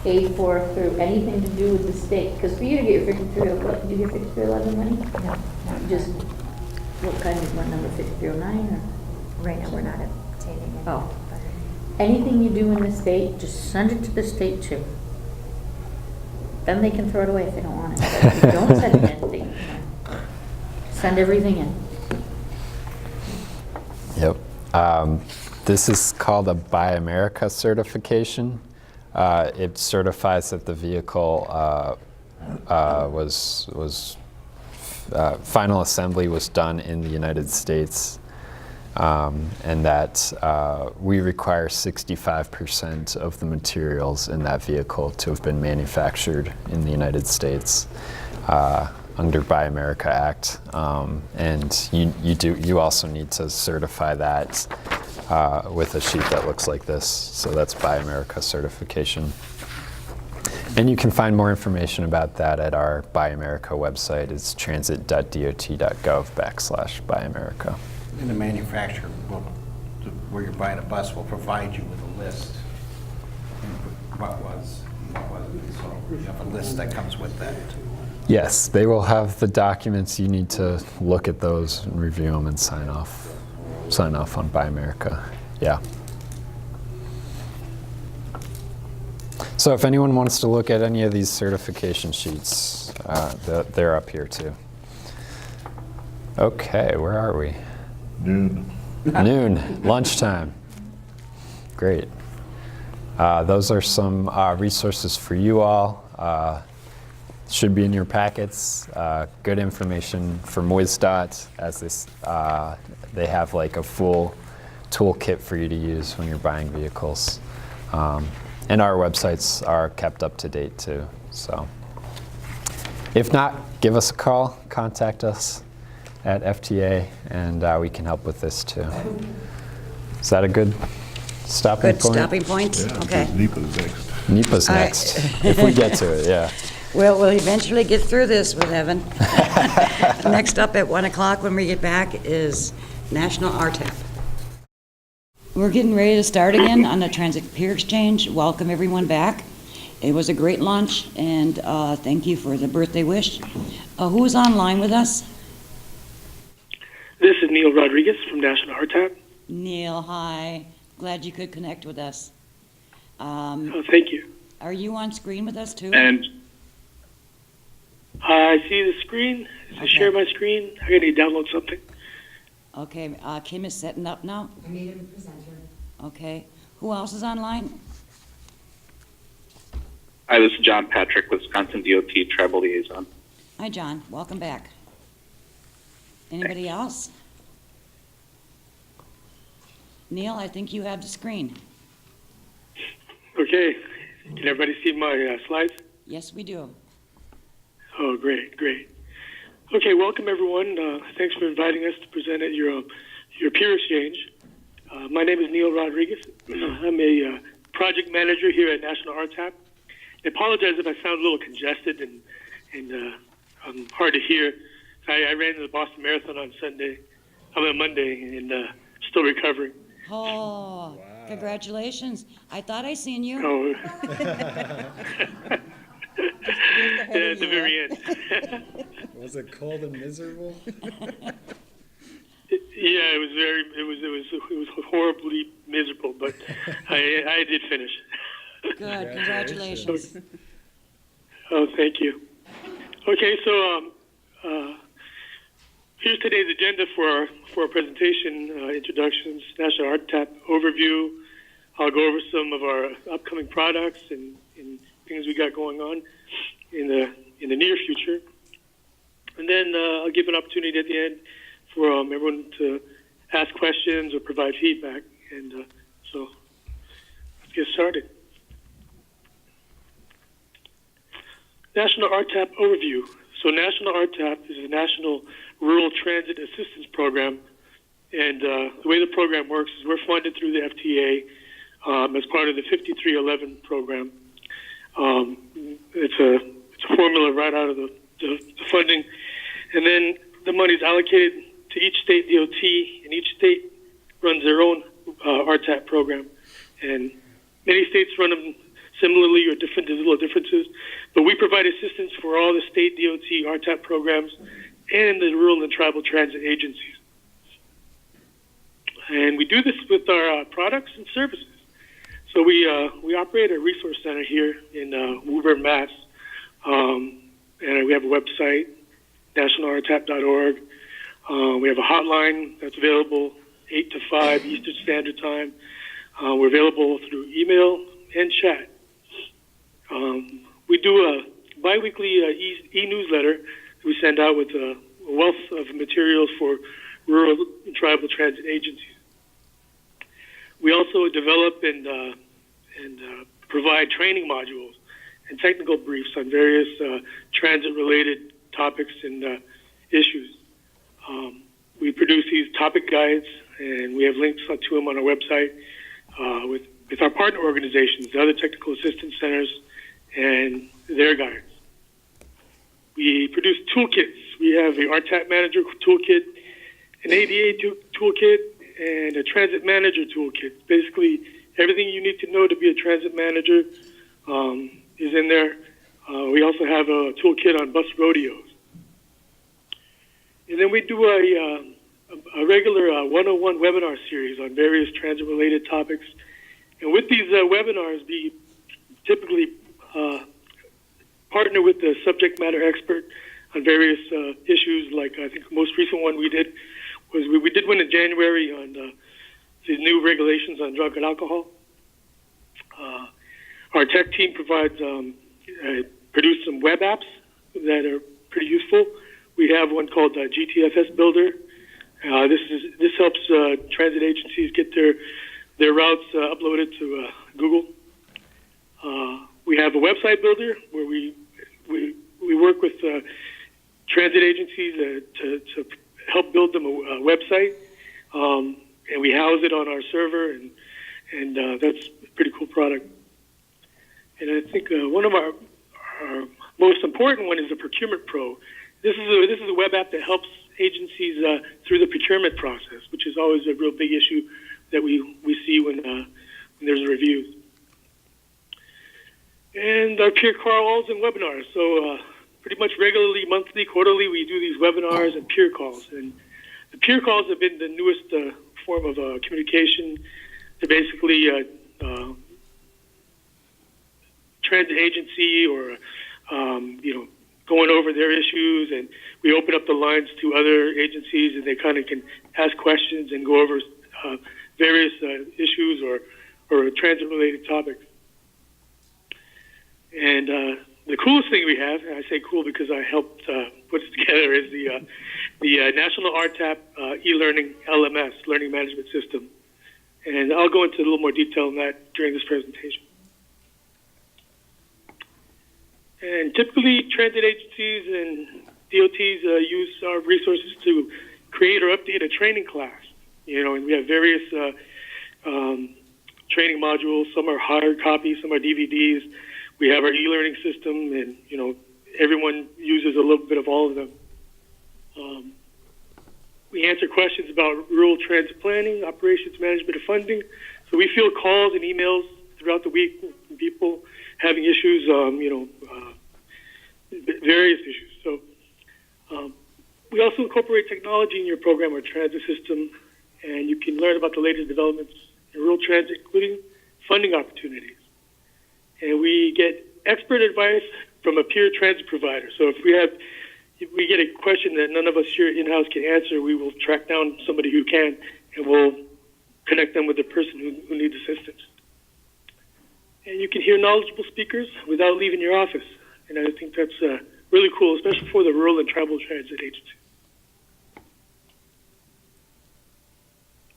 paid for through anything to do with the state. Because for you to get your 5311, do you get 5311 money? No, Just, what kind of, what number, 5309 or? right now we're not obtaining it. Oh. Anything you do in the state, just send it to the state too. Then they can throw it away if they don't want it. But if you don't send it in, send everything in. Yep. This is called a Buy America certification. It certifies that the vehicle final assembly was done in the United States, and that we require 65% of the materials in that vehicle to have been manufactured in the United States under Buy America Act, and you also need to certify that with a sheet that looks like this. So that's Buy America certification. And you can find more information about that at our Buy America website. It's transit.dot.gov/Buy America. And the manufacturer will, where you're buying a bus, will provide you with a list. What wasn't. So you have a list that comes with that. Yes, they will have the documents. You need to look at those and review them and sign off on Buy America. Yeah. So if anyone wants to look at any of these certification sheets, they're up here too. Okay, where are we? Noon. Noon, lunchtime. Great. Those are some resources for you all. Should be in your packets. Good information from WISDOT, as they have like a full toolkit for you to use when you're buying vehicles. And our websites are kept up to date too. So if not, give us a call, contact us at FTA, and we can help with this too. Is that a good stopping point? Good stopping point? Yeah, Okay. NEPA's next. NEPA's All right. next, if we get to it, yeah. Well, we'll eventually get through this with Evan. Next up at 1 o'clock when we get back is National RTAP. We're getting ready to start again on the Transit Peer Exchange. Welcome everyone back. It was a great lunch, and thank you for the birthday wish. Who is online with us? This is Neil Rodriguez from National RTAP. Neil, hi. Glad you could connect with us. Oh, thank you. Are you on screen with us too? And I see the screen. Does it share my screen? I gotta download something. Okay, Kim is setting up now. I made him a presenter. Okay. Who else is online? Hi, this is John Patrick, Wisconsin DOT Tribal Liaison. Hi, John. Welcome back. Anybody else? Neil, I think you have the screen. Okay. Can everybody see my slides? Yes, we do. Oh, great, great. Okay, welcome everyone. Thanks for inviting us to present at your peer exchange. My name is Neil Rodriguez. I'm a project manager here at National RTAP. I apologize if I sound a little congested and hard to hear. I ran the Boston Marathon on Monday, and still recovering. Oh, wow. Congratulations. I thought I seen you. Oh. Yeah, at the very end. Was it cold and miserable? Yeah, it was horribly miserable, but I did finish. Good, congratulations. Oh, thank you. Okay, so here's today's agenda for our presentation: introductions, National RTAP overview, I'll go over some of our upcoming products and things we got going on in the near future. And then I'll give an opportunity at the end for everyone to ask questions or provide feedback. And so let's get started. National RTAP overview. So National RTAP is a National Rural Transit Assistance Program. And the way the program works is we're funded through the FTA as part of the 5311 program. It's a formula right out of the funding. And then the money is allocated to each state DOT, and each state runs their own RTAP program. And many states run them similarly or different, there's little differences. But we provide assistance for all the state DOT RTAP programs and the rural and tribal transit agencies. And we do this with our products and services. So we operate a resource center here in Woburn, Mass. And we have a website, nationalrtap.org. We have a hotline that's available 8 to 5 Eastern Standard Time. We're available through email and chat. We do a biweekly e-newsletter that we send out with a wealth of materials for rural and tribal transit agencies. We also develop and provide training modules and technical briefs on various transit-related topics and issues. We produce these topic guides, and we have links to them on our website with our partner organizations, the other technical assistance centers, and their guides. We produce toolkits. We have the RTAP Manager toolkit, an ADA toolkit, and a Transit Manager toolkit. Basically, everything you need to know to be a transit manager is in there. We also have a toolkit on bus rodeos. And then we do a regular 101 webinar series on various transit-related topics. And with these webinars, we typically partner with the subject matter expert on various issues. Like I think the most recent one we did was we did one in January on the new regulations on drug and alcohol. Our tech team provides produced some web apps that are pretty useful. We have one called GTFS Builder. This helps transit agencies get their routes uploaded to Google. We have a website builder where we work with transit agencies to help build them a website, and we house it on our server, and that's a pretty cool product. And I think one of our most important one is the Procurement Pro. This is a web app that helps agencies through the procurement process, which is always a real big issue that we see when there's reviews. And our peer calls and webinars. So pretty much regularly, monthly, quarterly, we do these webinars and peer calls. And the peer calls have been the newest form of communication to basically transit agency or going over their issues, and we open up the lines to other agencies, and they kind of can ask questions and go over various issues or transit-related topics. And the coolest thing we have, and I say cool because I helped put it together, is the National RTAP e-learning LMS, Learning Management System. And I'll go into a little more detail on that during this presentation. And typically, transit agencies and DOTs use our resources to create or update a training class. And we have various training modules. Some are hard copies, some are DVDs. We have our e-learning system, and everyone uses a little bit of all of them. We answer questions about rural transit planning, operations management, and funding. So we field calls and emails throughout the week from people having issues, various issues. So we also incorporate technology in your program or transit system, and you can learn about the latest developments in rural transit, including funding opportunities. And we get expert advice from a peer transit provider. So if we get a question that none of us here in-house can answer, we will track down somebody who can, and we'll connect them with the person who needs assistance. and you can hear knowledgeable speakers without leaving your office. And I think that's really cool, especially for the rural and tribal transit agency.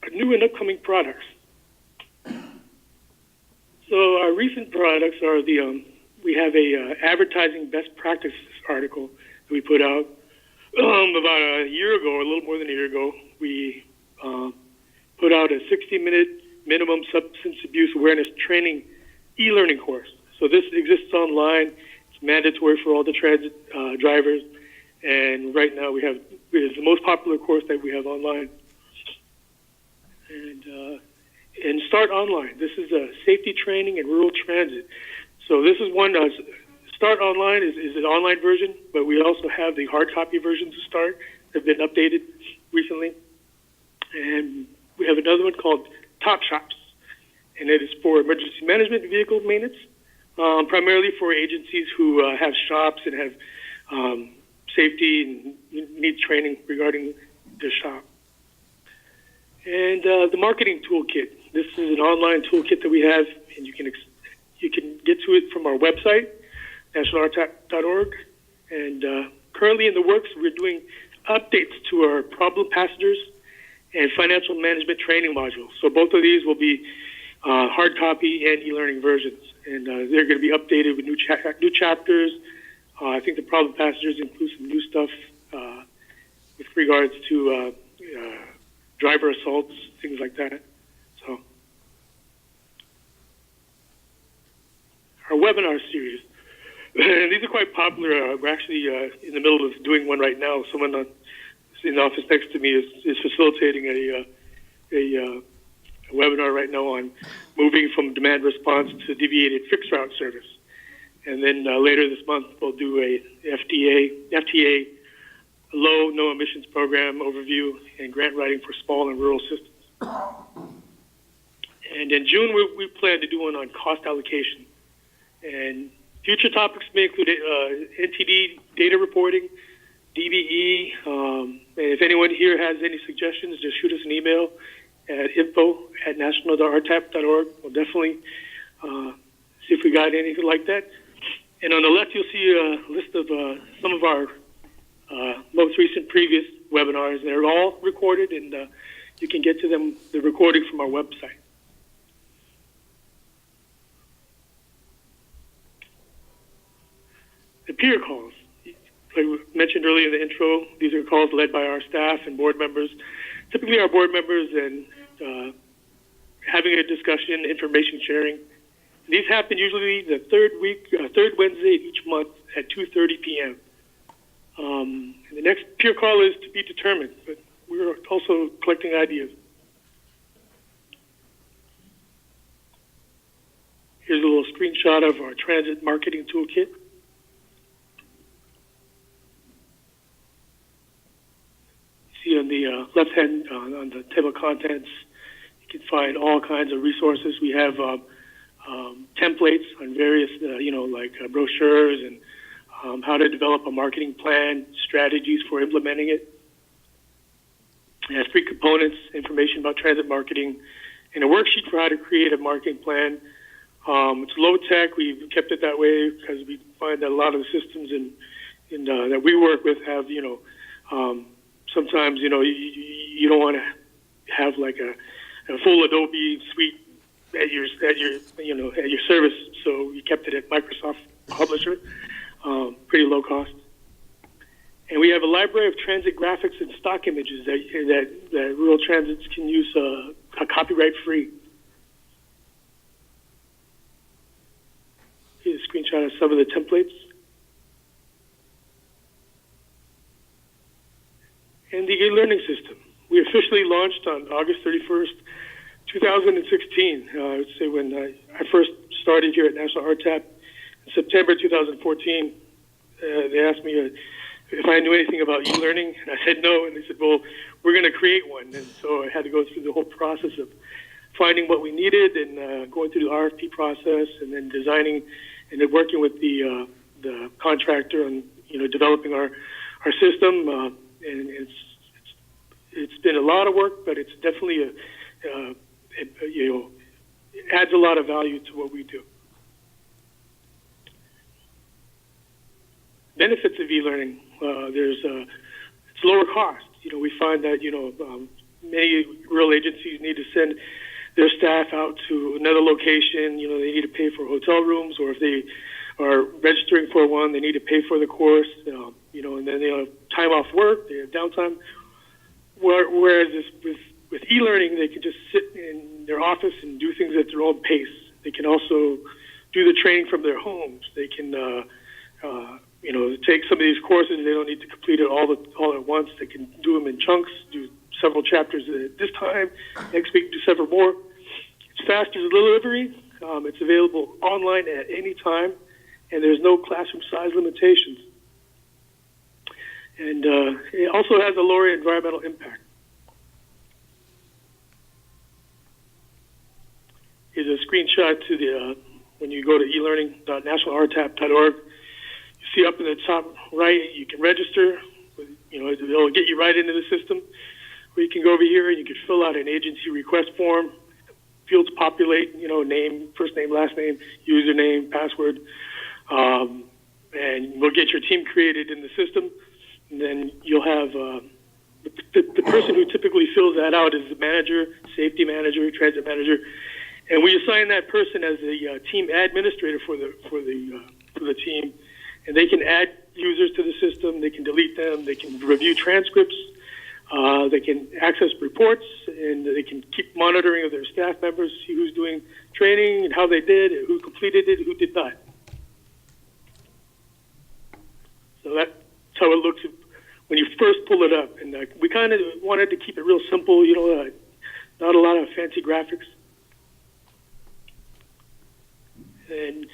Our new and upcoming products. So our recent products are we have a advertising best practices article that we put out about a year ago, or a little more than a year ago. We put out a 60-minute minimum substance abuse awareness training e-learning course. So this exists online. It's mandatory for all the transit drivers. And right now it's the most popular course that we have online. And Start Online. This is a safety training in rural transit. So this is one, Start Online is an online version, but we also have the hard copy versions of Start that have been updated recently. And we have another one called Top Shops, and it is for emergency management vehicle maintenance, primarily for agencies who have shops and have safety and need training regarding their shop. And the marketing toolkit. This is an online toolkit that we have, and you can get to it from our website, nationalrtap.org. And currently in the works, we're doing updates to our problem passengers and financial management training modules. So both of these will be hard copy and e-learning versions, and they're going to be updated with new chapters. I think the problem passengers include some new stuff with regards to driver assaults, things like that. So our webinar series, these are quite popular. We're actually in the middle of doing one right now. Someone in the office next to me is facilitating a webinar right now on moving from demand response to deviated fixed route service. And then later this month, we'll do a FTA low, no emissions program overview and grant writing for small and rural systems. And in June, we plan to do one on cost allocation. And future topics may include NTD data reporting, DBE, and if anyone here has any suggestions, just shoot us an email at info@national.rtap.org. We'll definitely see if we got anything like that. And on the left, you'll see a list of some of our most recent previous webinars. They're all recorded, and you can get to them, the recording, from our website. The peer calls. Like we mentioned earlier in the intro, these are calls led by our staff and board members. Typically our board members, and having a discussion, information sharing. These happen usually the third Wednesday of each month at 2:30 p.m. And the next peer call is to be determined, but we're also collecting ideas. Here's a little screenshot of our transit marketing toolkit. See on the left hand on the table of contents, you can find all kinds of resources. We have templates on various, like brochures and how to develop a marketing plan, strategies for implementing it. It has 3 components: information about transit marketing, and a worksheet for how to create a marketing plan. It's low tech. We've kept it that way because we find that a lot of the systems that we work with have, sometimes, you don't want to have like a full Adobe suite at your service. So we kept it at Microsoft Publisher, pretty low cost. And we have a library of transit graphics and stock images that rural transits can use copyright free. Here's a screenshot of some of the templates. And the e-learning system. We officially launched on August 31st, 2016. I would say when I first started here at National RTAP in September 2014, they asked me if I knew anything about e-learning, and I said no, and they said, well, we're going to create one. And so I had to go through the whole process of finding what we needed and going through the RFP process and then designing and then working with the contractor on, developing our system. And it's been a lot of work, but it's definitely it adds a lot of value to what we do. benefits of e-learning. It's lower cost. We find that many rural agencies need to send their staff out to another location. They need to pay for hotel rooms, or if they are registering for one, they need to pay for the course. And then they have time off work, they have downtime. Whereas with e-learning, they can just sit in their office and do things at their own pace. They can also do the training from their homes. They can, take some of these courses. They don't need to complete it all at once. They can do them in chunks, do several chapters at this time. Next week, do several more. It's faster delivery. It's available online at any time, and there's no classroom size limitations. And it also has a lower environmental impact. Here's a screenshot to the when you go to elearning.nationalrtap.org. You see up in the top right, you can register. It'll get you right into the system. Or you can go over here and you can fill out an agency request form. Fields populate, name, first name, last name, username, password, and we'll get your team created in the system. And then you'll have the person who typically fills that out is the manager, safety manager, transit manager, and we assign that person as the team administrator for the team, and they can add users to the system. They can delete them. They can review transcripts. They can access reports, and they can keep monitoring of their staff members, see who's doing training and how they did, who completed it, who did not. So that's how it looks when you first pull it up. And we kind of wanted to keep it real simple, not a lot of fancy graphics. And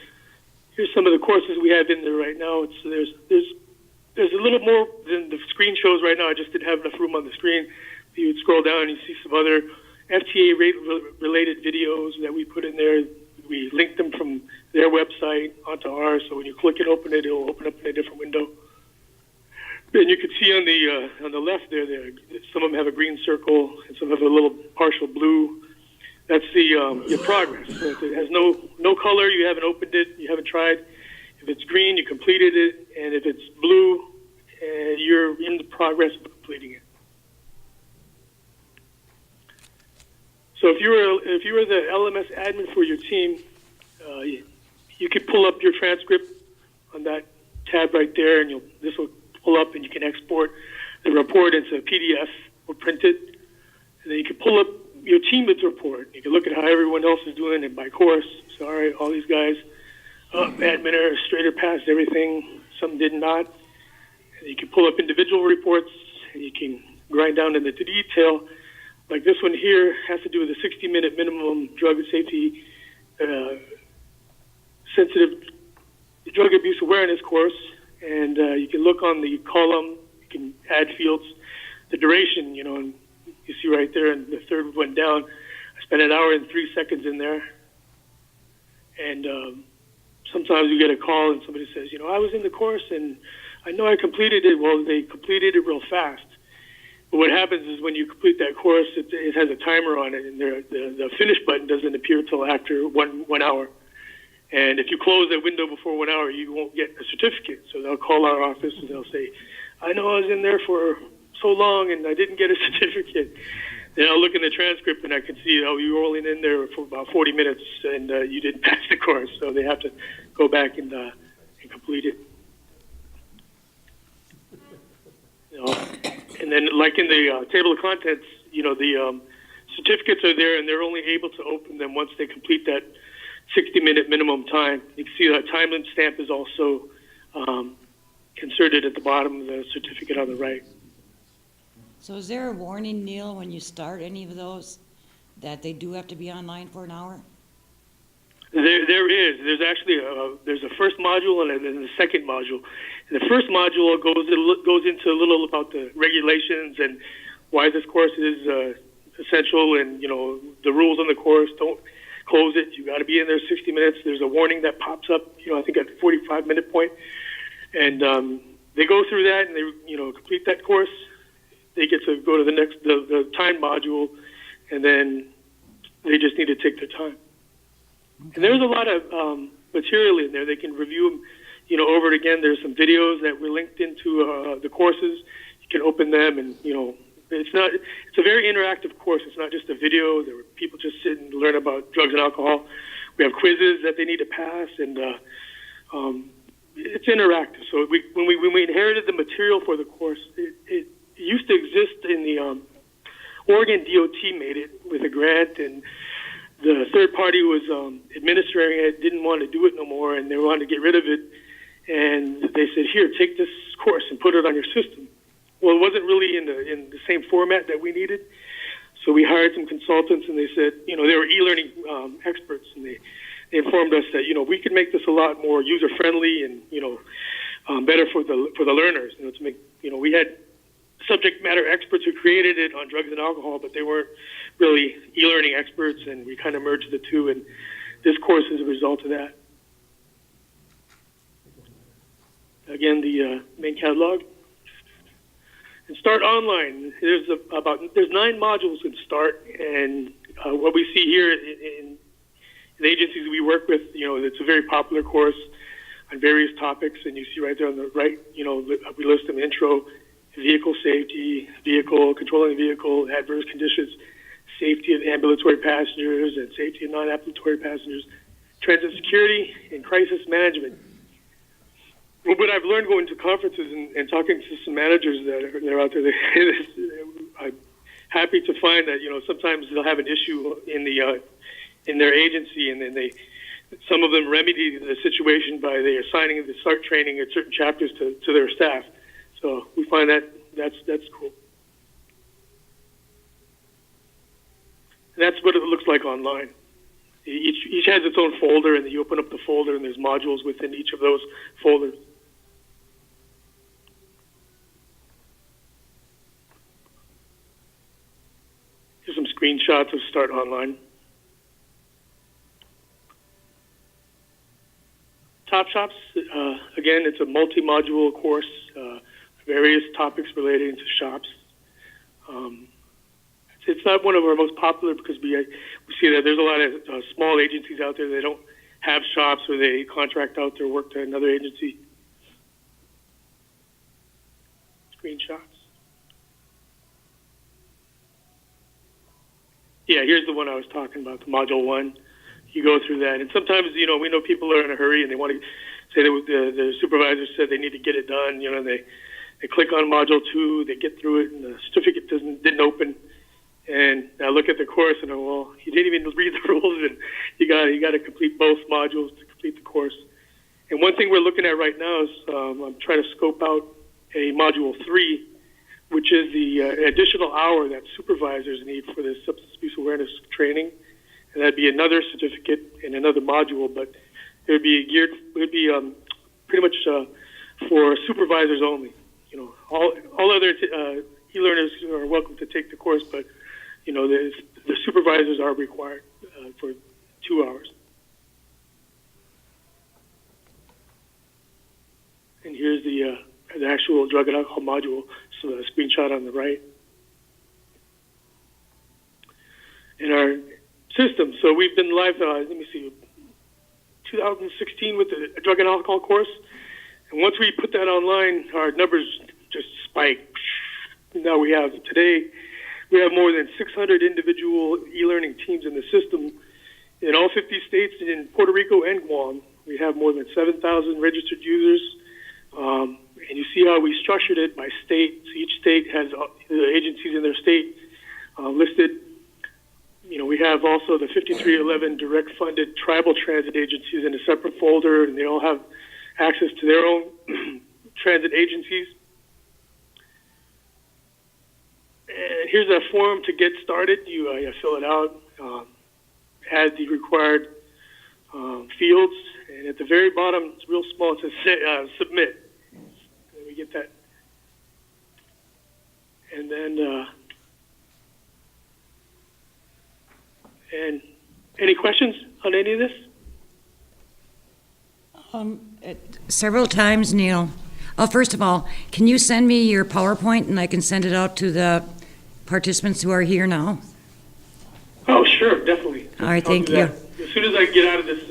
here's some of the courses we have in there right now. There's a little more than the screen shows right now. I just didn't have enough room on the screen. You would scroll down and you see some other FTA-related videos that we put in there. We link them from their website onto ours, so when you click it, open it, it'll open up in a different window. And you can see on the left there, some of them have a green circle and some have a little partial blue. That's your progress. So if it has no color, you haven't opened it, you haven't tried. If it's green, you completed it, and if it's blue, you're in the progress of completing it. So if you were the LMS admin for your team, you could pull up your transcript on that tab right there, and this will pull up, and you can export the report into a PDF or print it, and then you can pull up your team's report. You can look at how everyone else is doing it by course. Sorry, all these guys. Administrator passed everything, some did not. And you can pull up individual reports, and you can grind down into the detail. Like this one here has to do with a 60-minute minimum drug and safety sensitive drug abuse awareness course. And you can look on the column, you can add fields, the duration, and you see right there, and the third went down. I spent 1 hour and 3 seconds in there. And sometimes you get a call and somebody says, I was in the course and I know I completed it. Well, they completed it real fast. But what happens is when you complete that course, it has a timer on it, and the finish button doesn't appear until after one hour. And if you close that window before 1 hour, you won't get a certificate. So they'll call our office and they'll say, I know I was in there for so long and I didn't get a certificate. Then I'll look in the transcript and I can see, you were only in there for about 40 minutes and you didn't pass the course. So they have to go back and complete it. And then like in the table of contents, the certificates are there and they're only able to open them once they complete that 60-minute minimum time. You can see that time stamp is also inserted at the bottom of the certificate on the right. So is there a warning, Neil, when you start any of those, that they do have to be online for an hour? There is. There's actually there's a first module and then the second module. And the first module goes into a little about the regulations and why this course is essential, and the rules on the course. Don't close it. You got to be in there 60 minutes. There's a warning that pops up, I think at the 45-minute point, and they go through that and they complete that course. They get to go to the next the time module, and then they just need to take their time. Okay. And there's a lot of material in there. They can review them over it again. There's some videos that were linked into the courses. You can open them, and it's a very interactive course. It's not just a video. There were people just sit and learn about drugs and alcohol. We have quizzes that they need to pass, and it's interactive. So when we inherited the material for the course, it used to exist in the Oregon DOT made it with a grant, and the third party was administering it, didn't want to do it no more, and they wanted to get rid of it. And they said, "Here, take this course and put it on your system." Well, it wasn't really in the same format that we needed, so we hired some consultants, and they said, they were e-learning experts, and they informed us that we could make this a lot more user friendly and better for the learners. To make we had subject matter experts who created it on drugs and alcohol, but they weren't really e-learning experts, and we kind of merged the two, and this course is a result of that. Again, the main catalog. And Start Online, there's 9 modules in Start, and what we see here in the agencies we work with, it's a very popular course on various topics, and you see right there on the right, we list them: intro, vehicle safety, controlling the vehicle, adverse conditions, safety of ambulatory passengers, and safety of non-ambulatory passengers, transit security, and crisis management. What I've learned going to conferences and talking to some managers that are out there, I'm happy to find that sometimes they'll have an issue in their agency, and then some of them remedy the situation by they assigning the start training at certain chapters to their staff. So we find that's cool. And that's what it looks like online. Each has its own folder, and then you open up the folder, and there's modules within each of those folders. Here's some screenshots of Start Online. Top Shops, again, it's a multi-module course, various topics relating to shops. It's not one of our most popular because we see that there's a lot of small agencies out there that don't have shops, or they contract out their work to another agency. Screenshots. Yeah, here's the one I was talking about, the Module 1. You go through that, and sometimes, we know people are in a hurry and they want to say that the supervisor said they need to get it done, and they click on Module 2, they get through it, and the certificate didn't open. And I look at the course and I'm, well, you didn't even read the rules, and you got to complete both modules to complete the course. And one thing we're looking at right now is I'm trying to scope out a Module 3, which is the additional hour that supervisors need for the substance abuse awareness training. And that'd be another certificate in another module, but it would be pretty much for supervisors only. All other e-learners are welcome to take the course, but the supervisors are required for 2 hours. And here's the actual drug and alcohol module, so a screenshot on the right. In our system, so we've been live, let me see, 2016 with the drug and alcohol course. And once we put that online, our numbers just spike. Now we have more than 600 individual e-learning teams in the system in all 50 states, in Puerto Rico and Guam. We have more than 7,000 registered users. And you see how we structured it by state. So each state has the agencies in their state listed. We have also the 5311 direct funded tribal transit agencies in a separate folder, and they all have access to their own transit agencies. And here's a form to get started. You fill it out, add the required fields, and at the very bottom, it's real small, it says submit. Let me get that. And then, and any questions on any of this? Several times, Neil. First of all, can you send me your PowerPoint and I can send it out to the participants who are here now? Oh, sure, definitely. All right, thank you. As soon as I get out of this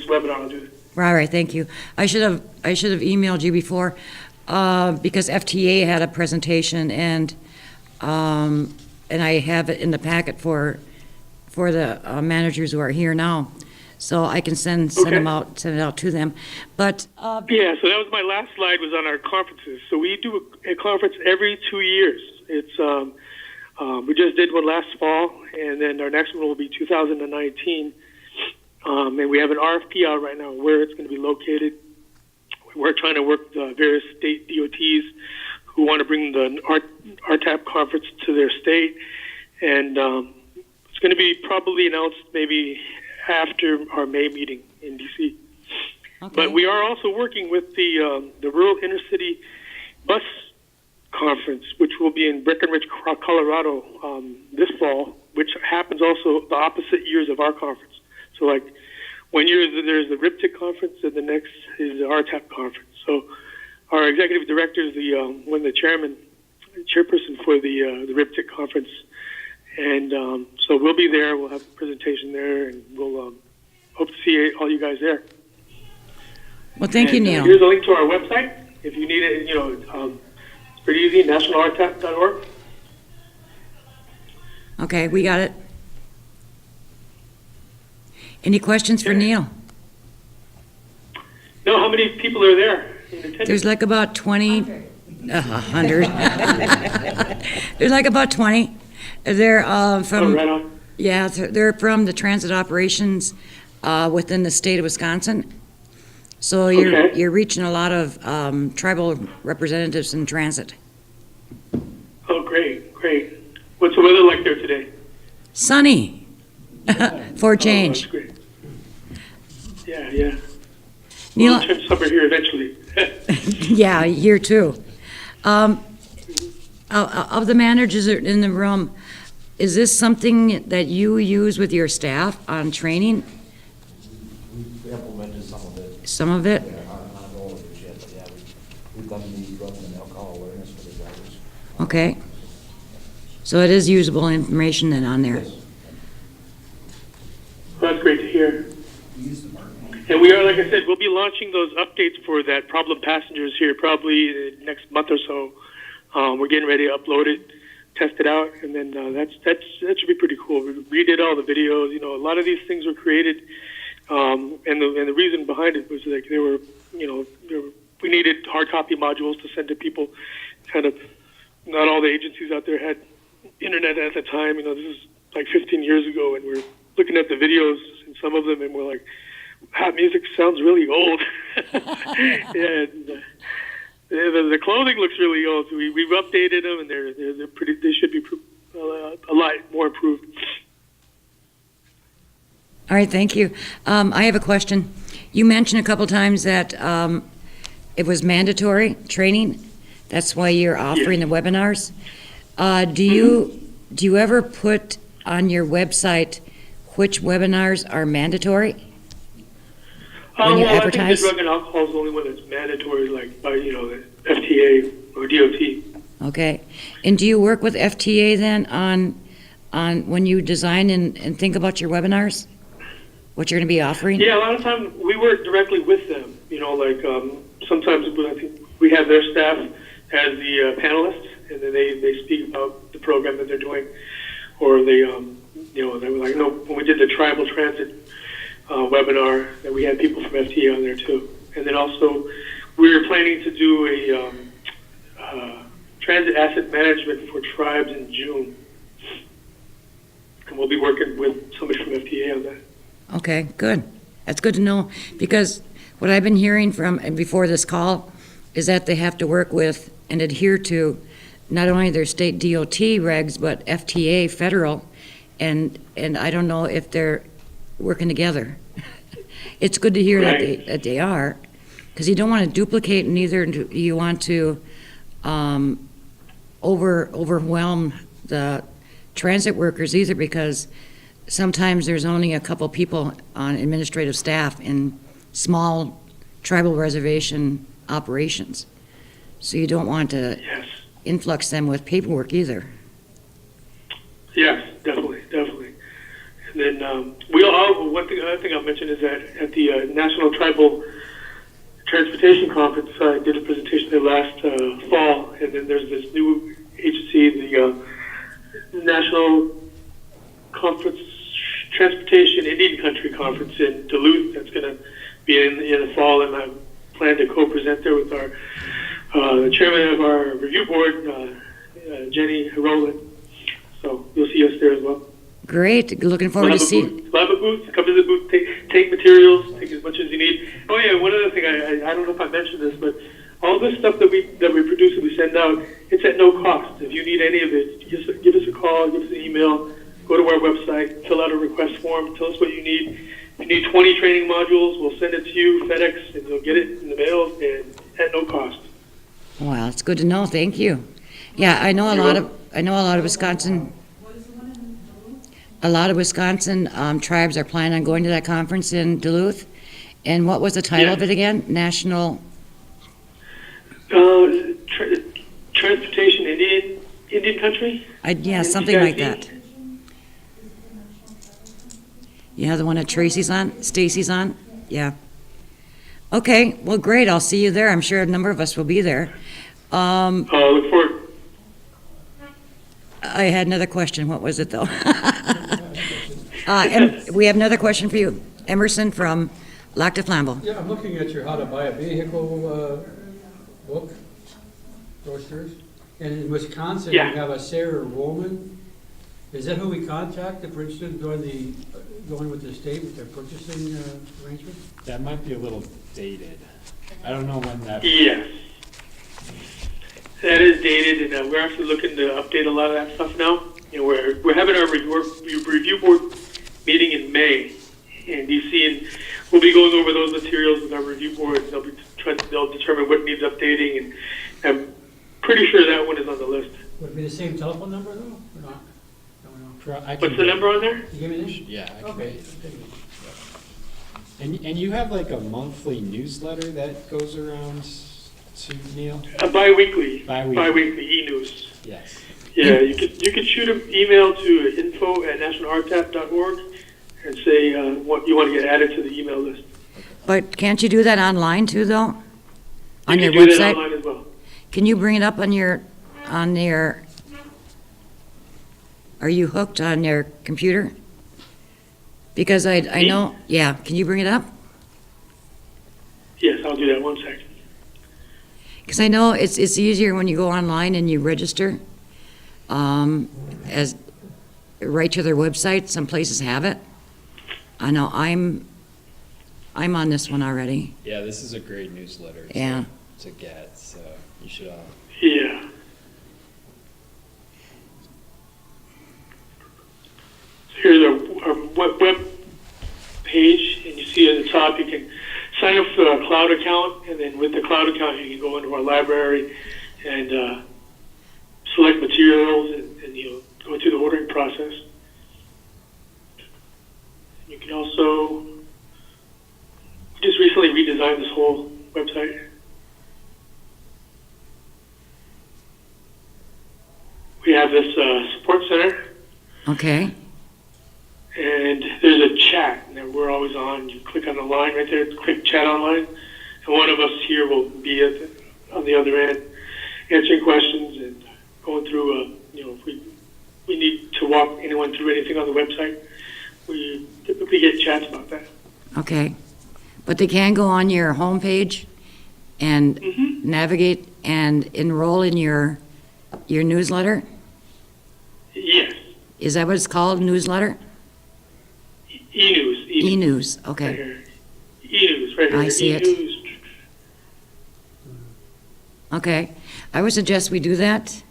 webinar, I'll do it. Right, thank you. I should have emailed you before, because FTA had a presentation and I have it in the packet for the managers who are here now. So I can send it out to them. But, Yeah, so that was my last slide, was on our conferences. So we do a conference every 2 years. It's we just did one last fall, and then our next one will be 2019. And we have an RFP out right now where it's going to be located. We're trying to work with various state DOTs who want to bring the RTAP conference to their state. And it's going to be probably announced maybe after our May meeting in D.C. Okay. But we are also working with the Rural Intercity Bus Conference, which will be in Breckenridge, Colorado this fall, which happens also the opposite years of our conference. So like 1 year there's the RIPTIC conference, and the next is the RTAP conference. So our executive director is one of the chairperson for the RIPTIC conference, and so we'll be there. We'll have a presentation there, and we'll hope to see all you guys there. Well, thank you, Neil. Here's a link to our website if you need it. It's pretty easy. nationalrtap.org. Okay, we got it. Any questions for Neil? No, how many people are there in attendance? There's like about 20, 100. There's like about 20. They're from, right on. Yeah, they're from the transit operations within the state of Wisconsin. So you're reaching a lot of tribal representatives in transit. Oh, great. What's the weather like there today? Sunny, for a change. That's great. Yeah. Neil, We'll turn summer here eventually. yeah, here too. Of the managers in the room, is this something that you use with your staff on training? We've implemented some of it. Some of it? Yeah, not all of it yet, but yeah, we've done the drug and alcohol awareness for the drivers. Okay. So it is usable information then on there? Yes. Well, that's great to hear. And we are, like I said, we'll be launching those updates for that problem passengers here probably next month or so. We're getting ready to upload it, test it out, and then that should be pretty cool. We redid all the videos. A lot of these things were created, and the reason behind it was like we needed hard copy modules to send to people. Kind of, not all the agencies out there had internet at the time. This is like 15 years ago, and we're looking at the videos in some of them, and we're like, "That music sounds really old." Yeah. The clothing looks really old. So we've updated them, and they're pretty. They should be a lot more improved. All right, thank you. I have a question. You mentioned a couple times that it was mandatory training. That's why you're offering the webinars. Do you ever put on your website which webinars are mandatory? When you advertise? I think the drug and alcohol is the only one that's mandatory, like by the FTA or DOT. Okay, and do you work with FTA then on when you design and think about your webinars? What you're going to be offering? Yeah, a lot of times we work directly with them. Sometimes I think we have their staff as the panelists, and then they speak about the program that they're doing, or they they were like, when we did the tribal transit webinar, that we had people from FTA on there too. And then also we were planning to do a transit asset management for tribes in June, and we'll be working with somebody from FTA on that. Okay, good. That's good to know, because what I've been hearing from and before this call is that they have to work with and adhere to not only their state DOT regs, but FTA federal, and I don't know if they're working together. It's good to hear that they are, because you don't want to duplicate, and neither do you want to overwhelm the transit workers either, because sometimes there's only a couple people on administrative staff in small tribal reservation operations. So you don't want to influx them with paperwork either. Yes, definitely. And then other thing I'll mention is that at the National Tribal Transportation Conference, I did a presentation there last fall, and then there's this new agency, the National Conference Transportation Indian Country Conference in Duluth. That's going to be in the fall, and I plan to co-present there with our the chairman of our review board, Jenny Rowland. So you'll see us there as well. Great. Looking forward to seeing. We'll have a booth. Come to the booth, take materials, take as much as you need. Oh yeah, one other thing, I don't know if I mentioned this, but all this stuff that we produce and we send out, it's at no cost. If you need any of it, just give us a call, give us an email, go to our website, fill out a request form, tell us what you need. If you need 20 training modules, we'll send it to you, FedEx, and you'll get it in the mail and at no cost. Wow, it's good to know. Thank you. Yeah, I know a lot of Wisconsin. A lot of Wisconsin tribes are planning on going to that conference in Duluth. And what was the title of it again? National Transportation Indian Country? Yeah, something like that. Yeah, the one that Stacy's on? Yeah. Okay, well, great. I'll see you there. I'm sure a number of us will be there. Look forward. I had another question. What was it, though? We have another question for you. Emerson from Lac de Flambeau. Yeah, I'm looking at your How to Buy a Vehicle book, brochures. And in Wisconsin, you have a Sarah Roman. Is that who we contact if we're interested in going with the state with their purchasing arrangement? That might be a little dated. I don't know when that. Yes. That is dated, and we're actually looking to update a lot of that stuff now. You know, we're having our review board meeting in May in DC, and we'll be going over those materials with our review board. They'll determine what needs updating, and I'm pretty sure that one is on the list. Would it be the same telephone number though, or not? What's the number on there? You give me this? Yeah, I can Okay. And you have like a monthly newsletter that goes around to Neil? Bi-weekly. Bi-weekly. Bi-weekly e-news. Yes. Yeah, you could shoot an email to info@nationalrtap.org and say what you want to get added to the email list. But can't you do that online too, though? On your You can do website? that online as well. Can you bring it up on your, are you hooked on your computer? Because I know, yeah, can you bring it up? Yes, I'll do that. 1 second. Because I know it's easier when you go online and you register, as right to their website. Some places have it. I know I'm on this one already. Yeah, this is a great newsletter to get, so you should all. Yeah. So here's our web page, and you see at the top you can sign up for a cloud account, and then with the cloud account you can go into our library and select materials and go through the ordering process. You can also just recently redesigned this whole website. We have this support center. Okay. And there's a chat that we're always on. You click on the line right there, click chat online, and one of us here will be on the other end answering questions and going through, if we need to walk anyone through anything on the website, we typically get chats about that. Okay. But they can go on your homepage and navigate and enroll in your newsletter? Yes. Is that what it's called, newsletter? E-news. E-news, okay. Right here. E-news, right here. I see it. E-news. Okay. I would suggest we do that,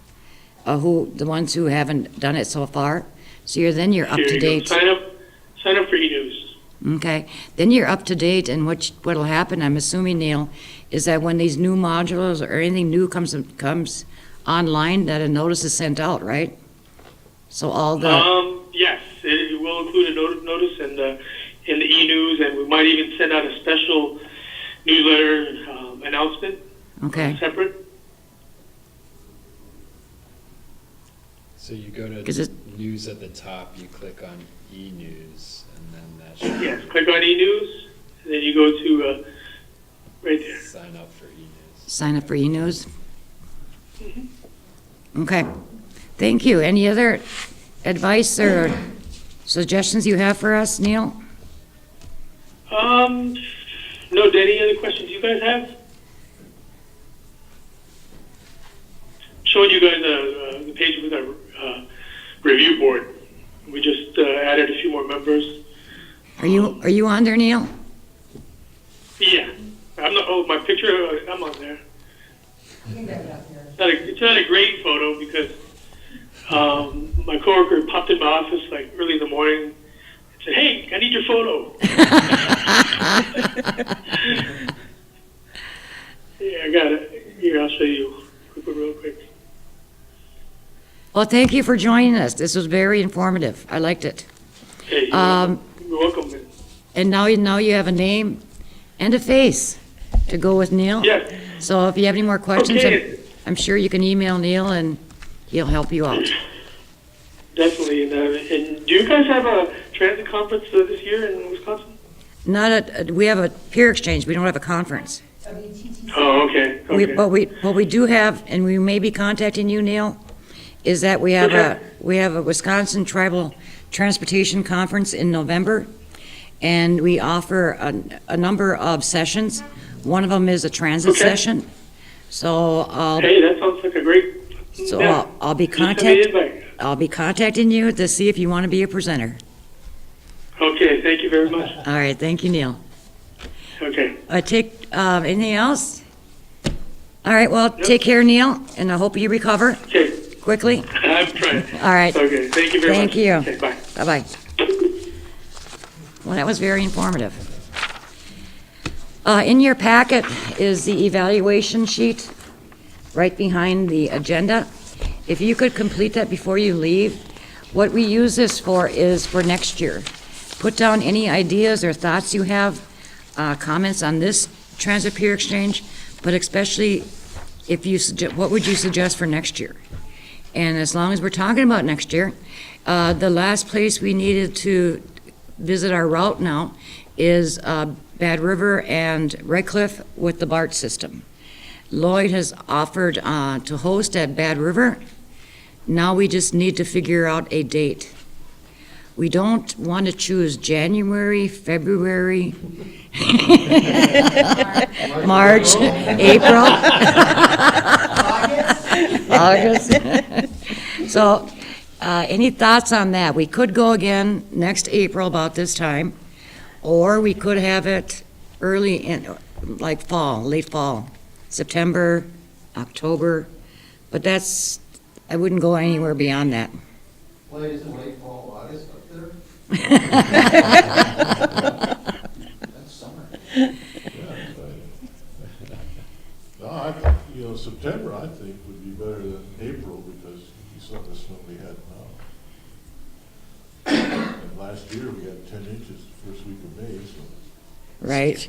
the ones who haven't done it so far. So then you're up Here to you go. date. Sign up for e-news. Okay. Then you're up to date, and what'll happen, I'm assuming, Neil, is that when these new modules or anything new comes online, that a notice is sent out, right? So all the... Yes, it will include a notice in the e-news, and we might even send out a special newsletter announcement. Okay. Separate. So you go to news at the top, you click on e-news, and then that should Yes, click on e-news, and then you go to, right there. sign up for e-news. Sign up for e-news? Okay, thank you. Any other advice or suggestions you have for us, Neil? No, Danny, any questions you guys have? Showing you guys the page with our review board. We just added a few more members. Are you on there, Neil? Yeah, I'm not. Oh, my picture. I'm on there. It's not a great photo because my coworker popped in my office like early in the morning and said, "Hey, I need your photo." Yeah, I got it. Here, I'll show you real quick. Well, thank you for joining us. This was very informative. I liked it. Hey, you're welcome. Man. And now you have a name and a face to go with Neil. Yes. So if you have any more questions, Okay. I'm sure you can email Neil and he'll help you out. Definitely. And do you guys have a transit conference this year in Wisconsin? We have a peer exchange. We don't have a conference. Oh, okay. What we do have, and we may be contacting you, Neil, is that we have a Wisconsin Tribal Transportation Conference in November, and we offer a number of sessions. One of them is a transit session. So Hey, that sounds like a great. So yeah. I'll be Just send me the contacting. invite. I'll be contacting you to see if you want to be a presenter. Okay, thank you very much. All right, thank you, Neil. Okay. Anything else? All right, well, take care, Neil, and I hope you recover quickly. I'm trying. All right. Okay, thank you very much. Thank you. Okay, bye. Bye-bye. Well, that was very informative. In your packet is the evaluation sheet right behind the agenda. If you could complete that before you leave. What we use this for is for next year. Put down any ideas or thoughts you have, comments on this transit peer exchange, but especially if you what would you suggest for next year? And as long as we're talking about next year, the last place we needed to visit our route now is Bad River and Red Cliff with the BART system. Lloyd has offered to host at Bad River. Now we just need to figure out a date. We don't want to choose January, February, March, April, August. So, any thoughts on that? We could go again next April about this time, or we could have it early in, like fall, late fall, September, October, but that's, I wouldn't go anywhere beyond that. Well, isn't late fall, August up there? That's summer. No, September, I think, would be better than April because you saw the snow we had now. And last year, we had 10 inches the first week of May, so. Right.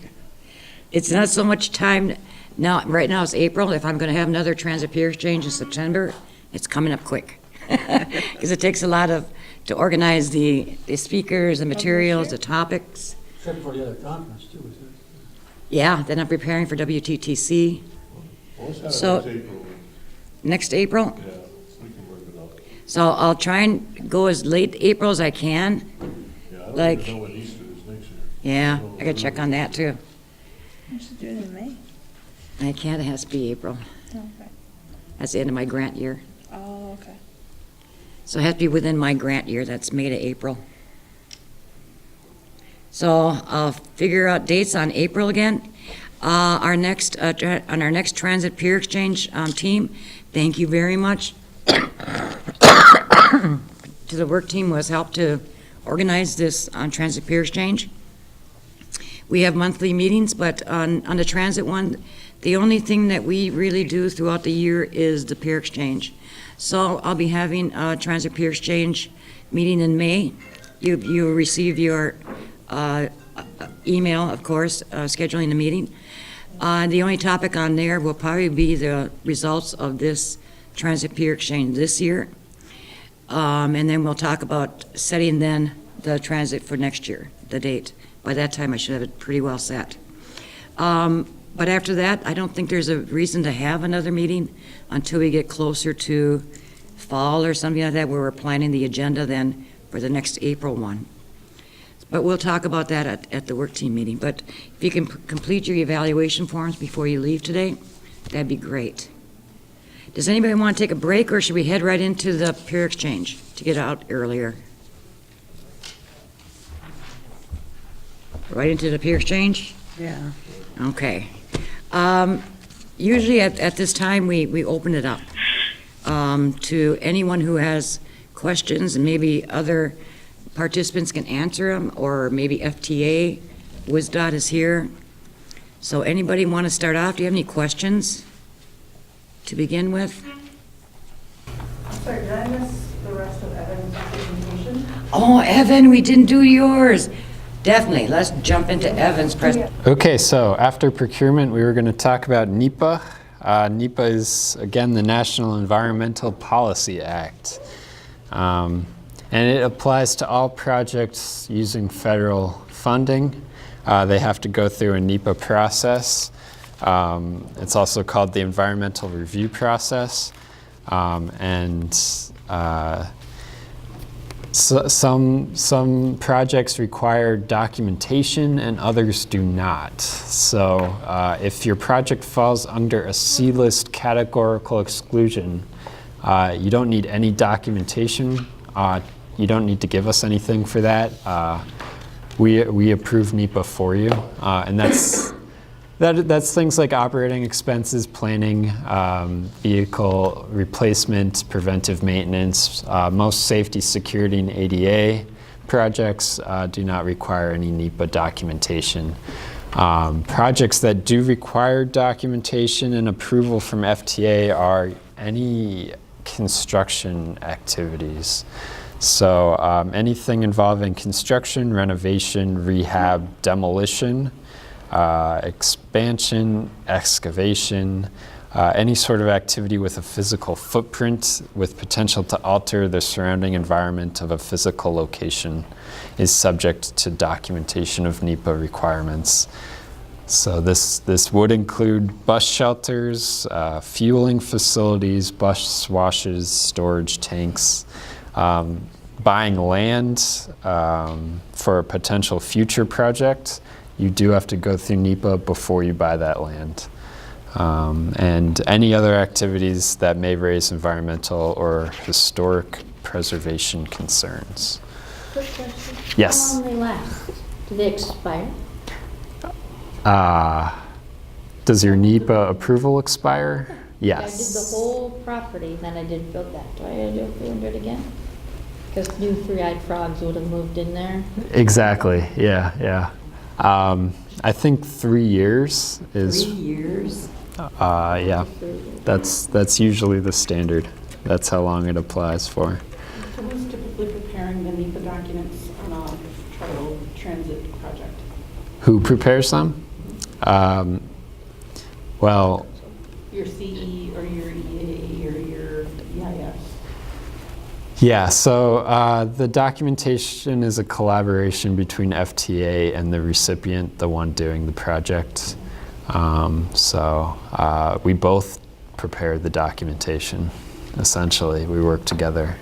It's not so much time, now, right now it's April. If I'm gonna have another transit peer exchange in September, it's coming up quick. Because it takes a lot to organize the speakers, the materials, the topics. Except for the other conference too, isn't it? Yeah, then I'm preparing for WTTC. So, next April? Yeah, we can work it out. So I'll try and go as late April as I can. Yeah, I don't Like, even know when Easter is next year. yeah, I gotta check on that too. I should do it in May. I can't, it has to be April. Oh, okay. That's the end of my grant year. Oh, okay. So it has to be within my grant year, that's May to April. So I'll figure out dates on April again. On our next transit peer exchange team, thank you very much to the work team who has helped to organize this transit peer exchange. We have monthly meetings, but on the transit one, the only thing that we really do throughout the year is the peer exchange. So I'll be having a transit peer exchange meeting in May. You receive your email, of course, scheduling the meeting. The only topic on there will probably be the results of this transit peer exchange this year. And then we'll talk about setting then the transit for next year, the date. By that time, I should have it pretty well set. But after that, I don't think there's a reason to have another meeting until we get closer to fall or something like that, where we're planning the agenda then for the next April one. But we'll talk about that at the work team meeting. But if you can complete your evaluation forms before you leave today, that'd be great. Does anybody want to take a break, or should we head right into the peer exchange to get out earlier? Right into the peer exchange? Yeah. Okay. Usually at this time, we open it up to anyone who has questions, and maybe other participants can answer them, or maybe FTA, WSDOT is here. So anybody want to start off? Do you have any questions to begin with? Sorry, did I miss the rest of Evan's presentation? Oh, Evan, we didn't do yours. Definitely, let's jump into Evan's presentation. Okay, so after procurement, we were going to talk about NEPA. NEPA is, again, the National Environmental Policy Act. And it applies to all projects using federal funding. They have to go through a NEPA process. It's also called the environmental review process. Some projects require documentation and others do not. So if your project falls under a C-list categorical exclusion, you don't need any documentation. You don't need to give us anything for that. We approve NEPA for you, and that's things like operating expenses, planning, vehicle replacement, preventive maintenance. Most safety, security, and ADA projects do not require any NEPA documentation. Projects that do require documentation and approval from FTA are any construction activities. So anything involving construction, renovation, rehab, demolition, expansion, excavation, any sort of activity with a physical footprint with potential to alter the surrounding environment of a physical location is subject to documentation of NEPA requirements. So this would include bus shelters, fueling facilities, bus washes, storage tanks, buying land for a potential future project. You do have to go through NEPA before you buy that land. And any other activities that may raise environmental or historic preservation concerns. Quick question. Yes. How long do they last? Do they expire? Does your NEPA approval expire? Yes. I did the whole property, then I didn't build that. Do I gotta do it 300 again? Because new three-eyed frogs would have moved in there. Exactly, yeah. I think 3 years is... 3 years? Yeah, that's usually the standard. That's how long it applies for. So who's typically preparing the NEPA documents on a travel transit project? Who prepares them? Well... Your CE or your EA or your EIS? Yeah, so the documentation is a collaboration between FTA and the recipient, the one doing the project. So we both prepare the documentation, essentially. We work together.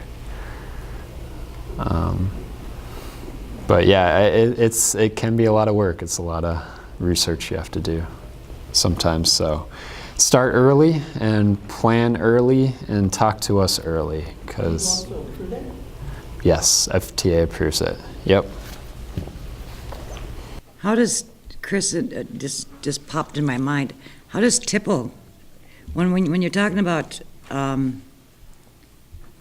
But yeah, it can be a lot of work. It's a lot of research you have to do sometimes. So start early and plan early and talk to us early, because You also approve it? yes, FTA approves it. Yep. How does, Chris, it just popped in my mind, how does TIPO, when you're talking about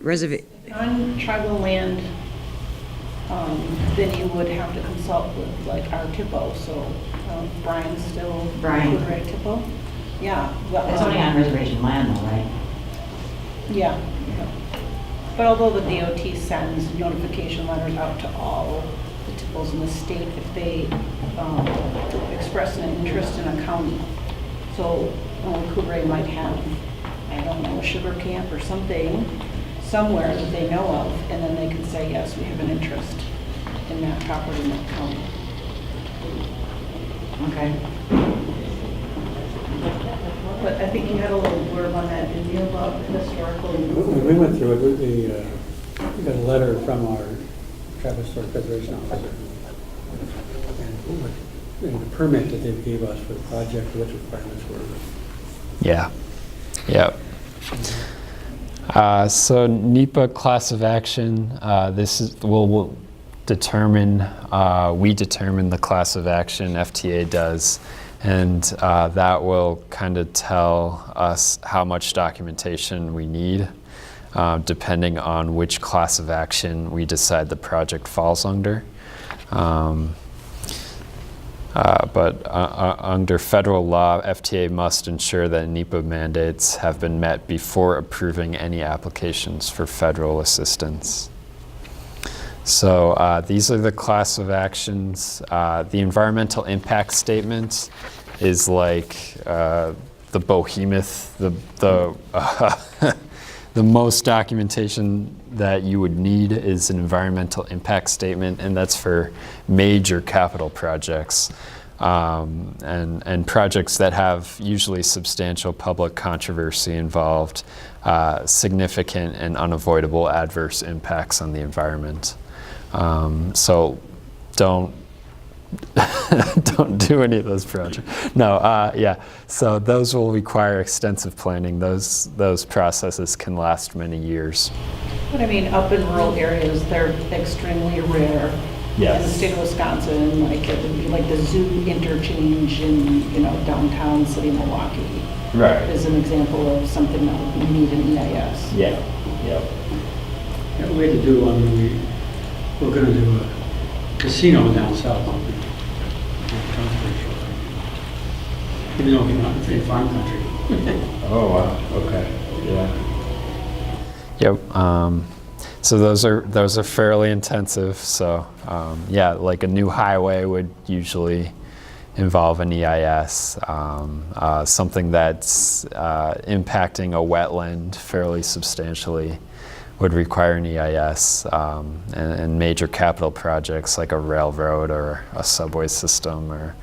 reservation? On tribal land, then you would have to consult with like our TIPO, so Brian's still. Brian. Right, TIPO? Yeah. Well, It's only on reservation land though, right? Yeah. But although the DOT sends notification letters out to all the TIPOs in the state if they express an interest in a county. So Coudray might have, I don't know, a sugar camp or something. somewhere that they know of, and then they can say, yes, we have an interest in that property in that county. Okay. But I think you had a little blurb on that, didn't you, about historical? When we went through it, we got a letter from our Travis Historic Preservation Officer. And the permit that they gave us for the project, what the requirements were. Yeah. Yep. So NEPA class of action, this is we'll determine. We determine the class of action. FTA does, and that will kind of tell us how much documentation we need, depending on which class of action we decide the project falls under. But under federal law, FTA must ensure that NEPA mandates have been met before approving any applications for federal assistance. So these are the class of actions. The environmental impact statement is like the behemoth, the most documentation that you would need is an environmental impact statement, and that's for major capital projects and projects that have usually substantial public controversy involved, significant and unavoidable adverse impacts on the environment. So don't do any of those projects. No, yeah. So those will require extensive planning. Those processes can last many years. But I mean, up in rural areas, they're extremely rare. Yes. In the state of Wisconsin, like it would be like the zoo interchange in, downtown city of Milwaukee. Right. Is an example of something that would need an EIS. Yeah. Yep. Yeah, we had to do one when we're going to do a casino down south. Even though we're not in farm country. Oh, wow. Okay. Yeah. Yep. So those are fairly intensive. So yeah, like a new highway would usually involve an EIS. Something that's impacting a wetland fairly substantially would require an EIS. And major capital projects like a railroad or a subway system or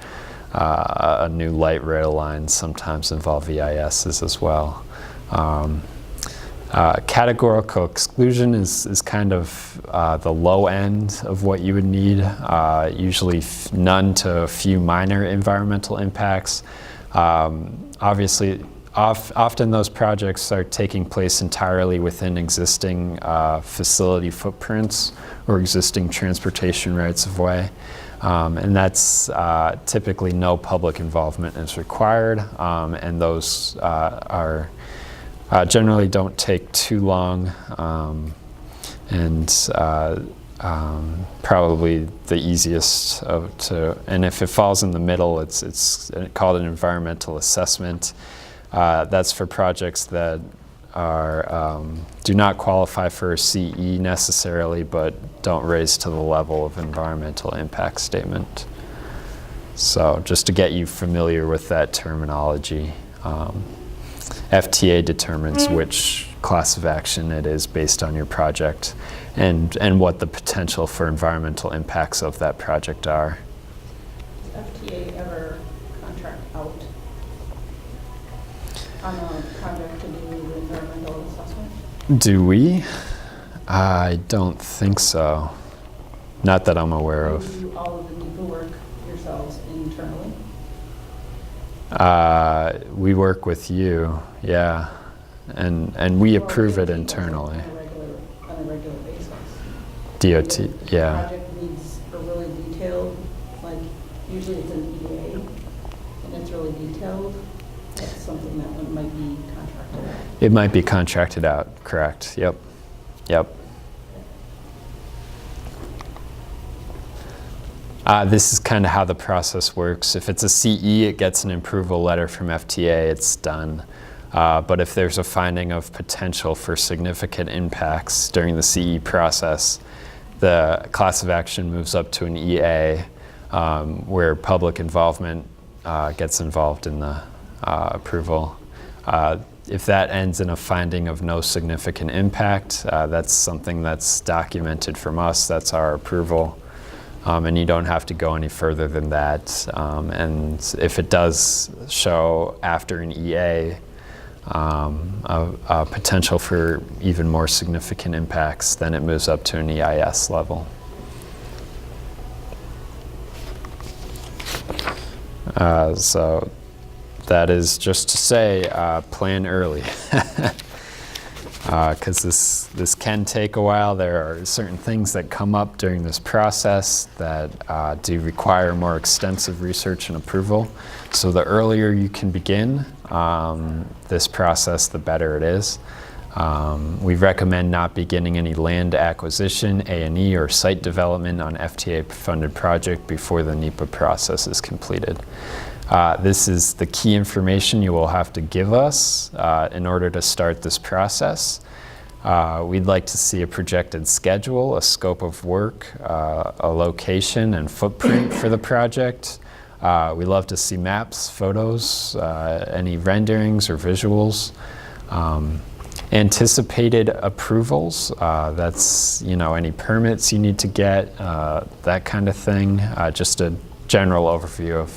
a new light rail line sometimes involve EISs as well. Categorical exclusion is kind of the low end of what you would need, usually none to a few minor environmental impacts. Obviously, often those projects are taking place entirely within existing facility footprints or existing transportation rights of way. And that's typically no public involvement is required, and those are generally don't take too long, and probably the easiest and if it falls in the middle, it's called an environmental assessment. That's for projects that do not qualify for a CE necessarily, but don't raise to the level of environmental impact statement. So just to get you familiar with that terminology, FTA determines which class of action it is based on your project and what the potential for environmental impacts of that project are. Does FTA ever contract out on a project to do the environmental assessment? Do we? I don't think so. Not that I'm aware of. Do you do all of the NEPA work yourselves internally? We work with you, yeah, and we approve it internally. On a regular basis. DOT, If yeah. the project needs a really detailed, like usually it's an EA, and it's really detailed. That's something that might be contracted out. It might be contracted out, correct? Yep. This is kind of how the process works. If it's a CE, it gets an approval letter from FTA, it's done. But if there's a finding of potential for significant impacts during the CE process, the class of action moves up to an EA, where public involvement gets involved in the approval. if that ends in a finding of no significant impact, that's something that's documented from us. That's our approval. And you don't have to go any further than that. And if it does show after an EA a potential for even more significant impacts, then it moves up to an EIS level. So that is just to say, plan early. Because this can take a while. There are certain things that come up during this process that do require more extensive research and approval. So the earlier you can begin this process, the better it is. We recommend not beginning any land acquisition, A&E, or site development on FTA-funded project before the NEPA process is completed. This is the key information you will have to give us in order to start this process. We'd like to see a projected schedule, a scope of work, a location and footprint for the project. We love to see maps, photos, any renderings or visuals. Anticipated approvals, that's, any permits you need to get, that kind of thing. Just a general overview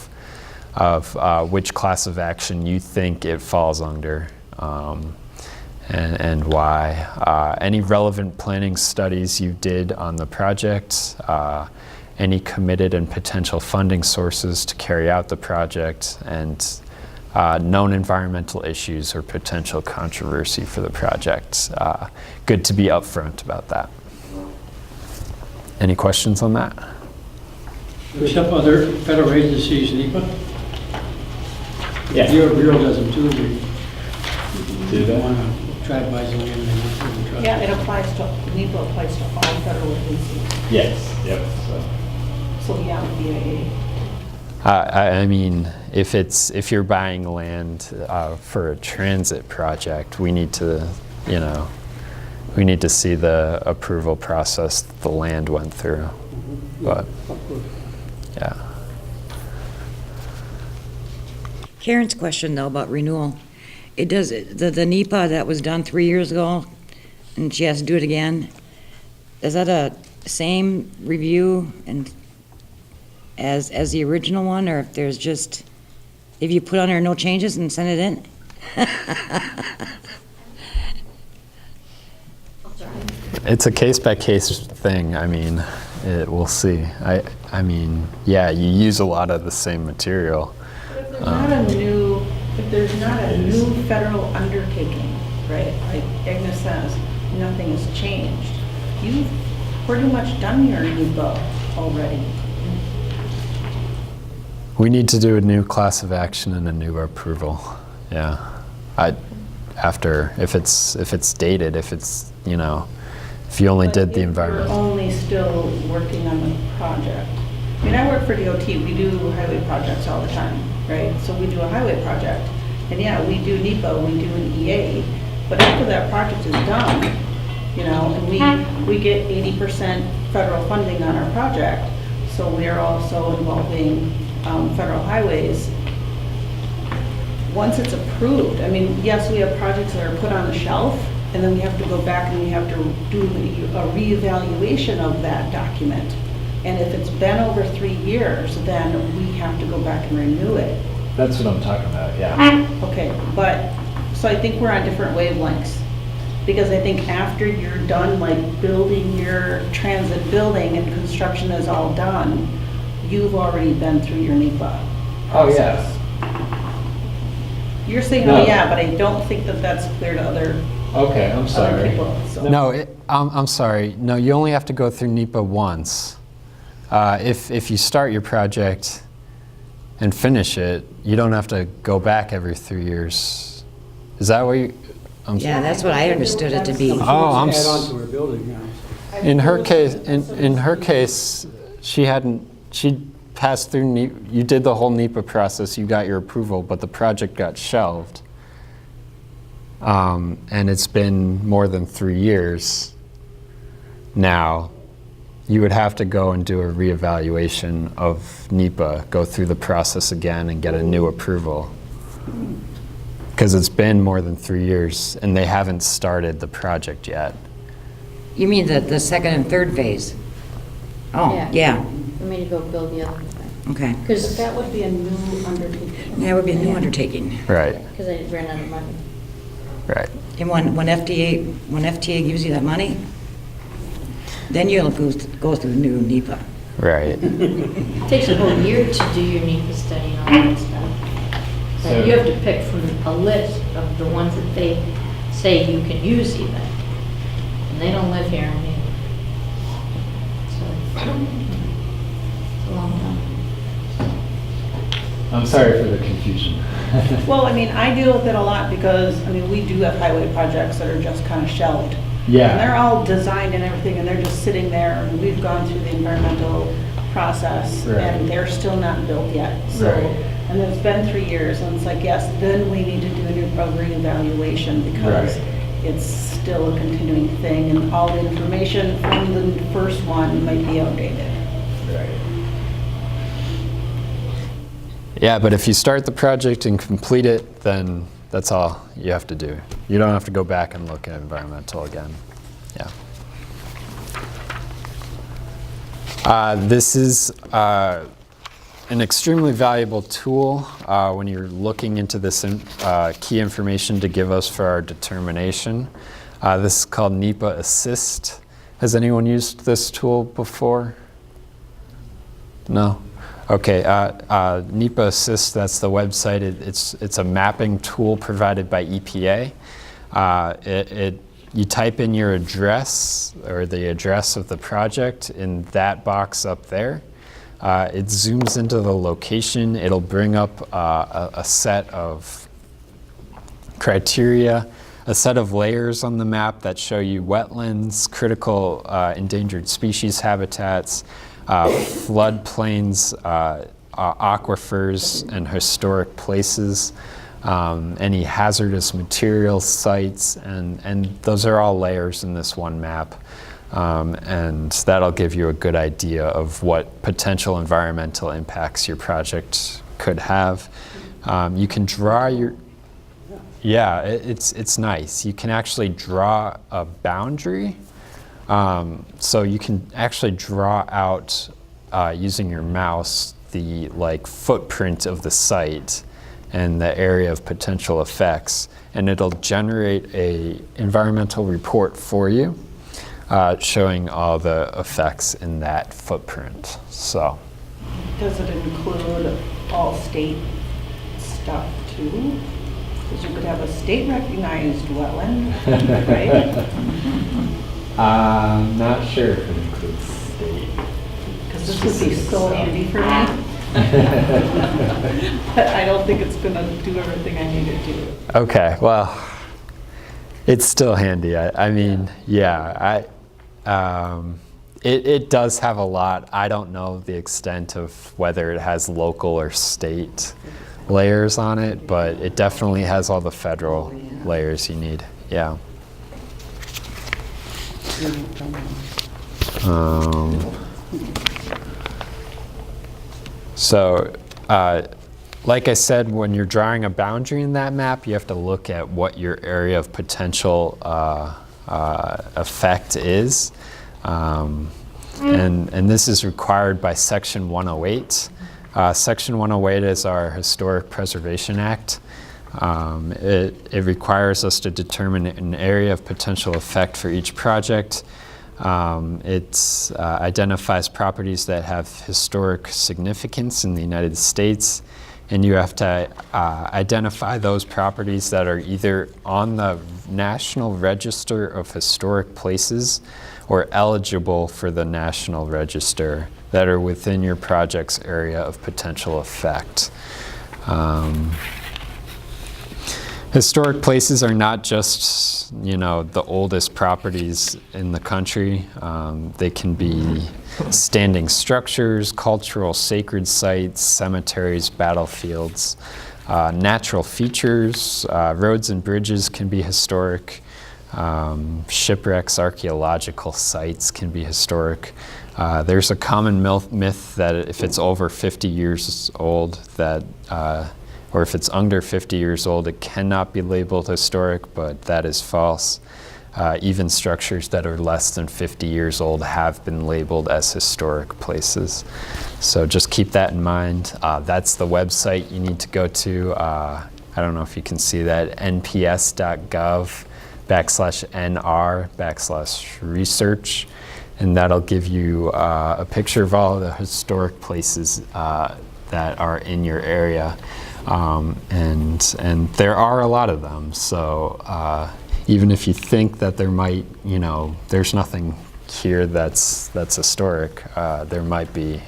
of which class of action you think it falls under and why. Any relevant planning studies you did on the project, any committed and potential funding sources to carry out the project, and known environmental issues or potential controversy for the project. Good to be upfront about that. Any questions on that? Do we help other federal agencies, NEPA? Yeah. Bureau does them too. Do they? Want to try to buy some land, they want to trust. Yeah, it applies to, NEPA applies to all federal agencies. Yes. Yep. So yeah, the BIA. I mean, if you're buying land for a transit project, we need to, we need to see the approval process the land went through. But yeah. Karen's question though about renewal. It does, the NEPA that was done 3 years ago, and she has to do it again, is that a same review and as the original one, or if there's just, if you put on there no changes and send it in? It's a case-by-case thing. I mean, we'll see. I mean, yeah, you use a lot of the same material. If there's not a new federal undertaking, right, like Agnes says, nothing has changed. You've pretty much done your NEPA already. We need to do a new class of action and a new approval. Yeah. If it's dated, if it's, if you only did the environment. We're only still working on the project. I mean, I work for DOT, we do highway projects all the time, right? So we do a highway project, and yeah, we do NEPA, we do an EA, but after that project is done, and we get 80% federal funding on our project, so we are also involving federal highways. Once it's approved, I mean, yes, we have projects that are put on the shelf, and then we have to go back and we have to do a reevaluation of that document. And if it's been over 3 years, then we have to go back and renew it. That's what I'm talking about, yeah. Okay, so I think we're on different wavelengths. Because I think after you're done, like building your transit building and construction is all done, you've already been through your NEPA process. You're saying, No. oh yeah, but I don't think that that's clear to other Okay, I'm sorry. people. So. No, I'm sorry. No, you only have to go through NEPA once. If you start your project and finish it, you don't have to go back every 3 years. Is that what you? Yeah, that's what I understood it to be. Oh, I'm. Add on to her building now. In her case, she passed through NEPA. You did the whole NEPA process. You got your approval, but the project got shelved. And it's been more than 3 years now. You would have to go and do a reevaluation of NEPA, go through the process again and get a new approval. Because it's been more than 3 years, and they haven't started the project yet. You mean the second and third phase? Oh, yeah. For me to go build the other one. Okay. Because That would be a new undertaking. Yeah, it would be a new undertaking. Right, I ran out of money. right. And when FTA gives you that money, then you'll go through new NEPA. Right. It takes a whole year to do your NEPA study and all that stuff. So- You have to pick from a list of the ones that they say you can use even. And they don't live here, I mean. So, it's a long time. I'm sorry for the confusion. Well, I mean, I deal with it a lot because, I mean, we do have highway projects that are just kind of shelved. Yeah. And they're all designed and everything, and they're just sitting there, and we've gone through the environmental process, Right. and they're still not built yet. So, Right. and it's been 3 years, and it's like, yes, then we need to do a new reevaluation because Right. it's still a continuing thing, and all the information from the first one might be outdated. Right. Yeah, but if you start the project and complete it, then that's all you have to do. You don't have to go back and look at environmental again. Yeah. This is an extremely valuable tool when you're looking into this key information to give us for our determination. This is called NEPA Assist. Has anyone used this tool before? No? Okay, NEPA Assist, that's the website. It's a mapping tool provided by EPA. You type in your address or the address of the project in that box up there. It zooms into the location. It'll bring up a set of criteria, a set of layers on the map that show you wetlands, critical endangered species habitats, floodplains, aquifers, and historic places, any hazardous materials sites, and those are all layers in this one map. And that'll give you a good idea of what potential environmental impacts your project could have. You can draw your, yeah, it's nice. You can actually draw a boundary. So you can actually draw out using your mouse the footprint of the site and the area of potential effects, and it'll generate a environmental report for you showing all the effects in that footprint. So Does it include all state stuff too? Because you could have a state-recognized wetland, right? I'm not sure if it includes state. Because this would be so handy for me. But I don't think it's gonna do everything I need it to. Okay, well, it's still handy. I mean, yeah, it does have a lot. I don't know the extent of whether it has local or state layers on it, but it definitely has all the federal layers you need. Yeah. So, like I said, when you're drawing a boundary in that map, you have to look at what your area of potential effect is. And this is required by Section 108. Section 108 is our Historic Preservation Act. It requires us to determine an area of potential effect for each project. It identifies properties that have historic significance in the United States, and you have to identify those properties that are either on the National Register of Historic Places or eligible for the National Register that are within your project's area of potential effect. Historic places are not just, the oldest properties in the country. They can be standing structures, cultural sacred sites, cemeteries, battlefields, natural features, roads and bridges can be historic. Shipwrecks, archaeological sites can be historic. There's a common myth that if it's over 50 years old, that or if it's under 50 years old, it cannot be labeled historic, but that is false. Even structures that are less than 50 years old have been labeled as historic places. So just keep that in mind. That's the website you need to go to. I don't know if you can see that, nps.gov/nr/research. And that'll give you a picture of all the historic places that are in your area. And there are a lot of them. So even if you think that there might, there's nothing here that's historic, there might be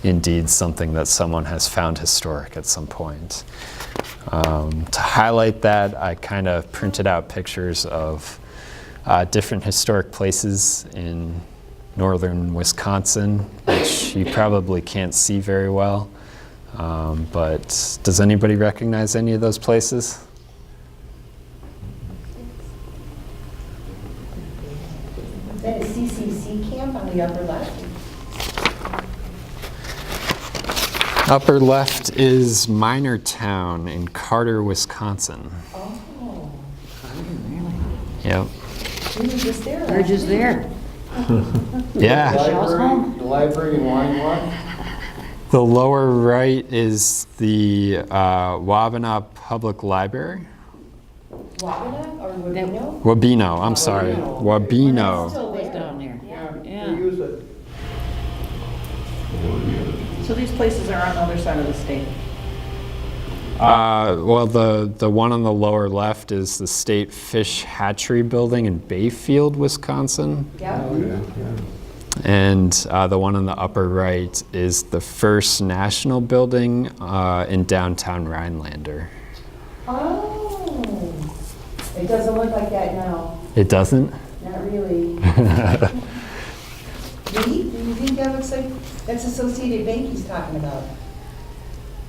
indeed something that someone has found historic at some point. To highlight that, I kind of printed out pictures of different historic places in northern Wisconsin, which you probably can't see very well. But does anybody recognize any of those places? Is that a CCC camp on the upper left? Upper left is Minortown in Carter, Wisconsin. Oh. Yep. We were just there. We're just there. Yeah. The library in Wine. The lower right is the Wabana Public Library. Wabana or Wabino? Wabino, I'm sorry. Wabino. Still Down there. Yeah. We use it. So these places are on the other side of the state. Well, the one on the lower left is the State Fish Hatchery Building in Bayfield, Wisconsin. Yeah. And the one on the upper right is the First National Building in downtown Rhinelander. Oh. It doesn't look like that now. It doesn't? Not really. Do you think that looks like, that's Associated Bank he's talking about?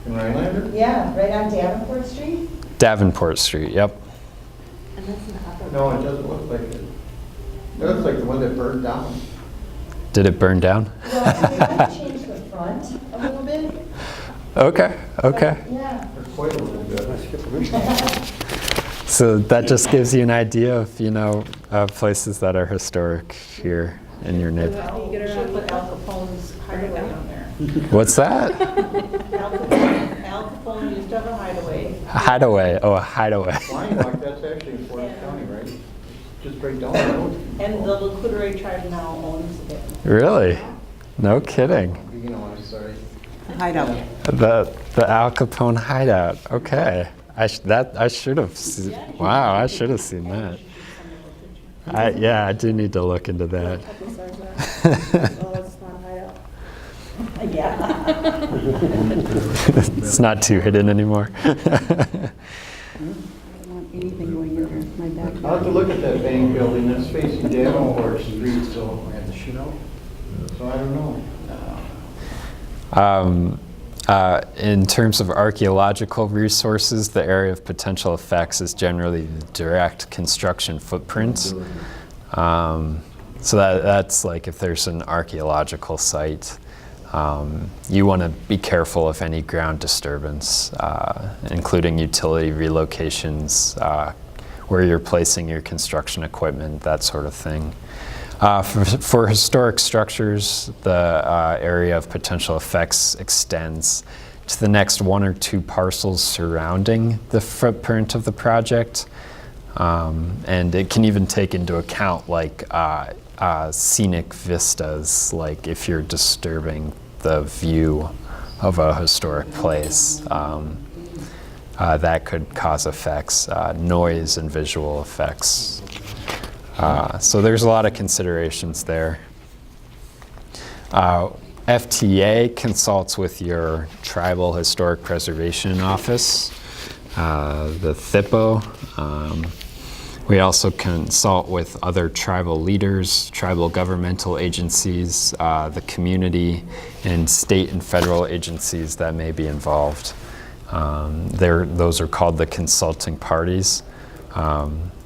In Rhinelander? Yeah, right on Davenport Street? Davenport Street, yep. And that's in the upper. No, it doesn't look like it. It looks like the one that burned down. Did it burn down? Well, they might change the front a little bit. Okay, okay. Yeah. Or quite a little bit. So that just gives you an idea of, places that are historic here in your neighborhood. You should put Al Capone's hideaway on there. What's that? Al Capone used to have a hideaway. A hideaway. Oh, a hideaway. Wine Walk, that's actually in Forest County, right? Just right down the road. And the Lacouture tribe now owns it. Really? No kidding. I'm sorry. Hideout. The Al Capone hideout. Okay. I should have seen. Wow, I should have seen that. I do need to look into that. Yeah. It's not too hidden anymore. I'll have to look at that bank building. That's facing Davenport Street, so I don't know. In terms of archaeological resources, the area of potential effects is generally the direct construction footprint. So that's like if there's an archaeological site, you want to be careful of any ground disturbance, including utility relocations, where you're placing your construction equipment, that sort of thing. For historic structures, the area of potential effects extends to the next 1 or 2 parcels surrounding the footprint of the project. And it can even take into account like scenic vistas, like if you're disturbing the view of a historic place. That could cause effects, noise and visual effects. So there's a lot of considerations there. FTA consults with your Tribal Historic Preservation Office, the THPO. We also consult with other tribal leaders, tribal governmental agencies, the community, and state and federal agencies that may be involved. Those are called the consulting parties.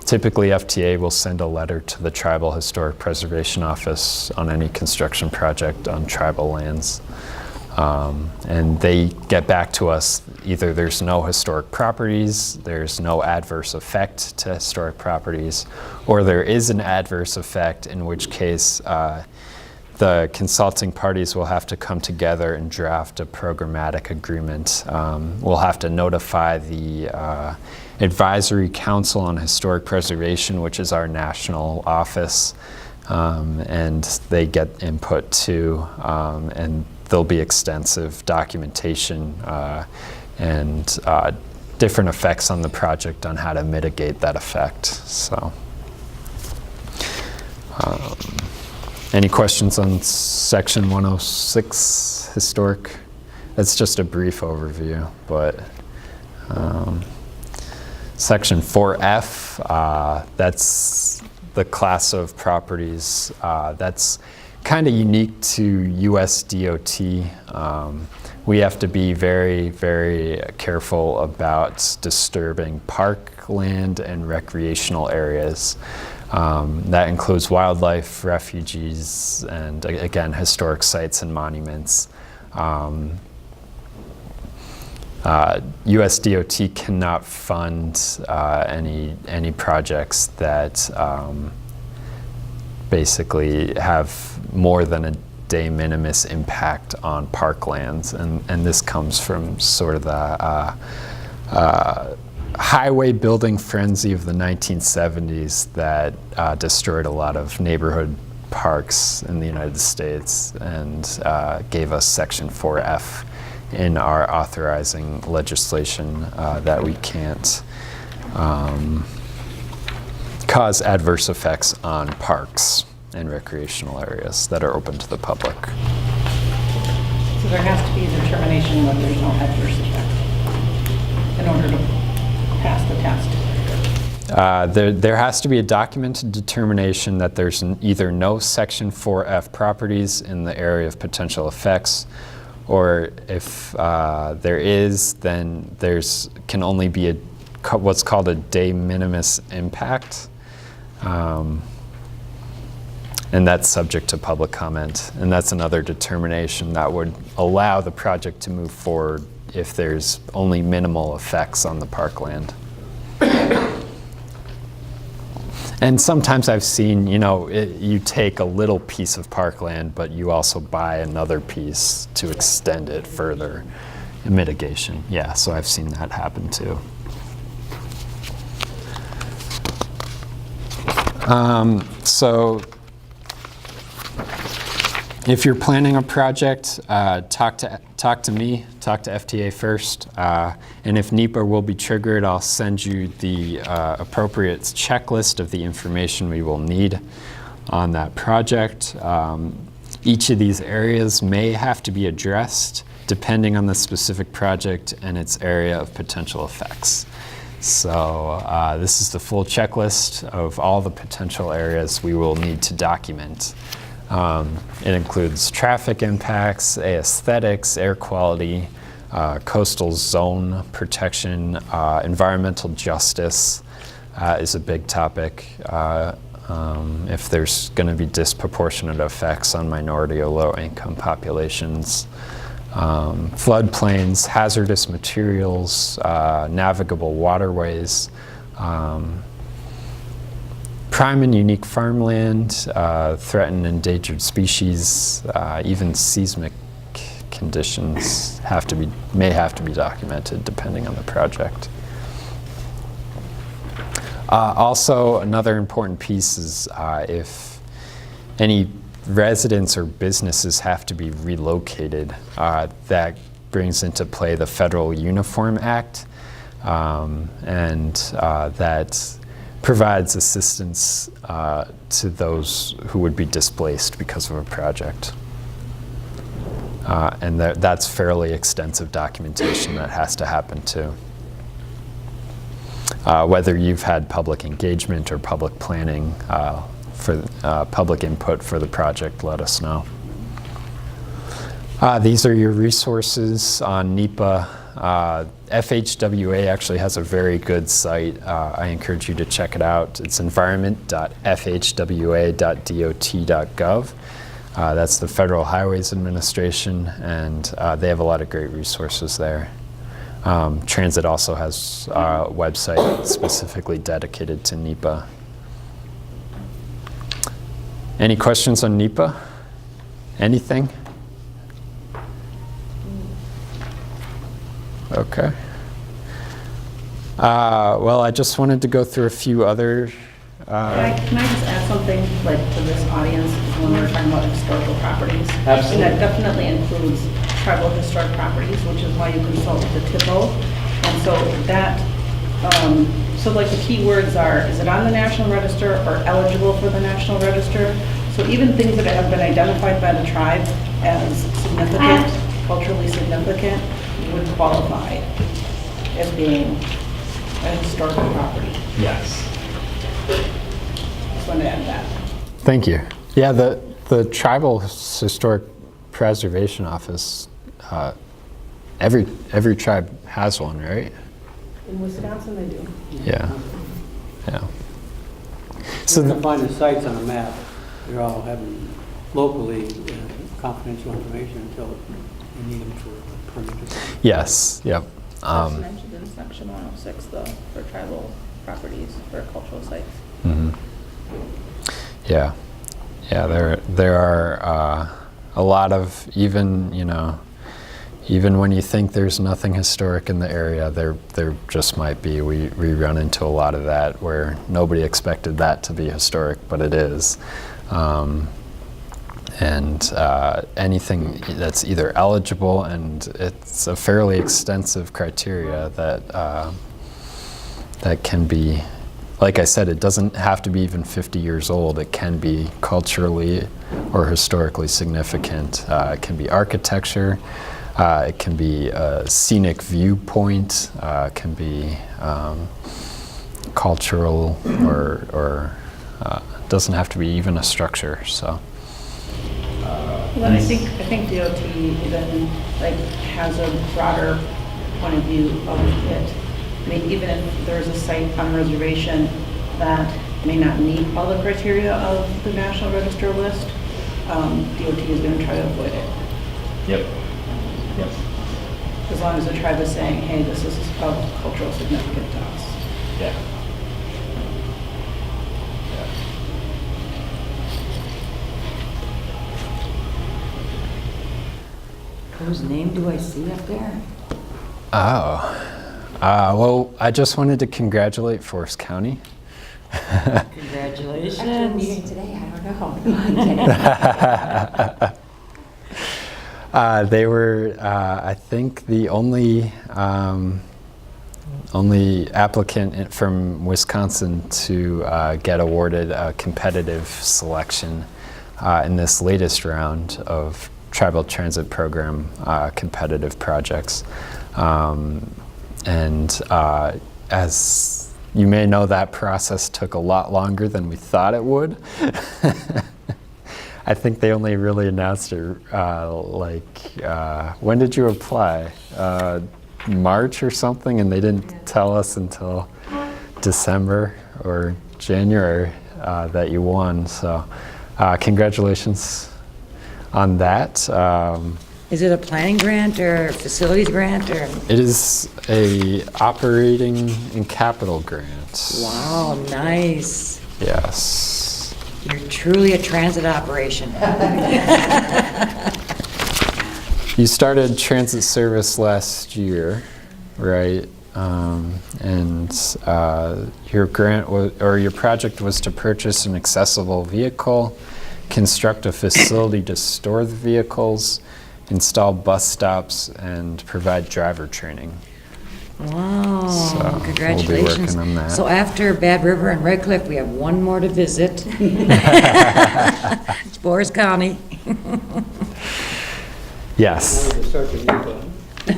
Typically, FTA will send a letter to the Tribal Historic Preservation Office on any construction project on tribal lands. And they get back to us, either there's no historic properties, there's no adverse effect to historic properties, or there is an adverse effect, in which case the consulting parties will have to come together and draft a programmatic agreement. We'll have to notify the Advisory Council on Historic Preservation, which is our national office, and they get input too, and there'll be extensive documentation and different effects on the project on how to mitigate that effect. So, any questions on section 106 historic? That's just a brief overview, but section 4F, that's the class of properties that's kind of unique to US DOT. We have to be very, very careful about disturbing parkland and recreational areas. That includes wildlife, refuges, and again, historic sites and monuments. US DOT cannot fund any projects that basically have more than a de minimis impact on parklands, and this comes from sort of the highway building frenzy of the 1970s that destroyed a lot of neighborhood parks in the United States and gave us Section 4F in our authorizing legislation that we can't cause adverse effects on parks and recreational areas that are open to the public. So there has to be a determination that there's no adverse effect in order to pass the test. There has to be a documented determination that there's either no Section 4F properties in the area of potential effects, or if there is, then there's can only be what's called a de minimis impact. And that's subject to public comment. And that's another determination that would allow the project to move forward if there's only minimal effects on the parkland. And sometimes I've seen, you take a little piece of parkland, but you also buy another piece to extend it further in mitigation. Yeah, so I've seen that happen too. So if you're planning a project, talk to me, talk to FTA first, and if NEPA will be triggered, I'll send you the appropriate checklist of the information we will need on that project. Each of these areas may have to be addressed depending on the specific project and its area of potential effects. So this is the full checklist of all the potential areas we will need to document. It includes traffic impacts, aesthetics, air quality, coastal zone protection, environmental justice is a big topic. If there's going to be disproportionate effects on minority or low-income populations. Floodplains, hazardous materials, navigable waterways, prime and unique farmland, threatened endangered species, even seismic conditions may have to be documented depending on the project. Also, another important piece is if any residents or businesses have to be relocated, that brings into play the Federal Uniform Act, and that provides assistance to those who would be displaced because of a project. And that's fairly extensive documentation that has to happen too. Whether you've had public engagement or public planning for public input for the project, let us know. These are your resources on NEPA. FHWA actually has a very good site. I encourage you to check it out. It's environment.fhwa.dot.gov. That's the Federal Highways Administration, and they have a lot of great resources there. Transit also has a website specifically dedicated to NEPA. Any questions on NEPA? Anything? Okay. Well, I just wanted to go through a few other. Can I just add something like to this audience when we're talking about historical properties? Absolutely. And that definitely includes tribal historic properties, which is why you consult with the TIPO. And so that, so like the key words are, is it on the National Register or eligible for the National Register? So even things that have been identified by the tribe as significant, culturally significant, would qualify as being a historical property. Yes. Just wanted to add that. Thank you. Yeah, the Tribal Historic Preservation Office, every tribe has one, right? In Wisconsin, they do. Yeah. Yeah. So you can find the sites on a map. They're all having locally confidential information until you need them for permit. Yes. Yep. That's mentioned in section 106 though, for tribal properties, for cultural sites. Mm-hmm. Yeah. Yeah, there are a lot of, even when you think there's nothing historic in the area, there just might be. We run into a lot of that where nobody expected that to be historic, but it is. And anything that's either eligible, and it's a fairly extensive criteria that can be, like I said, it doesn't have to be even 50 years old. It can be culturally or historically significant. It can be architecture. It can be a scenic viewpoint. It can be cultural, or it doesn't have to be even a structure. So. Well, I think DOT even like has a broader point of view of it. I mean, even if there's a site on a reservation that may not meet all the criteria of the National Register list, DOT is going to try to avoid it. Yep. Yep. As long as the tribe is saying, hey, this is of cultural significance to us. Yeah. Whose name do I see up there? Well, I just wanted to congratulate Forest County. Congratulations. After the meeting today, I don't know. They were, I think, the only applicant from Wisconsin to get awarded a competitive selection in this latest round of Tribal Transit Program competitive projects. And as you may know, that process took a lot longer than we thought it would. I think they only really announced it when did you apply? March or something, and they didn't tell us until December or January that you won. So congratulations on that. Is it a planning grant or facilities grant or? It is a operating and capital grant. Wow, nice. Yes. You're truly a transit operation. You started transit service last year, right? And your grant your project was to purchase an accessible vehicle, construct a facility to store the vehicles, install bus stops, and provide driver training. Wow, So congratulations. we'll be working on that. So after Bad River and Red Cliff, we have one more to visit. It's Forest County. Yes. Start the NEPA.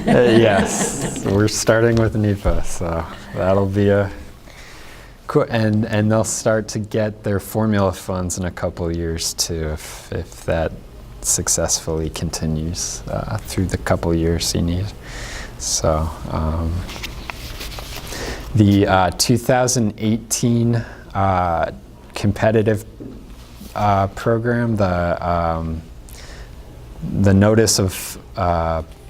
Yes, we're starting with NEPA, so that'll be and they'll start to get their formula funds in a couple of years too, if that successfully continues through the couple of years you need. So the 2018 competitive program, the the notice of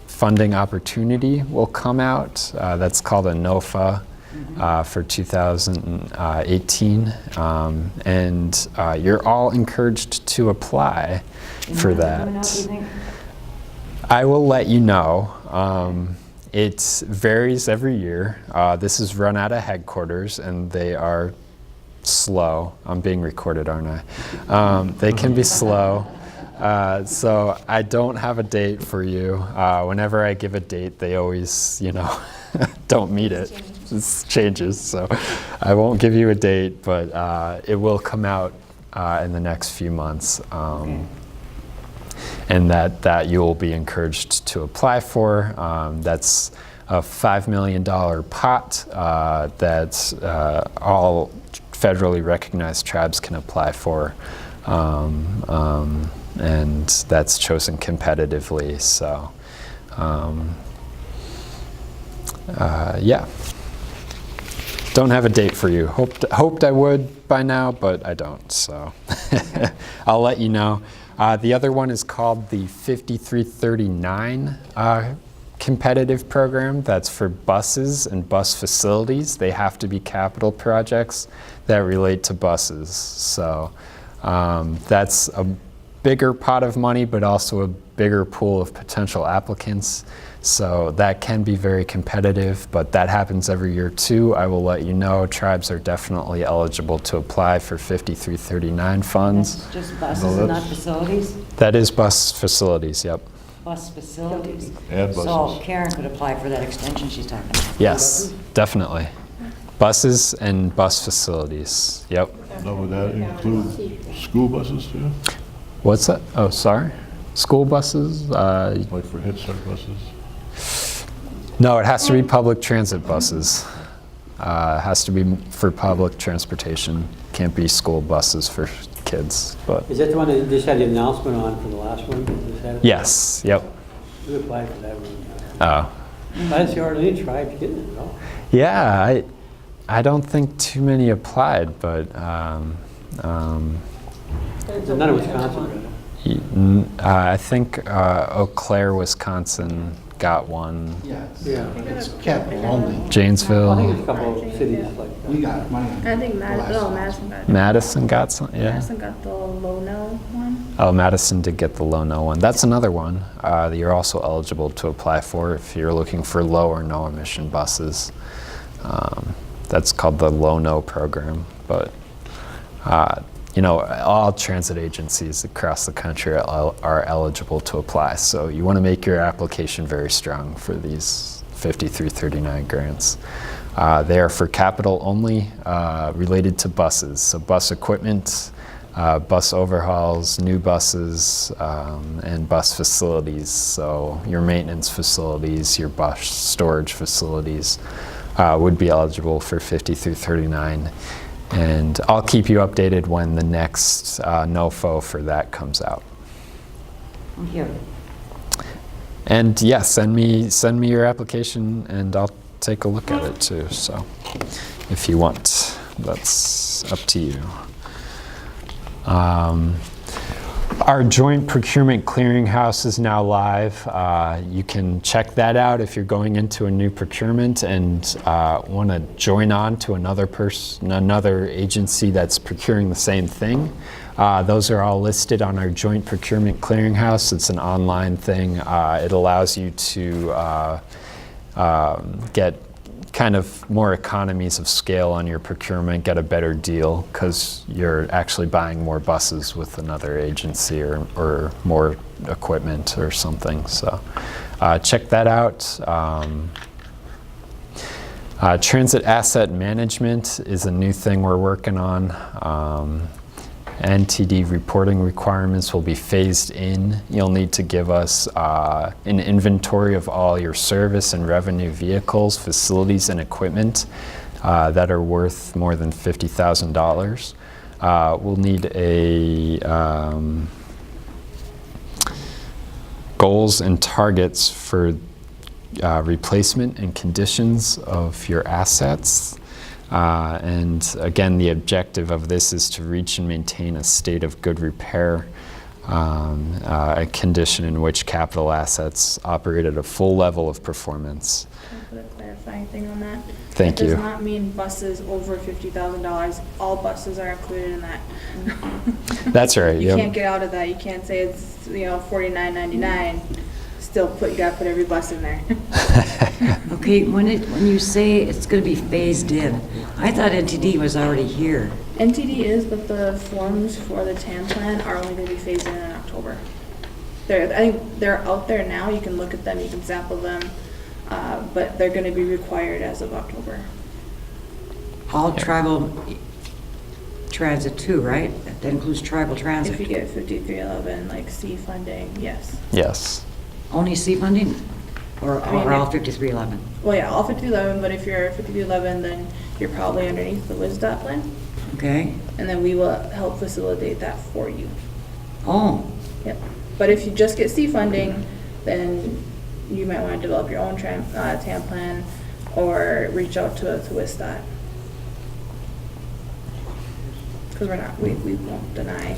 funding opportunity will come out. That's called a NOFA for 2018. And you're all encouraged to apply for that. I will let you know. It varies every year. This is run out of headquarters, and they are slow. I'm being recorded, aren't I? They can be slow. So I don't have a date for you. Whenever I give a date, they always, don't meet it. It changes. So I won't give you a date, but it will come out in the next few months. And that you will be encouraged to apply for. That's a $5 million pot that all federally recognized tribes can apply for. And that's chosen competitively. So, yeah. Don't have a date for you. Hoped I would by now, but I don't. So I'll let you know. The other one is called the 5339 competitive program. That's for buses and bus facilities. They have to be capital projects that relate to buses. So that's a bigger pot of money, but also a bigger pool of potential applicants. So that can be very competitive, but that happens every year too. I will let you know. Tribes are definitely eligible to apply for 5339 funds. That's just buses and not facilities? That is bus facilities, yep. Bus facilities? And buses. So Karen could apply for that extension she's talking about? Yes, definitely. Buses and bus facilities, yep. Now, would that include school buses too? What's that? Oh, sorry? School buses? Like for Head Start buses? No, it has to be public transit buses. It has to be for public transportation. Can't be school buses for kids. But Is that the one that just had the announcement on for the last one? yes, yep. We applied for that one. Oh. I didn't see hardly any tribes getting it at all. Yeah, I don't think too many applied, but None of Wisconsin. I think Eau Claire, Wisconsin got one. Yeah. It's capital only. Janesville. I think it's a couple of cities like that. We got money. I think Madison got it. Madison got some, yeah. Madison got the Lono one. Oh, Madison did get the low-no one. That's another one that you're also eligible to apply for if you're looking for low or no emission buses. That's called the low-no program. But all transit agencies across the country are eligible to apply. So you want to make your application very strong for these 5339 grants. They are for capital only related to buses. So bus equipment, bus overhauls, new buses, and bus facilities. So your maintenance facilities, your bus storage facilities would be eligible for 5339. And I'll keep you updated when the next NOFO for that comes out. Thank you. And yes, send me your application and I'll take a look at it too. So if you want, that's up to you. Our joint procurement clearinghouse is now live. You can check that out if you're going into a new procurement and want to join on to another agency that's procuring the same thing. Those are all listed on our joint procurement clearinghouse. It's an online thing. It allows you to get kind of more economies of scale on your procurement, get a better deal because you're actually buying more buses with another agency or more equipment or something. So check that out. Transit asset management is a new thing we're working on. NTD reporting requirements will be phased in. You'll need to give us an inventory of all your service and revenue vehicles, facilities, and equipment that are worth more than $50,000. We'll need a goals and targets for replacement and conditions of your assets. And again, the objective of this is to reach and maintain a state of good repair a condition in which capital assets operate at a full level of performance. Can I put a clarifying thing on that? Thank It you. does not mean buses over $50,000. All buses are included in that. That's right. You Yep. can't get out of that. You can't say it's, $49.99. Still you gotta put every bus in there. Okay, when you say it's gonna be phased in, I thought NTD was already here. NTD is, but the forms for the TAM plan are only gonna be phased in October. I think they're out there now. You can look at them, you can sample them, but they're gonna be required as of October. All tribal transit too, right? That includes tribal transit. If you get 5311, like C funding, yes. Yes. Only C funding? Or I mean, all if- 5311? Well, yeah, all 5311, but if you're 5311, then you're probably underneath the WISDOT plan. Okay. And then we will help facilitate that for you. Oh, Yep. But if you just get C funding, then you might want to develop your own TAM plan or reach out to WISDOT. Because we won't deny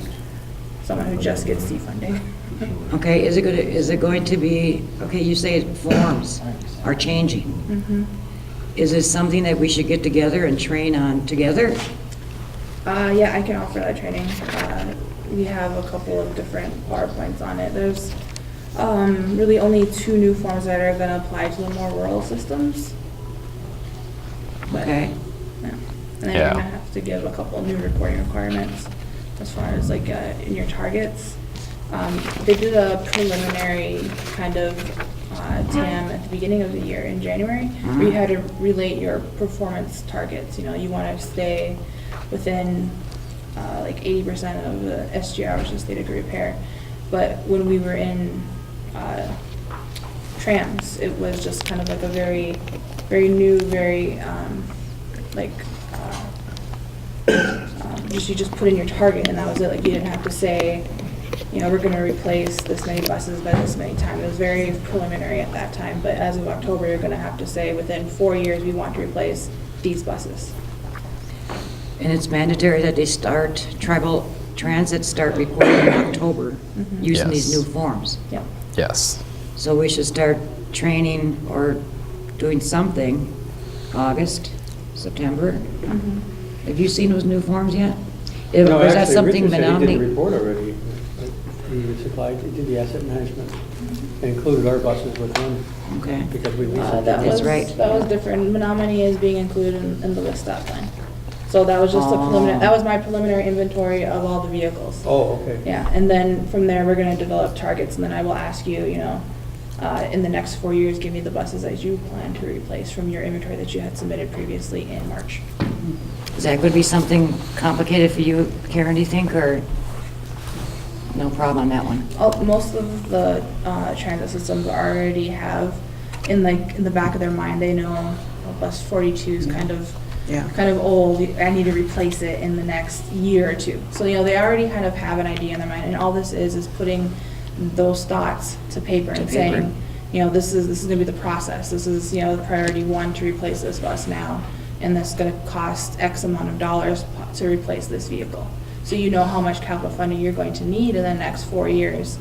someone who just gets C funding. okay, is it going to be, okay, you say forms are changing. Mhm. Is this something that we should get together and train on together? Yeah, I can offer that training. We have a couple of different PowerPoints on it. There's really only 2 new forms that are going to apply to the more rural systems. But, Okay. yeah. And then you're going to have to give a couple new reporting requirements as far as like in your targets. They did a preliminary kind of TAM at the beginning of the year in January, where you had to relate your performance targets. You want to stay within like 80% of the SGR, which is state of repair. But when we were in trams, it was just kind of like a very, very new, very you just put in your target and that was it. Like you didn't have to say, we're going to replace this many buses by this many times. It was very preliminary at that time. But as of October, you're going to have to say within 4 years we want to replace these buses. And it's mandatory that they tribal transit start reporting in October using these Yes. new forms. Yeah. Yes. So we should start training or doing something August, September. Have you seen those new forms yet? No, Was that actually, something Richard said he did Menominee? the report already. He did the asset management. They included our buses with them. Okay. Because we lease That them. That's was, right. That was different. Menominee is being included in the WISDOT plan. So that was just a preliminary, that was my preliminary inventory of all the vehicles. Oh, okay. Yeah, and then from there, we're gonna develop targets, and then I will ask you, in the next 4 years, give me the buses that you plan to replace from your inventory that you had submitted previously in March. Is that going to be something complicated for you, Karen, do you think, or no problem on that one? Most of the transit systems already have, in the back of their mind, they know bus 42 is kind of old, I need to replace it in the next year or two. So, they already kind of have an idea in their mind, and all this is putting those thoughts to paper and saying, this is gonna be the process. This is, the priority 1 to replace this bus now, and that's gonna cost X amount of dollars to replace this vehicle. So you know how much capital funding you're going to need in the next 4 years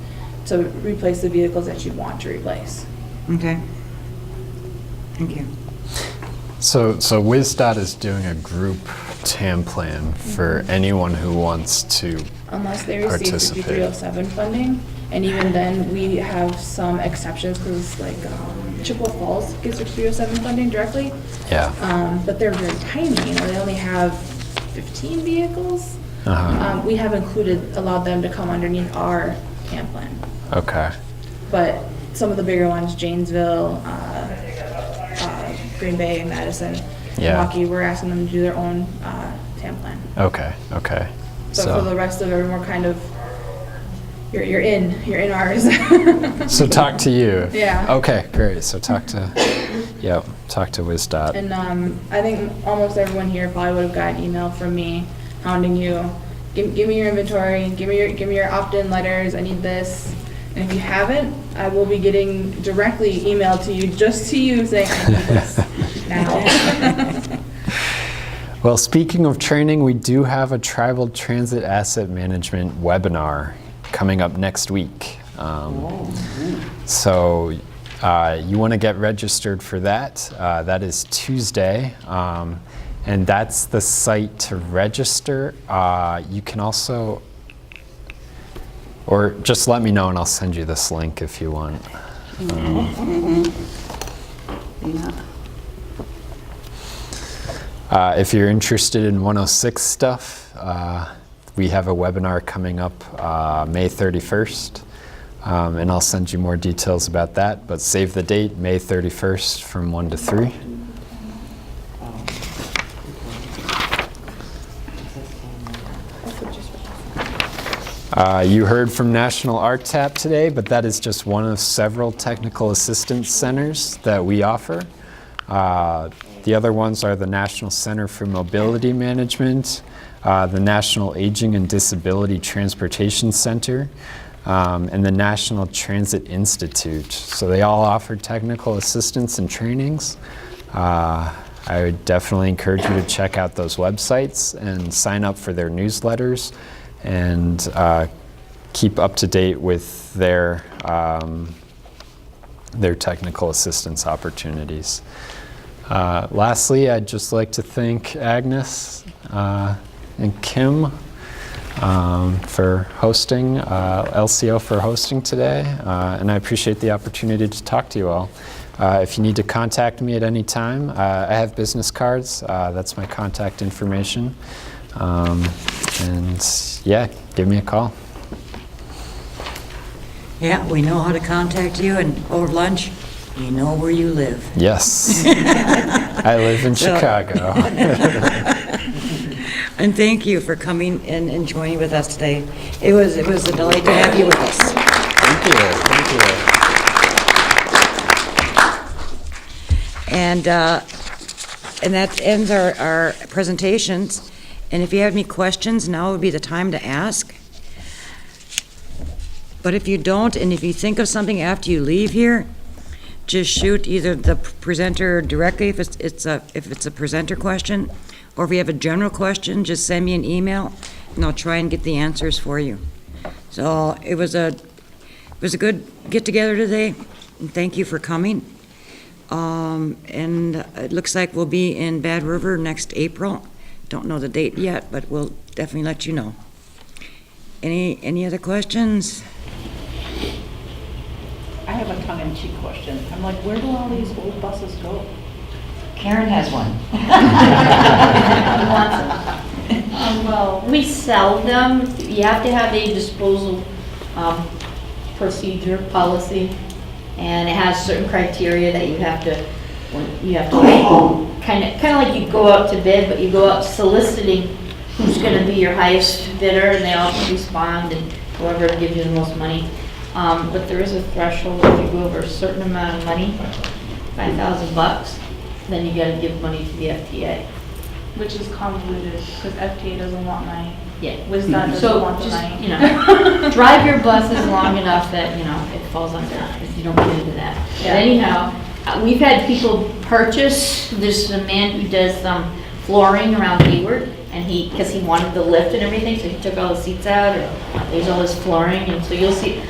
to replace the vehicles that you want to replace. Okay. Thank you. So WISDOT is doing a group TAM plan for anyone who wants to Unless they receive participate. 5307 funding, and even then, we have some exceptions, because like Chippewa Falls gets 5307 funding directly. Yeah. But they're very tiny, they only have 15 vehicles. We have allowed them to come underneath our TAM plan. Okay. But some of the bigger ones, Janesville, Green Bay, Madison, Milwaukee, we're asking them to do their own TAM plan. Okay. So for the rest of it, we're kind of, you're in ours. So talk to you. Yeah. Okay, great. So talk to WISDOT. And I think almost everyone here probably would have got an email from me hounding you. Give me your inventory. Give me your opt-in letters. I need this. And if you haven't, I will be getting directly emailed to you, just to you, saying I need this now. Well, speaking of training, we do have a tribal transit asset management webinar coming up next week. So you want to get registered for that. That is Tuesday. And that's the site to register. You can also, or just let me know and I'll send you this link if you want. If you're interested in 106 stuff, we have a webinar coming up May 31st, and I'll send you more details about that, but save the date, May 31st from 1 to 3. You heard from National RTAP today, but that is just one of several technical assistance centers that we offer. The other ones are the National Center for Mobility Management, the National Aging and Disability Transportation Center, and the National Transit Institute. So they all offer technical assistance and trainings. I would definitely encourage you to check out those websites and sign up for their newsletters and keep up to date with their technical assistance opportunities. Lastly, I'd just like to thank Agnes and Kim for hosting, LCO for hosting today, and I appreciate the opportunity to talk to you all. If you need to contact me at any time, I have business cards. That's my contact information. And yeah, give me a call. Yeah, we know how to contact you, and over lunch, we know where you live. Yes. I live in Chicago. And thank you for coming and joining with us today. It was a delight to have you with us. Thank you. Thank you. And that ends our presentations. And if you have any questions, now would be the time to ask. But if you don't, and if you think of something after you leave here, just shoot either the presenter directly if it's a presenter question, or if you have a general question, just send me an email, and I'll try and get the answers for you. So it was a good get-together today, and thank you for coming. And it looks like we'll be in Bad River next April. Don't know the date yet, but we'll definitely let you know. Any other questions? I have a tongue-in-cheek question. I'm like, where do all these old buses go? Karen has one. Well, we sell them. You have to have a disposal procedure policy, and it has certain criteria that you have to kind of like you go out to bid, but you go out soliciting who's going to be your highest bidder, and they all respond, and whoever gives you the most money. But there is a threshold. If you go over a certain amount of money, $5,000, then you got to give money to the FTA. Which is convoluted, because FTA doesn't want money. Yeah. WISDOT doesn't So want the just, money. drive your buses long enough that, it falls under, if you don't get into that. Yeah. But anyhow, we've had people purchase, there's a man who does flooring around Hayward, and because he wanted the lift and everything, so he took all the seats out, or there's all this flooring, and so you'll see,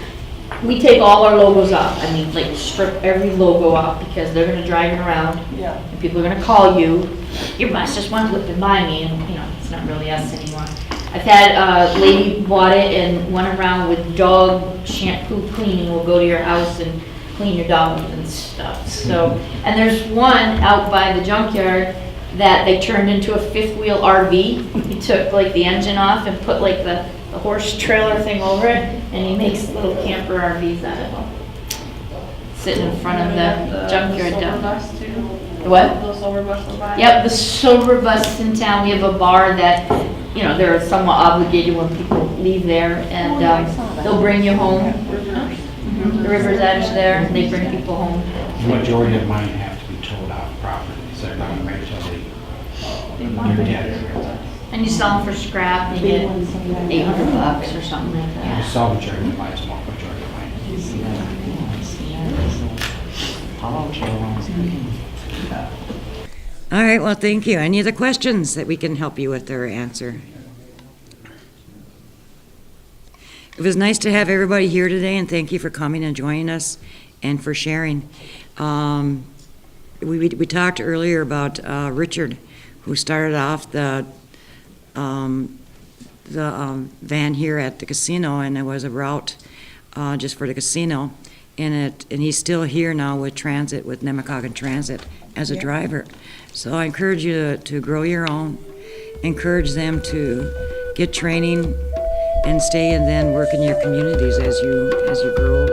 we take all our logos off. I mean, like strip every logo off, because they're gonna drive it around. Yeah. And people are gonna call you, your bus just went whipping by me, and it's not really us anymore. I've had a lady bought it and went around with dog shampoo cleaning, will go to your house and clean your dog and stuff. So, and there's one out by the junkyard that they turned into a fifth wheel RV. He took like the engine off and put like the horse trailer thing over it, and he makes little camper RVs out of them. Sitting in front of the junkyard dump. What? Those silver buses buy? Yep, the silver bus in town. We have a bar that, they're somewhat obligated when people leave there, and they'll bring you home. The River's Edge there, and they bring people home. The majority of mine have to be towed off property, so they're not right till they're dead. And you sell them for scrap, and you get $800 or something like The that. salvage yard buys a small majority of mine. All right, well, thank you. Any other questions that we can help you with or answer? was nice to have everybody here today, and thank you for coming and joining us and for sharing. We talked earlier about Richard, who started off the van here at the casino, and it was a route just for the casino. And he's still here now with transit, with Nemacolin Transit as a driver. So I encourage you to grow your own, encourage them to get training and stay and then work in your communities as you grow.